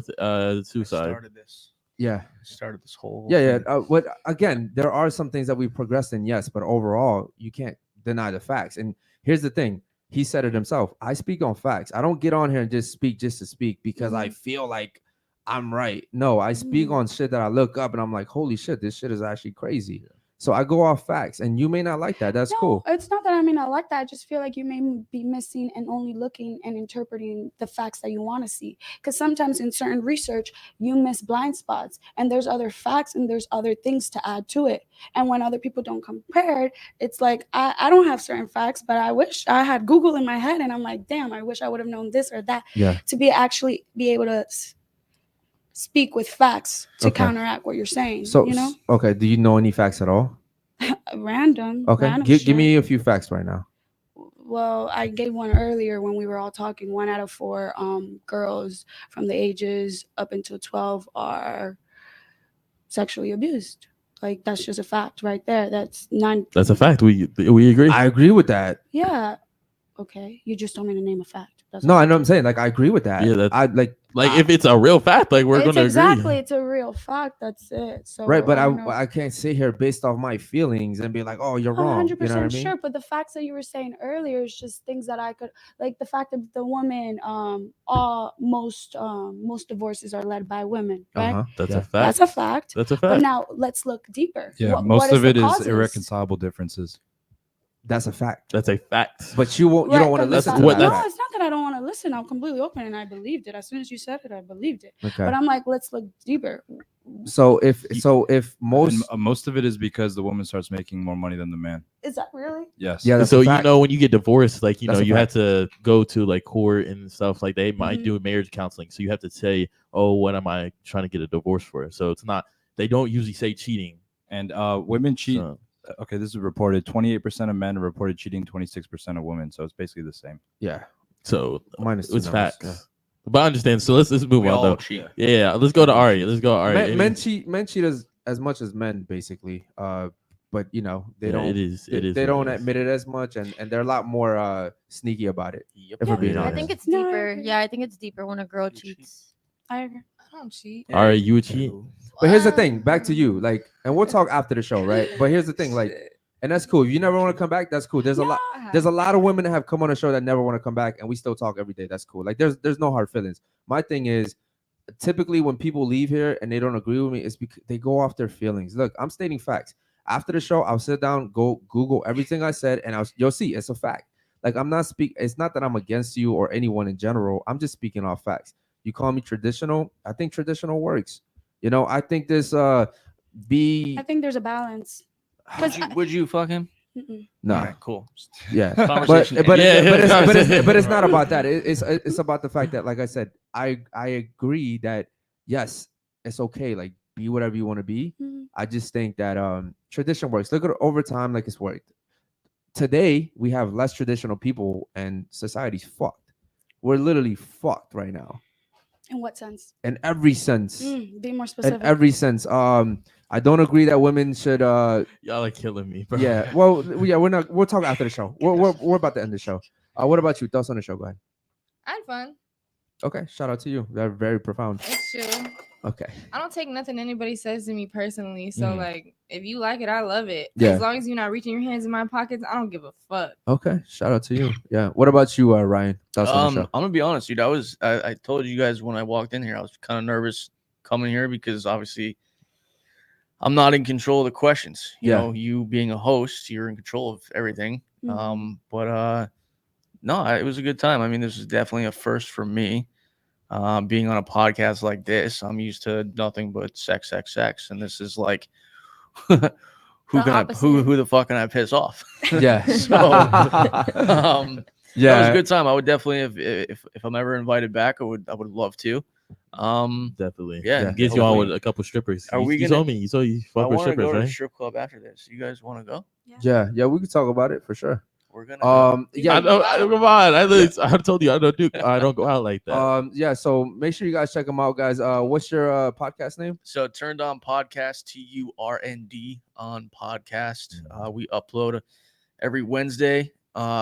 started. suicide. Started this. Yeah. Started this whole. Yeah. thing. What again? There are some things that we progressed in, yes, but overall, you can't deny the facts. And here's the thing: he said it himself. I speak on facts. I don't get on here and just speak to speak because I feel like I'm right. No, I speak on shit that I look up and I'm like, holy shit, this shit is actually crazy. So I go off facts, and you may not like that. That's No, cool. it's not that I mean I like that. I just feel like you may be missing and only looking and interpreting the facts that you want to see. Because sometimes in certain research, you miss blind spots, and there's other facts and there's other things to add to it. And when other people don't compare it, it's like I don't have certain facts, but I wish I had Google in my head, and I'm like, damn, I wish I would have known this or that to be able to speak with facts to Okay. counteract what you're saying. So you know, okay, do you know any facts at all? random. Okay, random give shit. me a few facts right now. Well, I gave one earlier when we were all talking. 1 out of 4 girls from the ages up until 12 are sexually abused. Like, that's just a fact right there. That's not. That's a fact. We agree. I agree with that. Yeah. Okay. You just told me to name a fact. That's No, all. I know what I'm saying. Like, I agree with that. Yeah, I like if it's a real fact, like we're It's gonna exactly. agree. It's a real fact. That's it. So right, but don't know. I can't sit here based off my feelings and be like, oh, you're Oh, wrong. 100% You know what I mean? sure, but the facts that you were saying earlier is just things that I could, like the fact that the woman, most divorces are led by women, right? Uh-huh. That's Yeah. a fact. That's a fact. That's a But fact. now let's look deeper. Yeah, What most of the it is causes? irreconcilable differences. That's a fact. That's a fact. But you won't. You Right, don't want to but listen that's to what- that. No, fact. it's not that I don't want to listen. I'm completely open, and I believed it. As soon as you said it, I believed it. Okay. But I'm like, let's look deeper. So if most And most of it is because the woman starts making more money than the man. Is that really? Yes. Yeah, that's So a you fact. know when you get divorced, like you That's know a you have fact. to go to like court and stuff. Like they might Mhm. do marriage counseling, so you have to say, "Oh, what am I trying to get a divorce for?" So it's not. They don't usually say cheating. And women cheat. So, Okay, this is reported. 28% of men reported cheating, 26% of women. So it's basically the same. yeah, so minus two it's numbers, facts. yeah. But I understand. So let's move We on all though. cheat. Yeah, let's go to Ari. Let's go Ari. Men cheat as much as men basically. But you know they don't. It is. They, It is. they what don't it is. admit it as much, and they're a lot more sneaky about it. If we're being Yeah. I honest. think it's No, I deeper. agree. Yeah, I think it's deeper when a girl cheat. cheats. I agree. I don't cheat. Ari, you would cheat. But here's the thing. Back to you. Like, and we'll talk after the show, right? But here's the thing. Like, and that's cool. If you never want to come back, that's cool. There's a lot. There's a lot of women that have come on the show that never want to come back, and we still talk every day. That's cool. Like, there's no hard feelings. My thing is, typically when people leave here and they don't agree with me, it's because they go off their feelings. Look, I'm stating facts. After the show, I'll sit down, go Google everything I said, and you'll see it's a fact. Like I'm not it's not that I'm against you or anyone in general. I'm just speaking off facts. You call me traditional, I think traditional works. You know, I think this I think there's a balance. Would you fuck him? no. All right, cool. Yeah, Conversation but ended. but it's not about that. It's about the fact that, like I said, I agree that yes, it's okay. Like be whatever you want to be. I just think that tradition works. Look at it over time, like it's worked. Today we have less traditional people, and society's fucked. We're literally fucked right now. In what sense? In every sense. Be more specific. In every sense. I don't agree that women should. Y'all are killing me, bro. Yeah. Well, yeah. We'll talk after the show. We're about to end the show. What about you? Thoughts on the show? Go ahead. I had fun. Okay. Shout out to you. They're very profound. It's chill. Okay. I don't take nothing anybody says to me personally. So like, if you like it, I love it. Yeah. As long as you're not reaching your hands in my pockets, I don't give a fuck. Okay. Shout out to you. Yeah. What about you, Ryan? Thoughts on the show? I'm gonna be honest, dude. I told you guys when I walked in here, I was kind of nervous coming here because obviously I'm not in control of the questions. You know, you being a host, you're in control of everything. But no, it was a good time. I mean, this is definitely a first for me. Being on a podcast like this, I'm used to nothing but sex, and this is like, who the fuck can I piss off? Yeah. So, that was a good time. I would definitely, if I'm ever invited back, I would love to. Definitely. Yeah. Gets you on with a couple strippers. You told me. You told you fuck with strippers, go to right? a strip club after this. You guys want to go? Yeah. We can talk about it for sure. We're gonna yeah. Come on. I told you I don't go out like that. Yeah. So make sure you guys check them out, guys. What's your podcast name? So Turned On Podcast, TURND on podcast. We upload every Wednesday,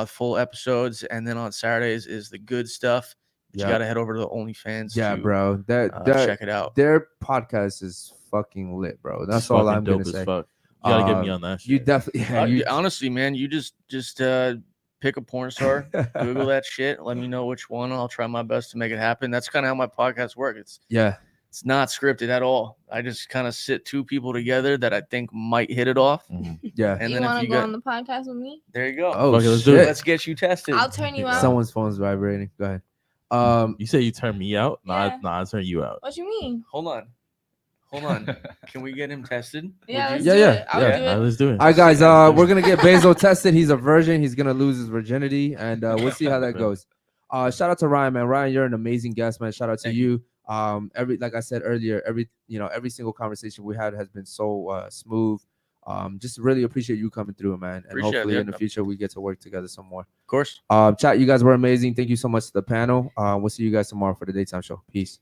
full episodes, and then on Saturdays is the good stuff. You gotta head over to the OnlyFans. Yeah, to, bro. That check it out. Their podcast is fucking lit, bro. That's all I'm gonna say. Fuck. You gotta get me on that shit. You definitely. Honestly, man, you just pick a porn star, Google that shit. Let me know which one. I'll try my best to make it happen. That's kind of how my podcast works. It's not scripted at all. I just kind of sit two people together that I think might hit it off. Yeah. And then want to go on the podcast with me? There you go. Oh, let's do it. Let's get you tested. I'll turn you out. Someone's phone's vibrating. Go ahead. You say you turn me out? Yeah. Nah, I turn you out. What you mean? Hold on. Can we get him tested? Yeah, let's do it. Let's do it. All right, guys. We're gonna get Basil tested. He's a virgin. He's gonna lose his virginity, and we'll see how that goes. Shout out to Ryan, man. Ryan, you're an amazing guest, man. Shout out to you. Like I said earlier, every single conversation we had has been so smooth. Just really appreciate you coming through, man. And hopefully in the future we get to work together some more. Of course. Chat, you guys were amazing. Thank you so much to the panel. We'll see you guys tomorrow for the daytime show. Peace.